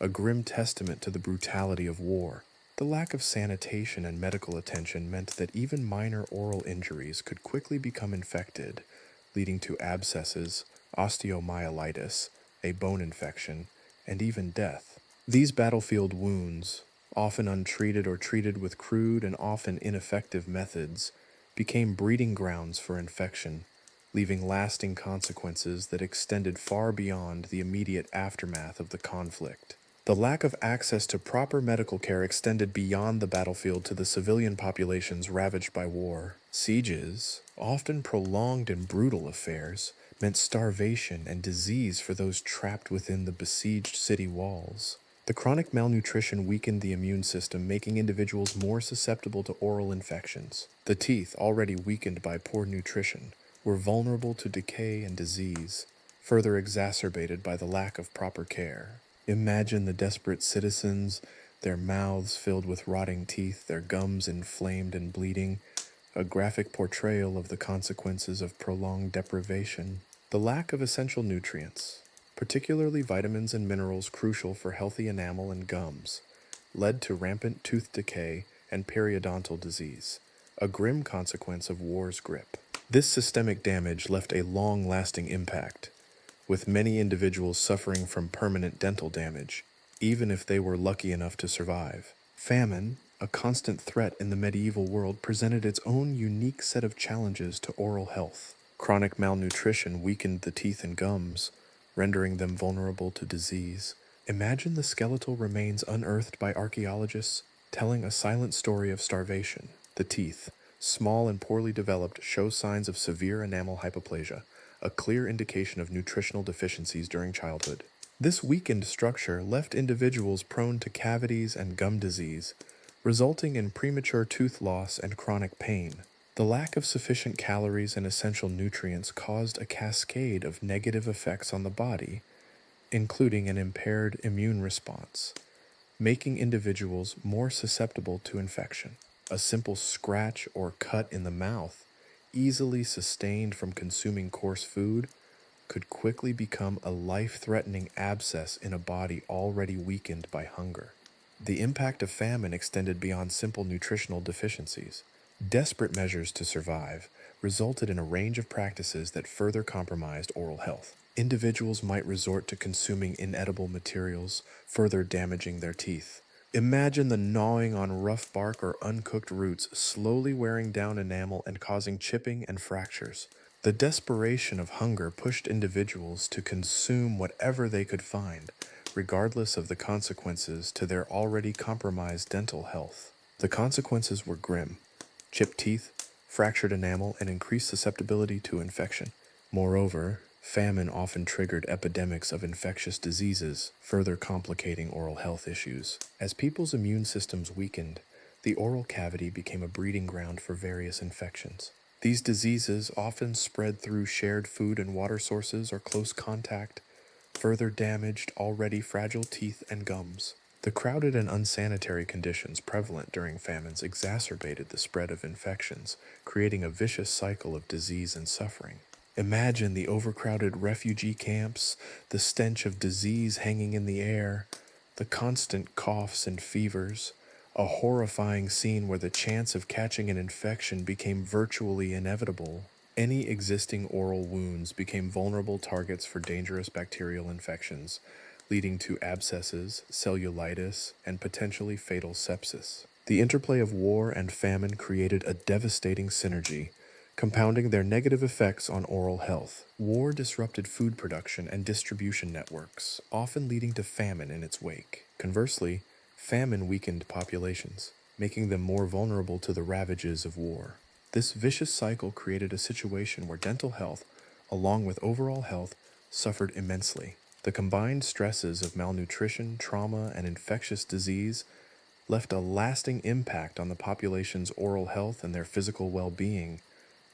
Speaker 1: a grim testament to the brutality of war. The lack of sanitation and medical attention meant that even minor oral injuries could quickly become infected, leading to abscesses, osteomyelitis, a bone infection, and even death. These battlefield wounds, often untreated or treated with crude and often ineffective methods, became breeding grounds for infection, leaving lasting consequences that extended far beyond the immediate aftermath of the conflict. The lack of access to proper medical care extended beyond the battlefield to the civilian populations ravaged by war. Sieges, often prolonged and brutal affairs, meant starvation and disease for those trapped within the besieged city walls. The chronic malnutrition weakened the immune system, making individuals more susceptible to oral infections. The teeth, already weakened by poor nutrition, were vulnerable to decay and disease, further exacerbated by the lack of proper care. Imagine the desperate citizens, their mouths filled with rotting teeth, their gums inflamed and bleeding, a graphic portrayal of the consequences of prolonged deprivation. The lack of essential nutrients, particularly vitamins and minerals crucial for healthy enamel and gums, led to rampant tooth decay and periodontal disease, a grim consequence of war's grip. This systemic damage left a long-lasting impact, with many individuals suffering from permanent dental damage, even if they were lucky enough to survive. Famine, a constant threat in the medieval world, presented its own unique set of challenges to oral health. Chronic malnutrition weakened the teeth and gums, rendering them vulnerable to disease. Imagine the skeletal remains unearthed by archaeologists, telling a silent story of starvation. The teeth, small and poorly developed, show signs of severe enamel hypoplasia, a clear indication of nutritional deficiencies during childhood. This weakened structure left individuals prone to cavities and gum disease, resulting in premature tooth loss and chronic pain. The lack of sufficient calories and essential nutrients caused a cascade of negative effects on the body, including an impaired immune response, making individuals more susceptible to infection. A simple scratch or cut in the mouth, easily sustained from consuming coarse food, could quickly become a life-threatening abscess in a body already weakened by hunger. The impact of famine extended beyond simple nutritional deficiencies. Desperate measures to survive resulted in a range of practices that further compromised oral health. Individuals might resort to consuming inedible materials, further damaging their teeth. Imagine the gnawing on rough bark or uncooked roots, slowly wearing down enamel and causing chipping and fractures. The desperation of hunger pushed individuals to consume whatever they could find, regardless of the consequences to their already compromised dental health. The consequences were grim: chipped teeth, fractured enamel, and increased susceptibility to infection. Moreover, famine often triggered epidemics of infectious diseases, further complicating oral health issues. As people's immune systems weakened, the oral cavity became a breeding ground for various infections. These diseases often spread through shared food and water sources or close contact, further damaged already fragile teeth and gums. The crowded and unsanitary conditions prevalent during famines exacerbated the spread of infections, creating a vicious cycle of disease and suffering. Imagine the overcrowded refugee camps, the stench of disease hanging in the air, the constant coughs and fevers, a horrifying scene where the chance of catching an infection became virtually inevitable. Any existing oral wounds became vulnerable targets for dangerous bacterial infections, leading to abscesses, cellulitis, and potentially fatal sepsis. The interplay of war and famine created a devastating synergy, compounding their negative effects on oral health. War disrupted food production and distribution networks, often leading to famine in its wake. Conversely, famine weakened populations, making them more vulnerable to the ravages of war. This vicious cycle created a situation where dental health, along with overall health, suffered immensely. The combined stresses of malnutrition, trauma, and infectious disease left a lasting impact on the population's oral health and their physical well-being,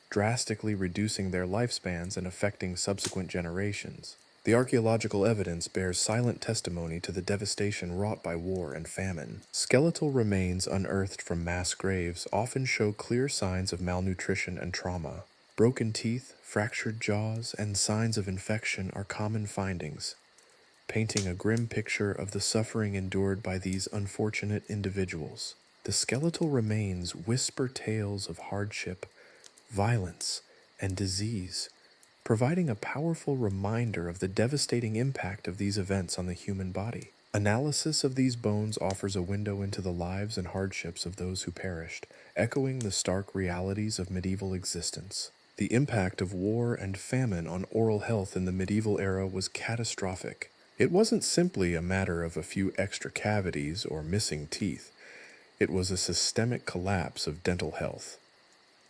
Speaker 1: drastically reducing their lifespans and affecting subsequent generations. The archaeological evidence bears silent testimony to the devastation wrought by war and famine. Skeletal remains unearthed from mass graves often show clear signs of malnutrition and trauma. Broken teeth, fractured jaws, and signs of infection are common findings, painting a grim picture of the suffering endured by these unfortunate individuals. The skeletal remains whisper tales of hardship, violence, and disease, providing a powerful reminder of the devastating impact of these events on the human body. Analysis of these bones offers a window into the lives and hardships of those who perished, echoing the stark realities of medieval existence. The impact of war and famine on oral health in the medieval era was catastrophic. It wasn't simply a matter of a few extra cavities or missing teeth. It was a systemic collapse of dental health,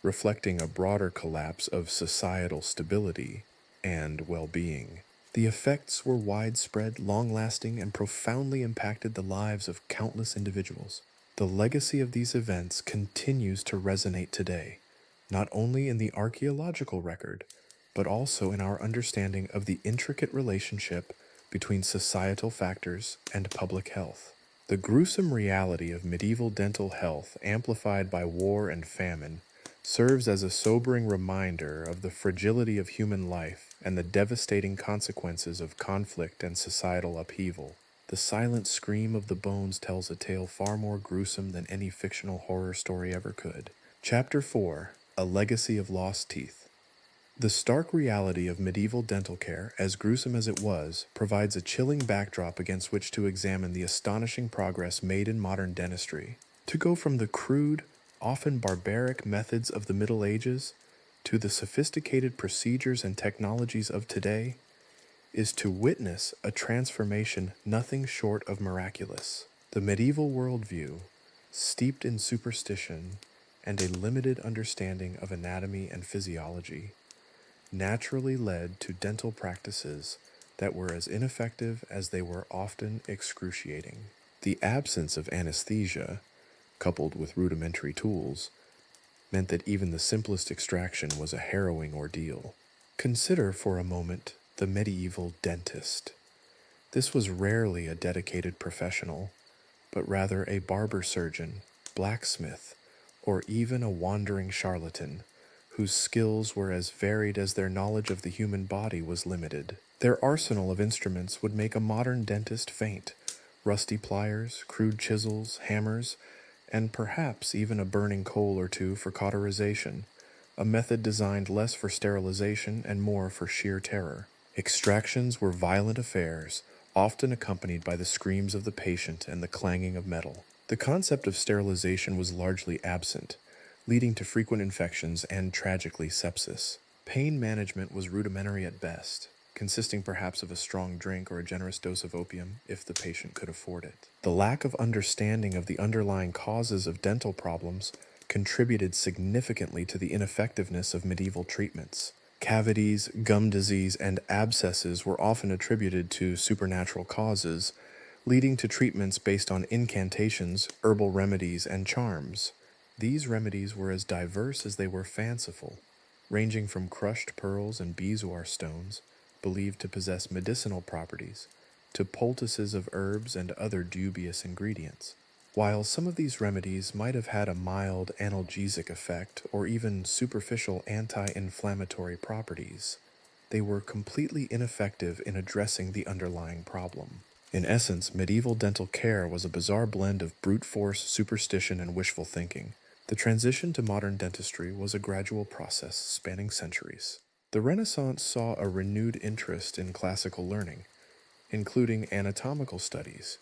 Speaker 1: reflecting a broader collapse of societal stability and well-being. The effects were widespread, long-lasting, and profoundly impacted the lives of countless individuals. The legacy of these events continues to resonate today, not only in the archaeological record, but also in our understanding of the intricate relationship between societal factors and public health. The gruesome reality of medieval dental health, amplified by war and famine, serves as a sobering reminder of the fragility of human life and the devastating consequences of conflict and societal upheaval. The silent scream of the bones tells a tale far more gruesome than any fictional horror story ever could. Chapter 4: A Legacy of Lost Teeth. The stark reality of medieval dental care, as gruesome as it was, provides a chilling backdrop against which to examine the astonishing progress made in modern dentistry. To go from the crude, often barbaric methods of the Middle Ages to the sophisticated procedures and technologies of today is to witness a transformation nothing short of miraculous. The medieval worldview, steeped in superstition and a limited understanding of anatomy and physiology, naturally led to dental practices that were as ineffective as they were often excruciating. The absence of anesthesia, coupled with rudimentary tools, meant that even the simplest extraction was a harrowing ordeal. Consider for a moment the medieval dentist. This was rarely a dedicated professional, but rather a barber-surgeon, blacksmith, or even a wandering charlatan, whose skills were as varied as their knowledge of the human body was limited. Their arsenal of instruments would make a modern dentist faint: rusty pliers, crude chisels, hammers, and perhaps even a burning coal or two for cauterization, a method designed less for sterilization and more for sheer terror. Extractions were violent affairs, often accompanied by the screams of the patient and the clanging of metal. The concept of sterilization was largely absent, leading to frequent infections and, tragically, sepsis. Pain management was rudimentary at best, consisting perhaps of a strong drink or a generous dose of opium if the patient could afford it. The lack of understanding of the underlying causes of dental problems contributed significantly to the ineffectiveness of medieval treatments. Cavities, gum disease, and abscesses were often attributed to supernatural causes, leading to treatments based on incantations, herbal remedies, and charms. These remedies were as diverse as they were fanciful, ranging from crushed pearls and bezoar stones, believed to possess medicinal properties, to poultices of herbs and other dubious ingredients. While some of these remedies might have had a mild analgesic effect or even superficial anti-inflammatory properties, they were completely ineffective in addressing the underlying problem. In essence, medieval dental care was a bizarre blend of brute force, superstition, and wishful thinking. The transition to modern dentistry was a gradual process spanning centuries. The Renaissance saw a renewed interest in classical learning, including anatomical studies,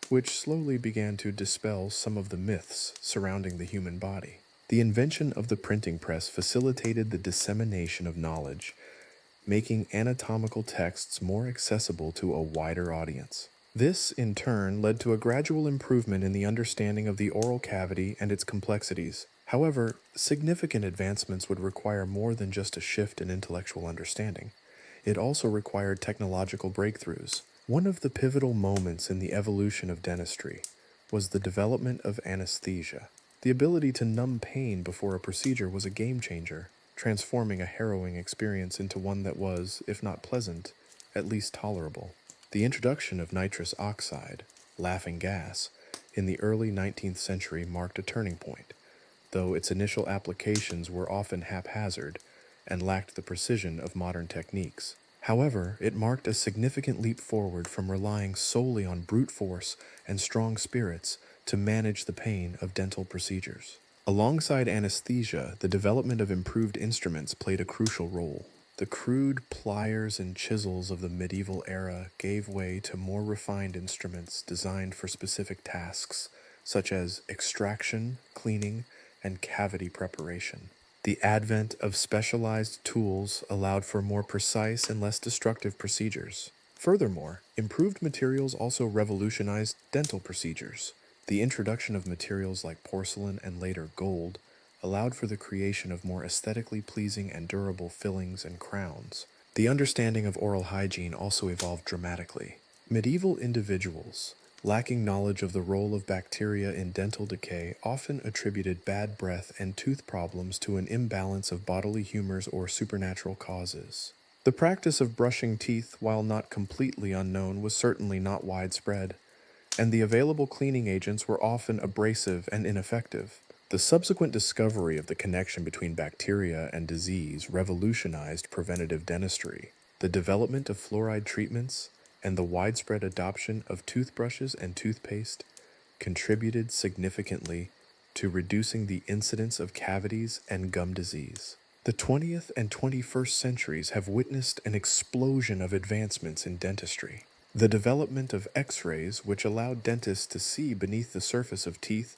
Speaker 1: which slowly began to dispel some of the myths surrounding the human body. The invention of the printing press facilitated the dissemination of knowledge, making anatomical texts more accessible to a wider audience. This, in turn, led to a gradual improvement in the understanding of the oral cavity and its complexities. However, significant advancements would require more than just a shift in intellectual understanding. It also required technological breakthroughs. One of the pivotal moments in the evolution of dentistry was the development of anesthesia. The ability to numb pain before a procedure was a game changer, transforming a harrowing experience into one that was, if not pleasant, at least tolerable. The introduction of nitrous oxide, laughing gas, in the early 19th century marked a turning point, though its initial applications were often haphazard and lacked the precision of modern techniques. However, it marked a significant leap forward from relying solely on brute force and strong spirits to manage the pain of dental procedures. Alongside anesthesia, the development of improved instruments played a crucial role. The crude pliers and chisels of the medieval era gave way to more refined instruments designed for specific tasks, such as extraction, cleaning, and cavity preparation. The advent of specialized tools allowed for more precise and less destructive procedures. Furthermore, improved materials also revolutionized dental procedures. The introduction of materials like porcelain and later gold allowed for the creation of more aesthetically pleasing and durable fillings and crowns. The understanding of oral hygiene also evolved dramatically. Medieval individuals, lacking knowledge of the role of bacteria in dental decay, often attributed bad breath and tooth problems to an imbalance of bodily humors or supernatural causes. The practice of brushing teeth, while not completely unknown, was certainly not widespread, and the available cleaning agents were often abrasive and ineffective. The subsequent discovery of the connection between bacteria and disease revolutionized preventative dentistry. The development of fluoride treatments and the widespread adoption of toothbrushes and toothpaste contributed significantly to reducing the incidence of cavities and gum disease. The 20th and 21st centuries have witnessed an explosion of advancements in dentistry. The development of X-rays, which allowed dentists to see beneath the surface of teeth,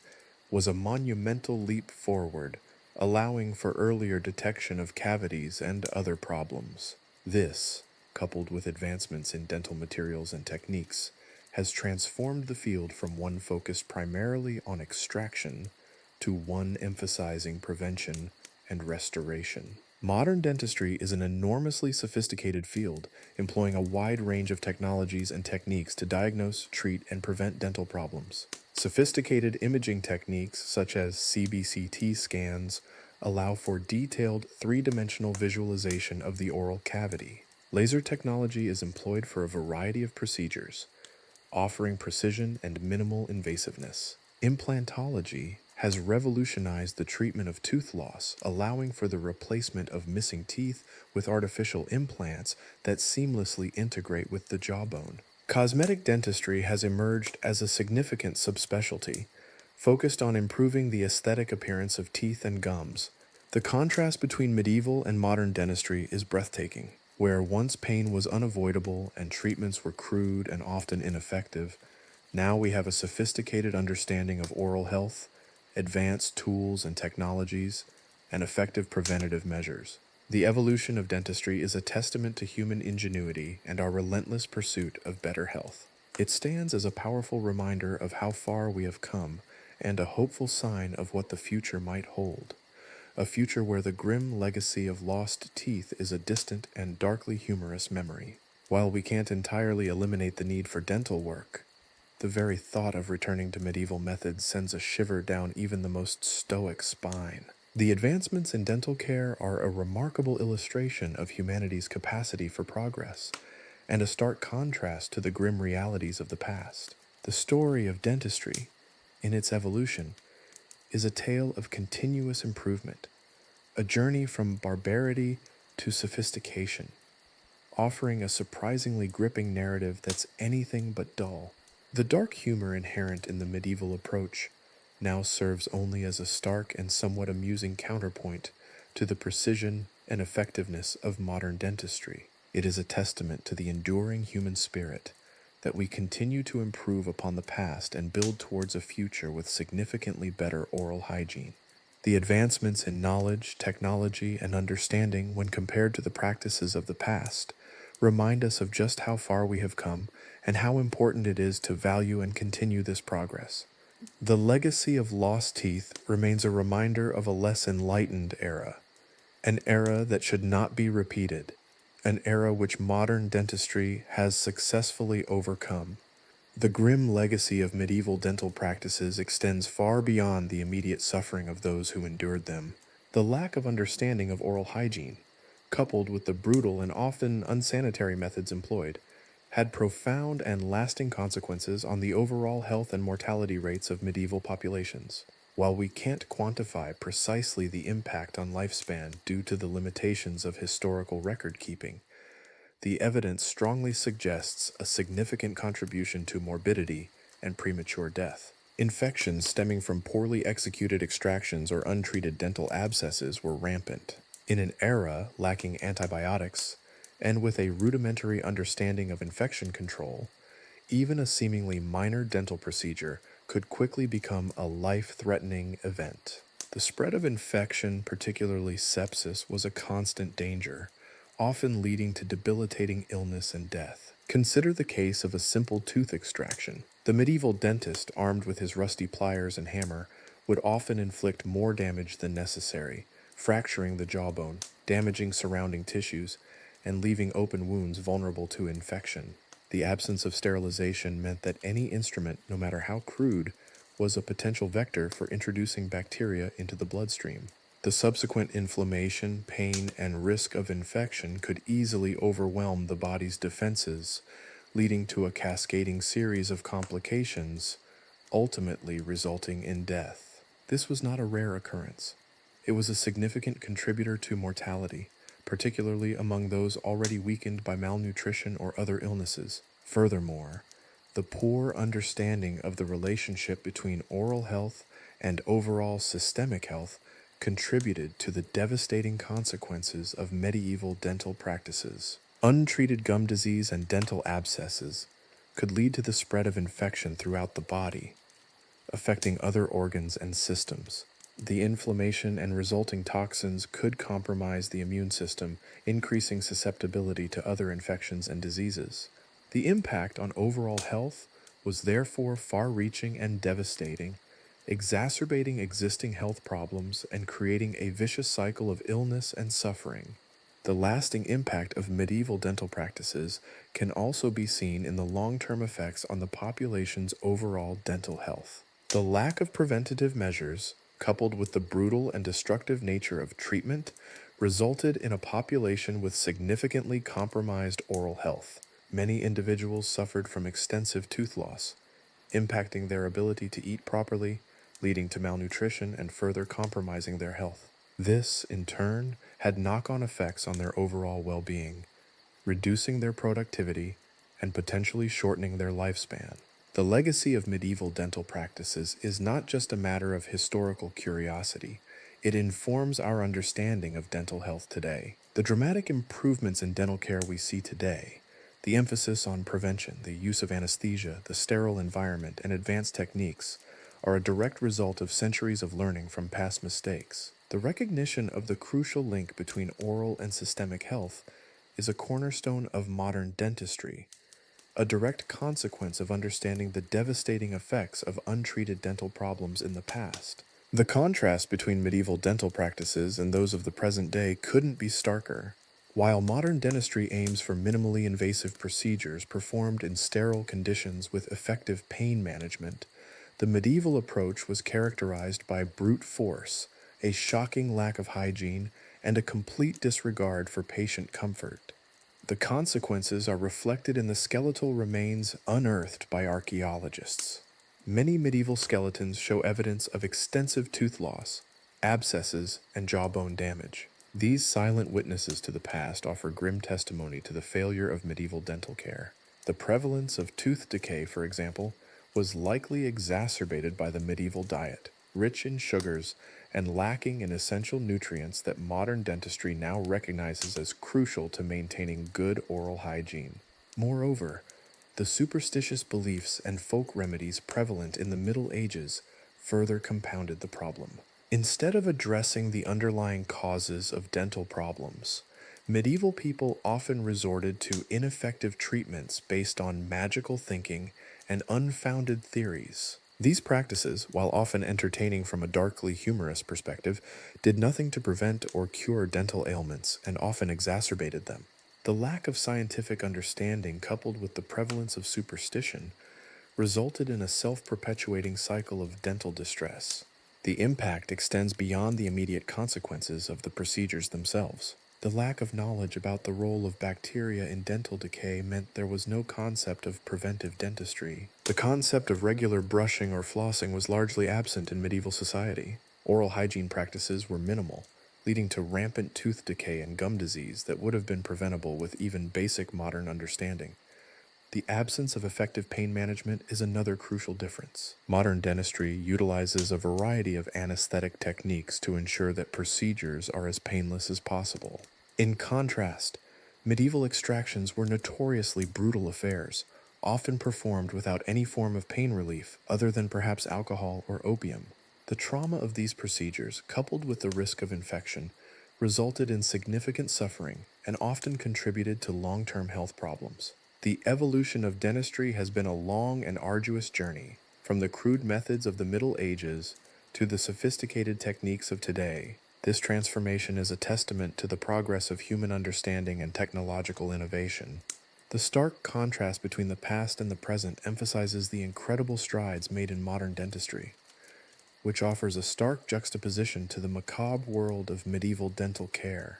Speaker 1: was a monumental leap forward, allowing for earlier detection of cavities and other problems. This, coupled with advancements in dental materials and techniques, has transformed the field from one focused primarily on extraction to one emphasizing prevention and restoration. Modern dentistry is an enormously sophisticated field, employing a wide range of technologies and techniques to diagnose, treat, and prevent dental problems. Sophisticated imaging techniques such as CBCT scans allow for detailed three-dimensional visualization of the oral cavity. Laser technology is employed for a variety of procedures, offering precision and minimal invasiveness. Implantology has revolutionized the treatment of tooth loss, allowing for the replacement of missing teeth with artificial implants that seamlessly integrate with the jawbone. Cosmetic dentistry has emerged as a significant subspecialty, focused on improving the aesthetic appearance of teeth and gums. The contrast between medieval and modern dentistry is breathtaking. Where once pain was unavoidable and treatments were crude and often ineffective, now we have a sophisticated understanding of oral health, advanced tools and technologies, and effective preventative measures. The evolution of dentistry is a testament to human ingenuity and our relentless pursuit of better health. It stands as a powerful reminder of how far we have come and a hopeful sign of what the future might hold. A future where the grim legacy of lost teeth is a distant and darkly humorous memory. While we can't entirely eliminate the need for dental work, the very thought of returning to medieval methods sends a shiver down even the most stoic spine. The advancements in dental care are a remarkable illustration of humanity's capacity for progress, and a stark contrast to the grim realities of the past. The story of dentistry, in its evolution, is a tale of continuous improvement, a journey from barbarity to sophistication, offering a surprisingly gripping narrative that's anything but dull. The dark humor inherent in the medieval approach now serves only as a stark and somewhat amusing counterpoint to the precision and effectiveness of modern dentistry. It is a testament to the enduring human spirit that we continue to improve upon the past and build towards a future with significantly better oral hygiene. The advancements in knowledge, technology, and understanding when compared to the practices of the past remind us of just how far we have come and how important it is to value and continue this progress. The legacy of lost teeth remains a reminder of a less enlightened era, an era that should not be repeated, an era which modern dentistry has successfully overcome. The grim legacy of medieval dental practices extends far beyond the immediate suffering of those who endured them. The lack of understanding of oral hygiene, coupled with the brutal and often unsanitary methods employed, had profound and lasting consequences on the overall health and mortality rates of medieval populations. While we can't quantify precisely the impact on lifespan due to the limitations of historical record keeping, the evidence strongly suggests a significant contribution to morbidity and premature death. Infections stemming from poorly executed extractions or untreated dental abscesses were rampant. In an era lacking antibiotics, and with a rudimentary understanding of infection control, even a seemingly minor dental procedure could quickly become a life-threatening event. The spread of infection, particularly sepsis, was a constant danger, often leading to debilitating illness and death. Consider the case of a simple tooth extraction. The medieval dentist, armed with his rusty pliers and hammer, would often inflict more damage than necessary, fracturing the jawbone, damaging surrounding tissues, and leaving open wounds vulnerable to infection. The absence of sterilization meant that any instrument, no matter how crude, was a potential vector for introducing bacteria into the bloodstream. The subsequent inflammation, pain, and risk of infection could easily overwhelm the body's defenses, leading to a cascading series of complications, ultimately resulting in death. This was not a rare occurrence. It was a significant contributor to mortality, particularly among those already weakened by malnutrition or other illnesses. Furthermore, the poor understanding of the relationship between oral health and overall systemic health contributed to the devastating consequences of medieval dental practices. Untreated gum disease and dental abscesses could lead to the spread of infection throughout the body, affecting other organs and systems. The inflammation and resulting toxins could compromise the immune system, increasing susceptibility to other infections and diseases. The impact on overall health was therefore far-reaching and devastating, exacerbating existing health problems and creating a vicious cycle of illness and suffering. The lasting impact of medieval dental practices can also be seen in the long-term effects on the population's overall dental health. The lack of preventative measures, coupled with the brutal and destructive nature of treatment, resulted in a population with significantly compromised oral health. Many individuals suffered from extensive tooth loss, impacting their ability to eat properly, leading to malnutrition and further compromising their health. This, in turn, had knock-on effects on their overall well-being, reducing their productivity and potentially shortening their lifespan. The legacy of medieval dental practices is not just a matter of historical curiosity. It informs our understanding of dental health today. The dramatic improvements in dental care we see today, the emphasis on prevention, the use of anesthesia, the sterile environment, and advanced techniques, are a direct result of centuries of learning from past mistakes. The recognition of the crucial link between oral and systemic health is a cornerstone of modern dentistry, a direct consequence of understanding the devastating effects of untreated dental problems in the past. The contrast between medieval dental practices and those of the present day couldn't be starker. While modern dentistry aims for minimally invasive procedures performed in sterile conditions with effective pain management, the medieval approach was characterized by brute force, a shocking lack of hygiene, and a complete disregard for patient comfort. The consequences are reflected in the skeletal remains unearthed by archaeologists. Many medieval skeletons show evidence of extensive tooth loss, abscesses, and jawbone damage. These silent witnesses to the past offer grim testimony to the failure of medieval dental care. The prevalence of tooth decay, for example, was likely exacerbated by the medieval diet, rich in sugars and lacking in essential nutrients that modern dentistry now recognizes as crucial to maintaining good oral hygiene. Moreover, the superstitious beliefs and folk remedies prevalent in the Middle Ages further compounded the problem. Instead of addressing the underlying causes of dental problems, medieval people often resorted to ineffective treatments based on magical thinking and unfounded theories. These practices, while often entertaining from a darkly humorous perspective, did nothing to prevent or cure dental ailments and often exacerbated them. The lack of scientific understanding, coupled with the prevalence of superstition, resulted in a self-perpetuating cycle of dental distress. The impact extends beyond the immediate consequences of the procedures themselves. The lack of knowledge about the role of bacteria in dental decay meant there was no concept of preventive dentistry. The concept of regular brushing or flossing was largely absent in medieval society. Oral hygiene practices were minimal, leading to rampant tooth decay and gum disease that would have been preventable with even basic modern understanding. The absence of effective pain management is another crucial difference. Modern dentistry utilizes a variety of anesthetic techniques to ensure that procedures are as painless as possible. In contrast, medieval extractions were notoriously brutal affairs, often performed without any form of pain relief other than perhaps alcohol or opium. The trauma of these procedures, coupled with the risk of infection, resulted in significant suffering and often contributed to long-term health problems. The evolution of dentistry has been a long and arduous journey, from the crude methods of the Middle Ages to the sophisticated techniques of today. This transformation is a testament to the progress of human understanding and technological innovation. The stark contrast between the past and the present emphasizes the incredible strides made in modern dentistry, which offers a stark juxtaposition to the macabre world of medieval dental care.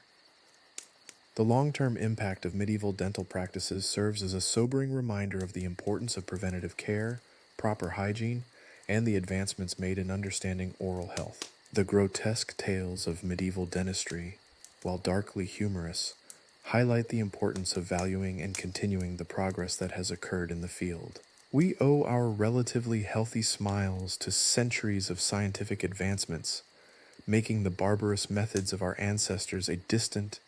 Speaker 1: The long-term impact of medieval dental practices serves as a sobering reminder of the importance of preventative care, proper hygiene, and the advancements made in understanding oral health. The grotesque tales of medieval dentistry, while darkly humorous, highlight the importance of valuing and continuing the progress that has occurred in the field. We owe our relatively healthy smiles to centuries of scientific advancements, making the barbarous methods of our ancestors a distant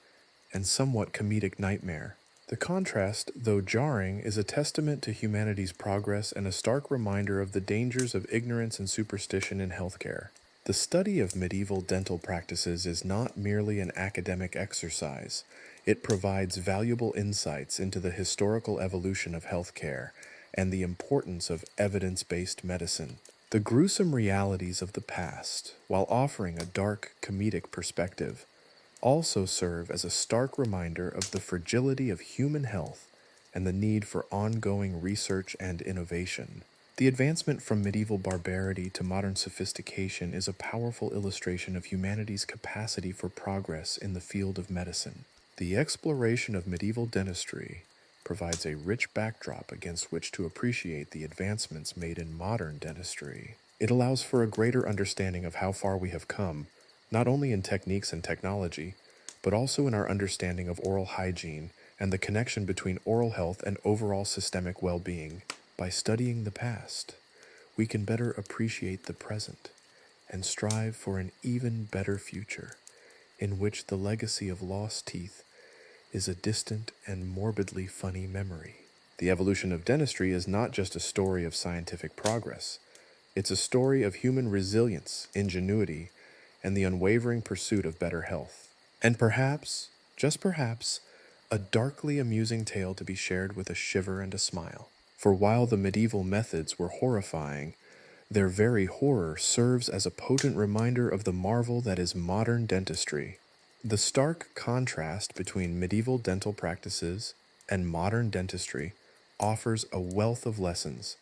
Speaker 1: and somewhat comedic nightmare. The contrast, though jarring, is a testament to humanity's progress and a stark reminder of the dangers of ignorance and superstition in healthcare. The study of medieval dental practices is not merely an academic exercise. It provides valuable insights into the historical evolution of healthcare and the importance of evidence-based medicine. The gruesome realities of the past, while offering a dark, comedic perspective, also serve as a stark reminder of the fragility of human health and the need for ongoing research and innovation. The advancement from medieval barbarity to modern sophistication is a powerful illustration of humanity's capacity for progress in the field of medicine. The exploration of medieval dentistry provides a rich backdrop against which to appreciate the advancements made in modern dentistry. It allows for a greater understanding of how far we have come, not only in techniques and technology, but also in our understanding of oral hygiene and the connection between oral health and overall systemic well-being. By studying the past, we can better appreciate the present and strive for an even better future, in which the legacy of lost teeth is a distant and morbidly funny memory. The evolution of dentistry is not just a story of scientific progress. It's a story of human resilience, ingenuity, and the unwavering pursuit of better health. And perhaps, just perhaps, a darkly amusing tale to be shared with a shiver and a smile. For while the medieval methods were horrifying, their very horror serves as a potent reminder of the marvel that is modern dentistry. The stark contrast between medieval dental practices and modern dentistry offers a wealth of lessons,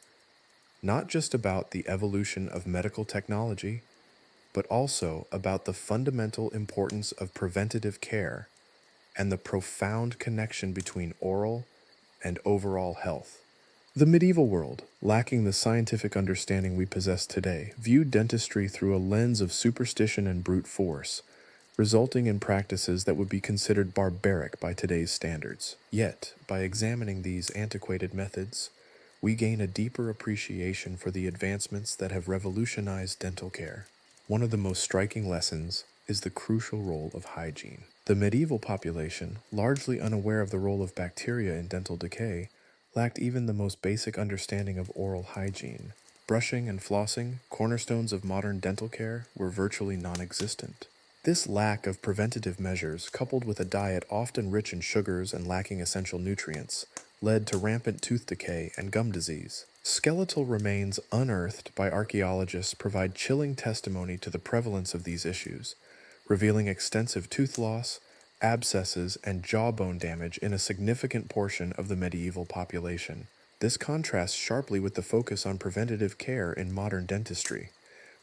Speaker 1: not just about the evolution of medical technology, but also about the fundamental importance of preventative care and the profound connection between oral and overall health. The medieval world, lacking the scientific understanding we possess today, viewed dentistry through a lens of superstition and brute force, resulting in practices that would be considered barbaric by today's standards. Yet, by examining these antiquated methods, we gain a deeper appreciation for the advancements that have revolutionized dental care. One of the most striking lessons is the crucial role of hygiene. The medieval population, largely unaware of the role of bacteria in dental decay, lacked even the most basic understanding of oral hygiene. Brushing and flossing, cornerstones of modern dental care, were virtually non-existent. This lack of preventative measures, coupled with a diet often rich in sugars and lacking essential nutrients, led to rampant tooth decay and gum disease. Skeletal remains unearthed by archaeologists provide chilling testimony to the prevalence of these issues, revealing extensive tooth loss, abscesses, and jawbone damage in a significant portion of the medieval population. This contrasts sharply with the focus on preventative care in modern dentistry,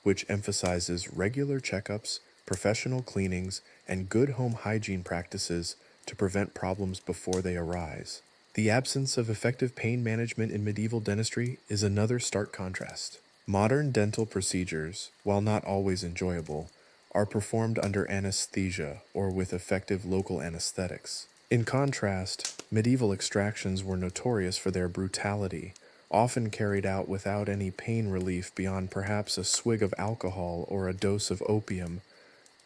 Speaker 1: which emphasizes regular checkups, professional cleanings, and good home hygiene practices to prevent problems before they arise. The absence of effective pain management in medieval dentistry is another stark contrast. Modern dental procedures, while not always enjoyable, are performed under anesthesia or with effective local anesthetics. In contrast, medieval extractions were notorious for their brutality, often carried out without any pain relief beyond perhaps a swig of alcohol or a dose of opium,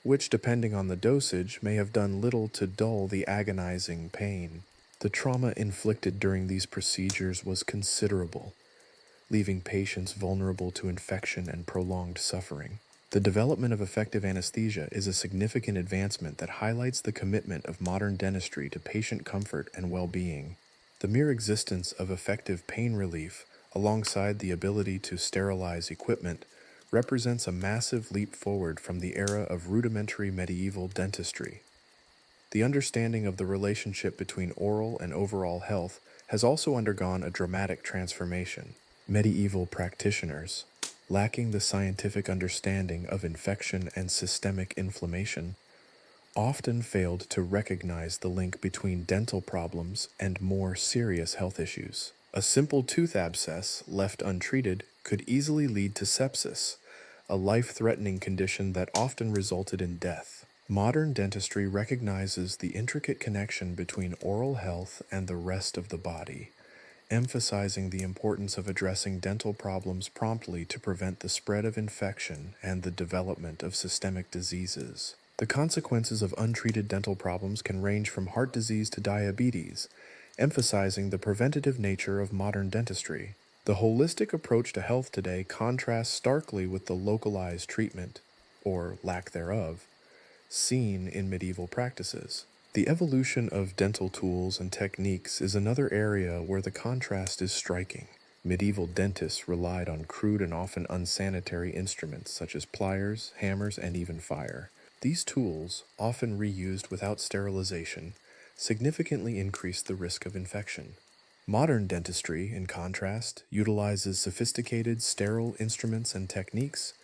Speaker 1: which, depending on the dosage, may have done little to dull the agonizing pain. The trauma inflicted during these procedures was considerable, leaving patients vulnerable to infection and prolonged suffering. The development of effective anesthesia is a significant advancement that highlights the commitment of modern dentistry to patient comfort and well-being. The mere existence of effective pain relief, alongside the ability to sterilize equipment, represents a massive leap forward from the era of rudimentary medieval dentistry. The understanding of the relationship between oral and overall health has also undergone a dramatic transformation. Medieval practitioners, lacking the scientific understanding of infection and systemic inflammation, often failed to recognize the link between dental problems and more serious health issues. A simple tooth abscess, left untreated, could easily lead to sepsis, a life-threatening condition that often resulted in death. Modern dentistry recognizes the intricate connection between oral health and the rest of the body, emphasizing the importance of addressing dental problems promptly to prevent the spread of infection and the development of systemic diseases. The consequences of untreated dental problems can range from heart disease to diabetes, emphasizing the preventative nature of modern dentistry. The holistic approach to health today contrasts starkly with the localized treatment, or lack thereof, seen in medieval practices. The evolution of dental tools and techniques is another area where the contrast is striking. Medieval dentists relied on crude and often unsanitary instruments such as pliers, hammers, and even fire. These tools, often reused without sterilization, significantly increase the risk of infection. Modern dentistry, in contrast, utilizes sophisticated, sterile instruments and techniques,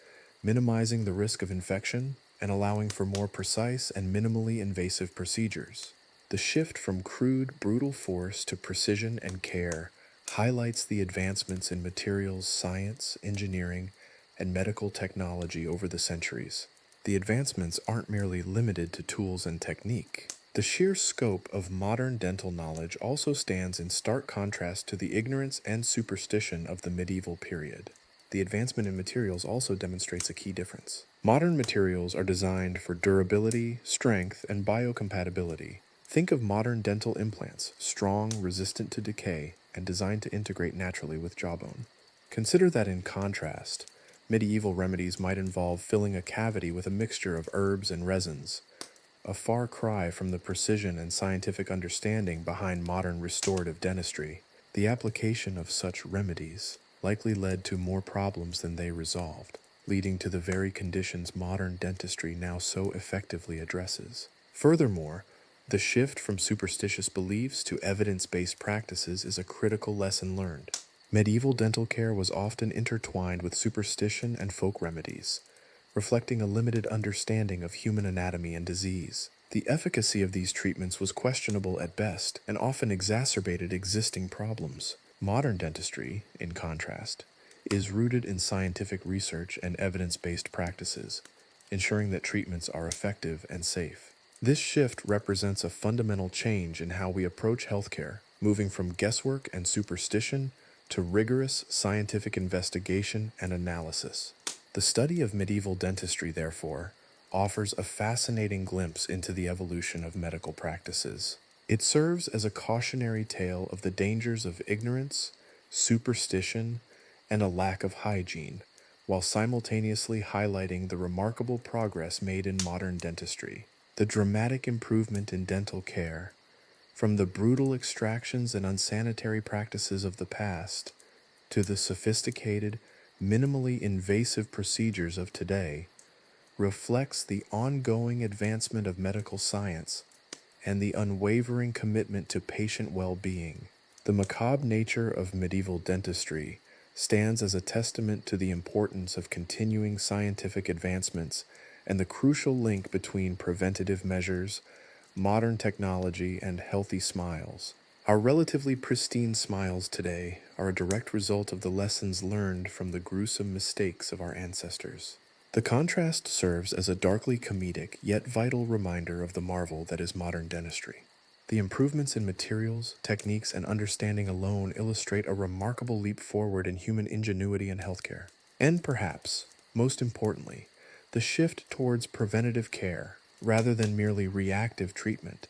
Speaker 1: minimizing the risk of infection and allowing for more precise and minimally invasive procedures. The shift from crude, brutal force to precision and care highlights the advancements in materials science, engineering, and medical technology over the centuries. The advancements aren't merely limited to tools and technique. The sheer scope of modern dental knowledge also stands in stark contrast to the ignorance and superstition of the medieval period. The advancement in materials also demonstrates a key difference. Modern materials are designed for durability, strength, and biocompatibility. Think of modern dental implants, strong, resistant to decay, and designed to integrate naturally with jawbone. Consider that in contrast, medieval remedies might involve filling a cavity with a mixture of herbs and resins, a far cry from the precision and scientific understanding behind modern restorative dentistry. The application of such remedies likely led to more problems than they resolved, leading to the very conditions modern dentistry now so effectively addresses. Furthermore, the shift from superstitious beliefs to evidence-based practices is a critical lesson learned. Medieval dental care was often intertwined with superstition and folk remedies, reflecting a limited understanding of human anatomy and disease. The efficacy of these treatments was questionable at best and often exacerbated existing problems. Modern dentistry, in contrast, is rooted in scientific research and evidence-based practices, ensuring that treatments are effective and safe. This shift represents a fundamental change in how we approach healthcare, moving from guesswork and superstition to rigorous scientific investigation and analysis. The study of medieval dentistry, therefore, offers a fascinating glimpse into the evolution of medical practices. It serves as a cautionary tale of the dangers of ignorance, superstition, and a lack of hygiene, while simultaneously highlighting the remarkable progress made in modern dentistry. The dramatic improvement in dental care, from the brutal extractions and unsanitary practices of the past to the sophisticated, minimally invasive procedures of today, reflects the ongoing advancement of medical science and the unwavering commitment to patient well-being. The macabre nature of medieval dentistry stands as a testament to the importance of continuing scientific advancements and the crucial link between preventative measures, modern technology, and healthy smiles. Our relatively pristine smiles today are a direct result of the lessons learned from the gruesome mistakes of our ancestors. The contrast serves as a darkly comedic yet vital reminder of the marvel that is modern dentistry. The improvements in materials, techniques, and understanding alone illustrate a remarkable leap forward in human ingenuity and healthcare. And perhaps, most importantly, the shift towards preventative care, rather than merely reactive treatment,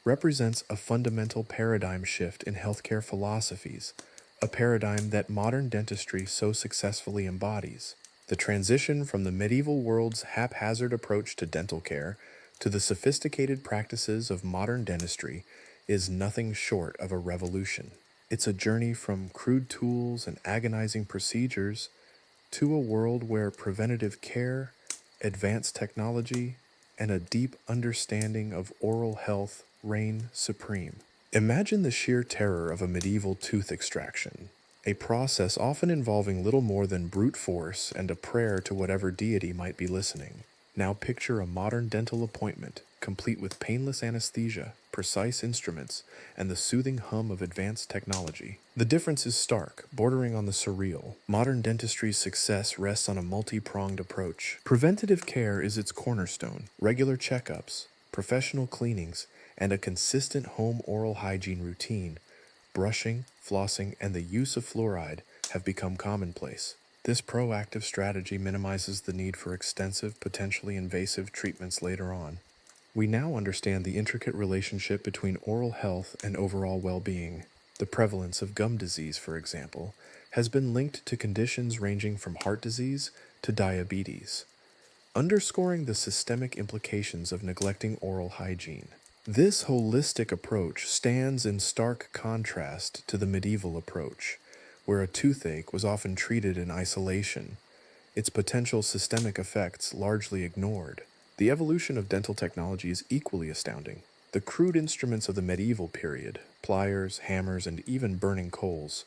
Speaker 1: represents a fundamental paradigm shift in healthcare philosophies, a paradigm that modern dentistry so successfully embodies. The transition from the medieval world's haphazard approach to dental care to the sophisticated practices of modern dentistry is nothing short of a revolution. It's a journey from crude tools and agonizing procedures to a world where preventative care, advanced technology, and a deep understanding of oral health reign supreme. Imagine the sheer terror of a medieval tooth extraction, a process often involving little more than brute force and a prayer to whatever deity might be listening. Now picture a modern dental appointment, complete with painless anesthesia, precise instruments, and the soothing hum of advanced technology. The difference is stark, bordering on the surreal. Modern dentistry's success rests on a multi-pronged approach. Preventative care is its cornerstone. Regular checkups, professional cleanings, and a consistent home oral hygiene routine, brushing, flossing, and the use of fluoride have become commonplace. This proactive strategy minimizes the need for extensive, potentially invasive treatments later on. We now understand the intricate relationship between oral health and overall well-being. The prevalence of gum disease, for example, has been linked to conditions ranging from heart disease to diabetes, underscoring the systemic implications of neglecting oral hygiene. This holistic approach stands in stark contrast to the medieval approach, where a toothache was often treated in isolation, its potential systemic effects largely ignored. The evolution of dental technology is equally astounding. The crude instruments of the medieval period, pliers, hammers, and even burning coals,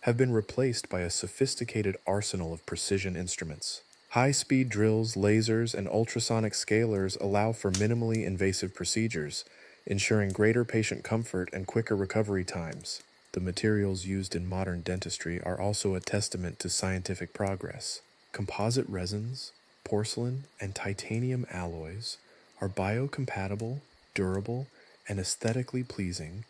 Speaker 1: have been replaced by a sophisticated arsenal of precision instruments. High-speed drills, lasers, and ultrasonic scalers allow for minimally invasive procedures, ensuring greater patient comfort and quicker recovery times. The materials used in modern dentistry are also a testament to scientific progress. Composite resins, porcelain, and titanium alloys are biocompatible, durable, and aesthetically pleasing,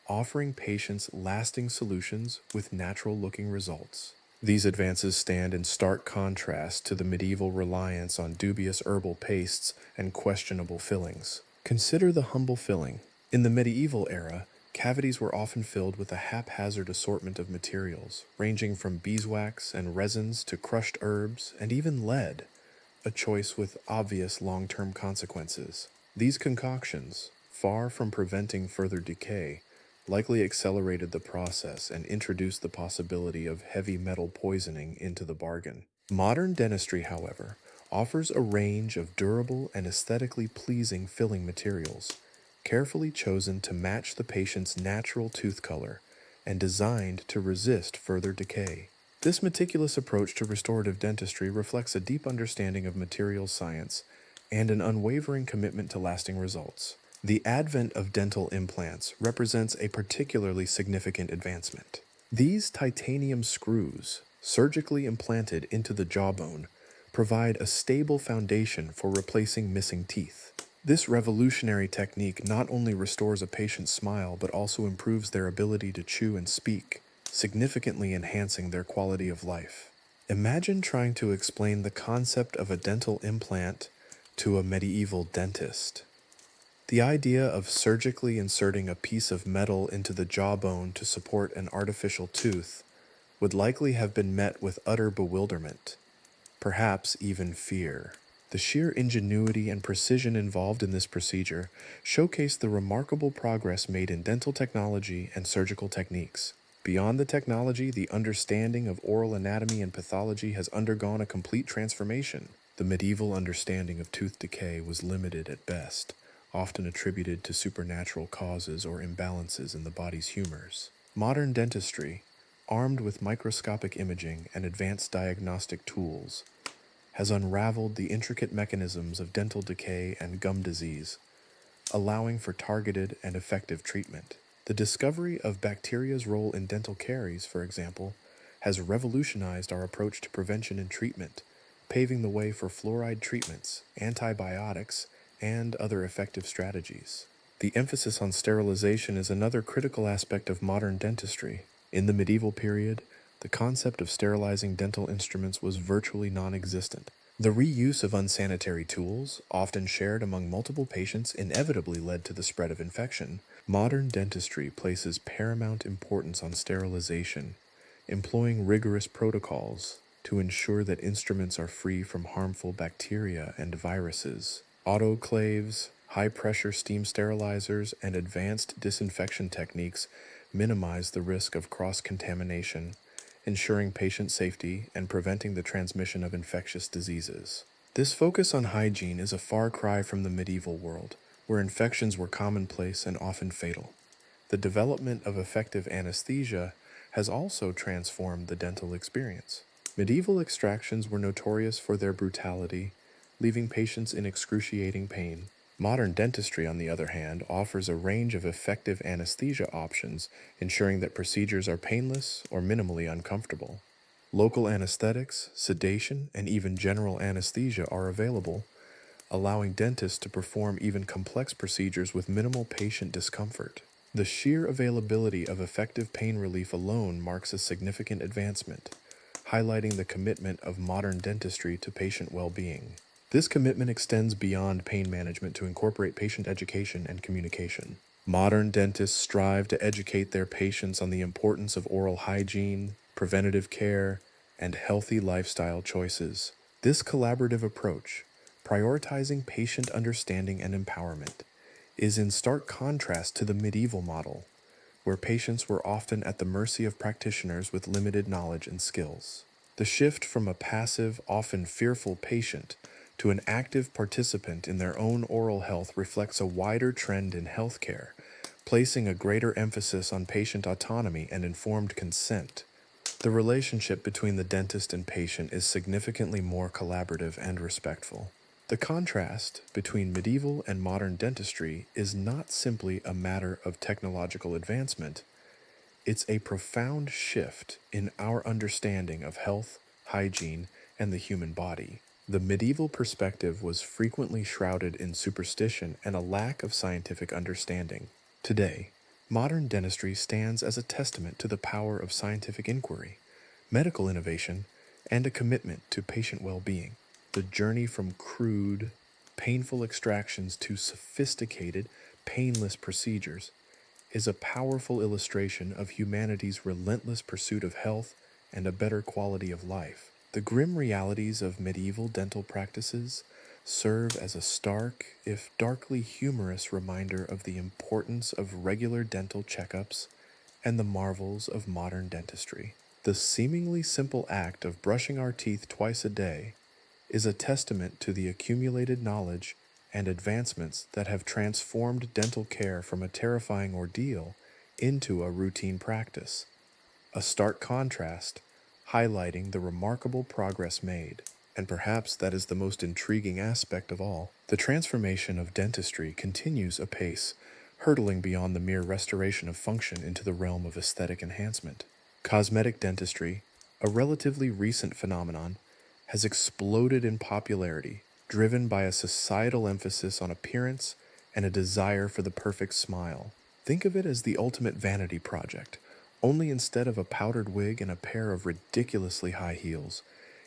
Speaker 1: offering patients lasting solutions with natural-looking results. These advances stand in stark contrast to the medieval reliance on dubious herbal pastes and questionable fillings. Consider the humble filling. In the medieval era, cavities were often filled with a haphazard assortment of materials, ranging from beeswax and resins to crushed herbs and even lead, a choice with obvious long-term consequences. These concoctions, far from preventing further decay, likely accelerated the process and introduced the possibility of heavy metal poisoning into the bargain. Modern dentistry, however, offers a range of durable and aesthetically pleasing filling materials, carefully chosen to match the patient's natural tooth color and designed to resist further decay. This meticulous approach to restorative dentistry reflects a deep understanding of materials science and an unwavering commitment to lasting results. The advent of dental implants represents a particularly significant advancement. These titanium screws, surgically implanted into the jawbone, provide a stable foundation for replacing missing teeth. This revolutionary technique not only restores a patient's smile but also improves their ability to chew and speak, significantly enhancing their quality of life. Imagine trying to explain the concept of a dental implant to a medieval dentist. The idea of surgically inserting a piece of metal into the jawbone to support an artificial tooth would likely have been met with utter bewilderment, perhaps even fear. The sheer ingenuity and precision involved in this procedure showcase the remarkable progress made in dental technology and surgical techniques. Beyond the technology, the understanding of oral anatomy and pathology has undergone a complete transformation. The medieval understanding of tooth decay was limited at best, often attributed to supernatural causes or imbalances in the body's humors. Modern dentistry, armed with microscopic imaging and advanced diagnostic tools, has unraveled the intricate mechanisms of dental decay and gum disease, allowing for targeted and effective treatment. The discovery of bacteria's role in dental caries, for example, has revolutionized our approach to prevention and treatment, paving the way for fluoride treatments, antibiotics, and other effective strategies. The emphasis on sterilization is another critical aspect of modern dentistry. In the medieval period, the concept of sterilizing dental instruments was virtually non-existent. The reuse of unsanitary tools, often shared among multiple patients, inevitably led to the spread of infection. Modern dentistry places paramount importance on sterilization, employing rigorous protocols to ensure that instruments are free from harmful bacteria and viruses. Autoclaves, high-pressure steam sterilizers, and advanced disinfection techniques minimize the risk of cross-contamination, ensuring patient safety and preventing the transmission of infectious diseases. This focus on hygiene is a far cry from the medieval world, where infections were commonplace and often fatal. The development of effective anesthesia has also transformed the dental experience. Medieval extractions were notorious for their brutality, leaving patients in excruciating pain. Modern dentistry, on the other hand, offers a range of effective anesthesia options, ensuring that procedures are painless or minimally uncomfortable. Local anesthetics, sedation, and even general anesthesia are available, allowing dentists to perform even complex procedures with minimal patient discomfort. The sheer availability of effective pain relief alone marks a significant advancement, highlighting the commitment of modern dentistry to patient well-being. This commitment extends beyond pain management to incorporate patient education and communication. Modern dentists strive to educate their patients on the importance of oral hygiene, preventative care, and healthy lifestyle choices. This collaborative approach, prioritizing patient understanding and empowerment, is in stark contrast to the medieval model, where patients were often at the mercy of practitioners with limited knowledge and skills. The shift from a passive, often fearful patient to an active participant in their own oral health reflects a wider trend in healthcare, placing a greater emphasis on patient autonomy and informed consent. The relationship between the dentist and patient is significantly more collaborative and respectful. The contrast between medieval and modern dentistry is not simply a matter of technological advancement, it's a profound shift in our understanding of health, hygiene, and the human body. The medieval perspective was frequently shrouded in superstition and a lack of scientific understanding. Today, modern dentistry stands as a testament to the power of scientific inquiry, medical innovation, and a commitment to patient well-being. The journey from crude, painful extractions to sophisticated, painless procedures is a powerful illustration of humanity's relentless pursuit of health and a better quality of life. The grim realities of medieval dental practices serve as a stark, if darkly humorous, reminder of the importance of regular dental checkups and the marvels of modern dentistry. The seemingly simple act of brushing our teeth twice a day is a testament to the accumulated knowledge and advancements that have transformed dental care from a terrifying ordeal into a routine practice. A stark contrast, highlighting the remarkable progress made. And perhaps that is the most intriguing aspect of all. The transformation of dentistry continues apace, hurtling beyond the mere restoration of function into the realm of aesthetic enhancement. Cosmetic dentistry, a relatively recent phenomenon, has exploded in popularity, driven by a societal emphasis on appearance and a desire for the perfect smile. Think of it as the ultimate vanity project, only instead of a powdered wig and a pair of ridiculously high heels,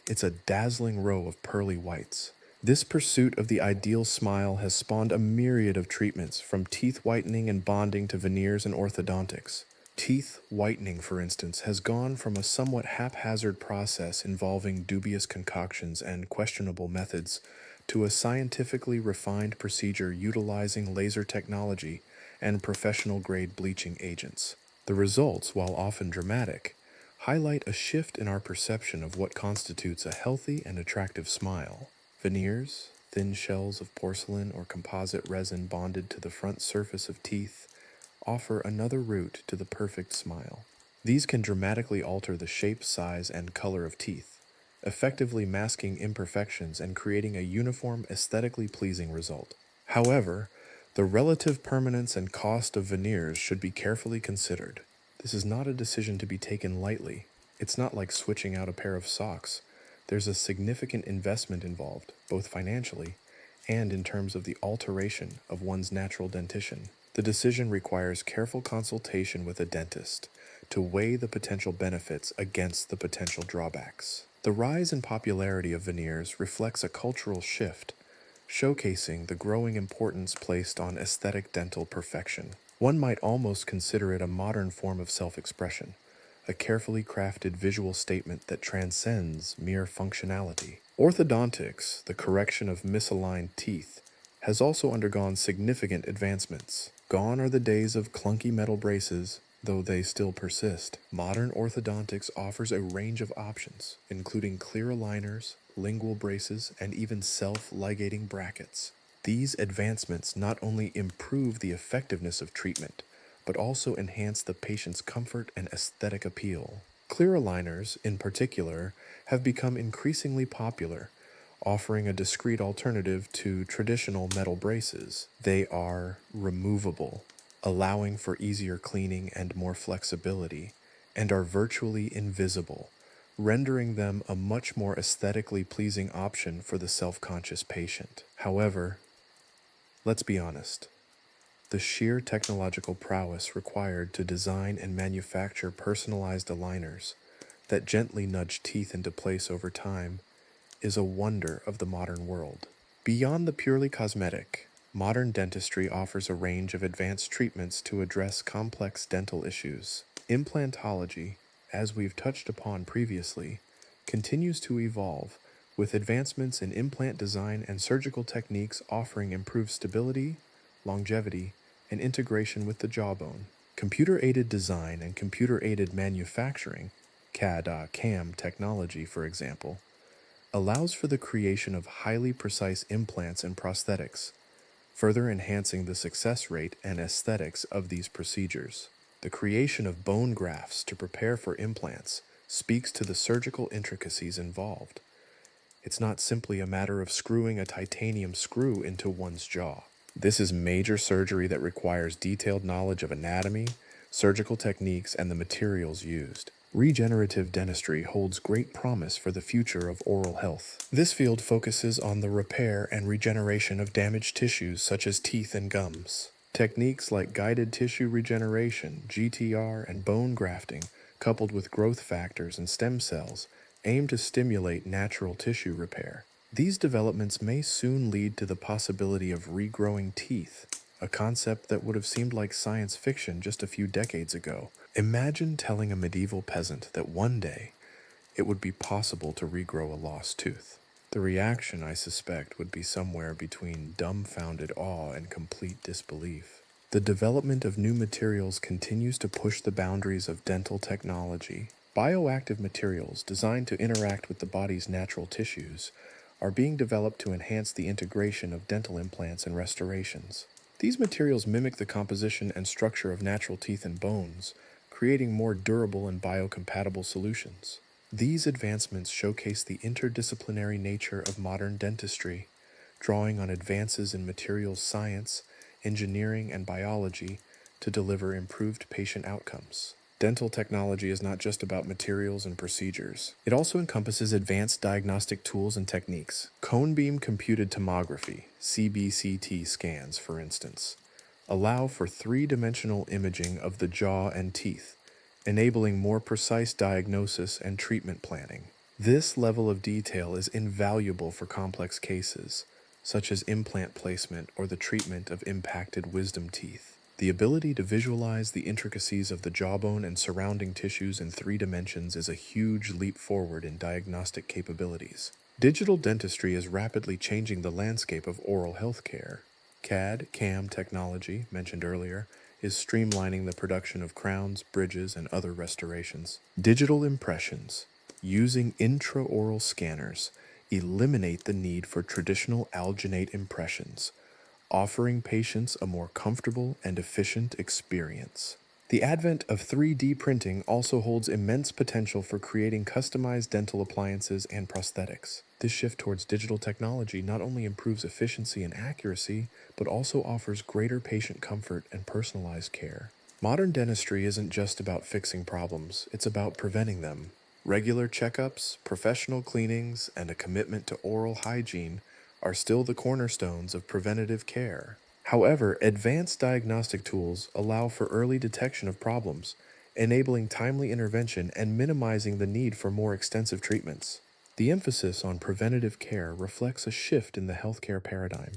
Speaker 1: it's a dazzling row of pearly whites. This pursuit of the ideal smile has spawned a myriad of treatments, from teeth whitening and bonding to veneers and orthodontics. Teeth whitening, for instance, has gone from a somewhat haphazard process involving dubious concoctions and questionable methods to a scientifically refined procedure utilizing laser technology and professional-grade bleaching agents. The results, while often dramatic, highlight a shift in our perception of what constitutes a healthy and attractive smile. Veneers, thin shells of porcelain or composite resin bonded to the front surface of teeth, offer another route to the perfect smile. These can dramatically alter the shape, size, and color of teeth, effectively masking imperfections and creating a uniform, aesthetically pleasing result. However, the relative permanence and cost of veneers should be carefully considered. This is not a decision to be taken lightly. It's not like switching out a pair of socks. There's a significant investment involved, both financially and in terms of the alteration of one's natural dentition. The decision requires careful consultation with a dentist to weigh the potential benefits against the potential drawbacks. The rise in popularity of veneers reflects a cultural shift, showcasing the growing importance placed on aesthetic dental perfection. One might almost consider it a modern form of self-expression, a carefully crafted visual statement that transcends mere functionality. Orthodontics, the correction of misaligned teeth, has also undergone significant advancements. Gone are the days of clunky metal braces, though they still persist. Modern orthodontics offers a range of options, including clear aligners, lingual braces, and even self-ligating brackets. These advancements not only improve the effectiveness of treatment, but also enhance the patient's comfort and aesthetic appeal. Clear aligners, in particular, have become increasingly popular, offering a discreet alternative to traditional metal braces. They are removable, allowing for easier cleaning and more flexibility, and are virtually invisible, rendering them a much more aesthetically pleasing option for the self-conscious patient. However, let's be honest. The sheer technological prowess required to design and manufacture personalized aligners that gently nudge teeth into place over time is a wonder of the modern world. Beyond the purely cosmetic, modern dentistry offers a range of advanced treatments to address complex dental issues. Implantology, as we've touched upon previously, continues to evolve, with advancements in implant design and surgical techniques offering improved stability, longevity, and integration with the jawbone. Computer-aided design and computer-aided manufacturing, CAD/CAM technology, for example, allows for the creation of highly precise implants and prosthetics, further enhancing the success rate and aesthetics of these procedures. The creation of bone grafts to prepare for implants speaks to the surgical intricacies involved. It's not simply a matter of screwing a titanium screw into one's jaw. This is major surgery that requires detailed knowledge of anatomy, surgical techniques, and the materials used. Regenerative dentistry holds great promise for the future of oral health. This field focuses on the repair and regeneration of damaged tissues such as teeth and gums. Techniques like guided tissue regeneration, GTR, and bone grafting, coupled with growth factors and stem cells, aim to stimulate natural tissue repair. These developments may soon lead to the possibility of regrowing teeth, a concept that would have seemed like science fiction just a few decades ago. Imagine telling a medieval peasant that one day it would be possible to regrow a lost tooth. The reaction, I suspect, would be somewhere between dumbfounded awe and complete disbelief. The development of new materials continues to push the boundaries of dental technology. Bioactive materials designed to interact with the body's natural tissues are being developed to enhance the integration of dental implants and restorations. These materials mimic the composition and structure of natural teeth and bones, creating more durable and biocompatible solutions. These advancements showcase the interdisciplinary nature of modern dentistry, drawing on advances in materials science, engineering, and biology to deliver improved patient outcomes. Dental technology is not just about materials and procedures. It also encompasses advanced diagnostic tools and techniques. Cone beam computed tomography, CBCT scans, for instance, allow for three-dimensional imaging of the jaw and teeth, enabling more precise diagnosis and treatment planning. This level of detail is invaluable for complex cases, such as implant placement or the treatment of impacted wisdom teeth. The ability to visualize the intricacies of the jawbone and surrounding tissues in 3 dimensions is a huge leap forward in diagnostic capabilities. Digital dentistry is rapidly changing the landscape of oral health care. CAD/CAM technology, mentioned earlier, is streamlining the production of crowns, bridges, and other restorations. Digital impressions, using intraoral scanners, eliminate the need for traditional alginate impressions, offering patients a more comfortable and efficient experience. The advent of 3D printing also holds immense potential for creating customized dental appliances and prosthetics. This shift towards digital technology not only improves efficiency and accuracy, but also offers greater patient comfort and personalized care. Modern dentistry isn't just about fixing problems, it's about preventing them. Regular checkups, professional cleanings, and a commitment to oral hygiene are still the cornerstones of preventative care. However, advanced diagnostic tools allow for early detection of problems, enabling timely intervention and minimizing the need for more extensive treatments. The emphasis on preventative care reflects a shift in the healthcare paradigm,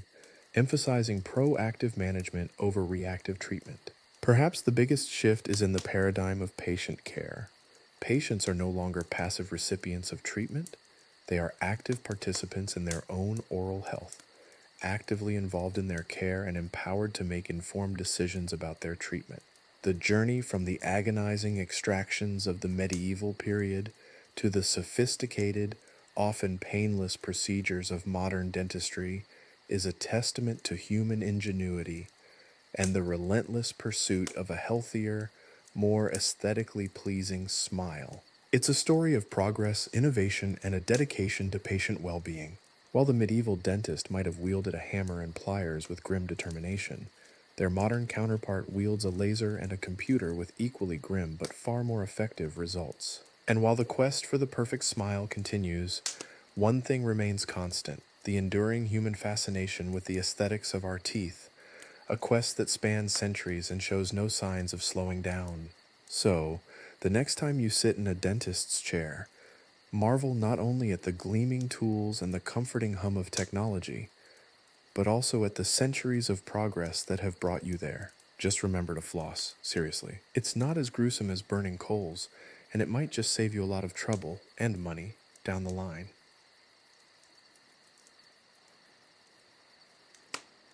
Speaker 1: emphasizing proactive management over reactive treatment. Perhaps the biggest shift is in the paradigm of patient care. Patients are no longer passive recipients of treatment. They are active participants in their own oral health, actively involved in their care and empowered to make informed decisions about their treatment. The journey from the agonizing extractions of the medieval period to the sophisticated, often painless procedures of modern dentistry is a testament to human ingenuity and the relentless pursuit of a healthier, more aesthetically pleasing smile. It's a story of progress, innovation, and a dedication to patient well-being. While the medieval dentist might have wielded a hammer and pliers with grim determination, their modern counterpart wields a laser and a computer with equally grim but far more effective results. And while the quest for the perfect smile continues, one thing remains constant: the enduring human fascination with the aesthetics of our teeth, a quest that spans centuries and shows no signs of slowing down. So, the next time you sit in a dentist's chair, marvel not only at the gleaming tools and the comforting hum of technology, but also at the centuries of progress that have brought you there. Just remember to floss, seriously. It's not as gruesome as burning coals, and it might just save you a lot of trouble and money down the line.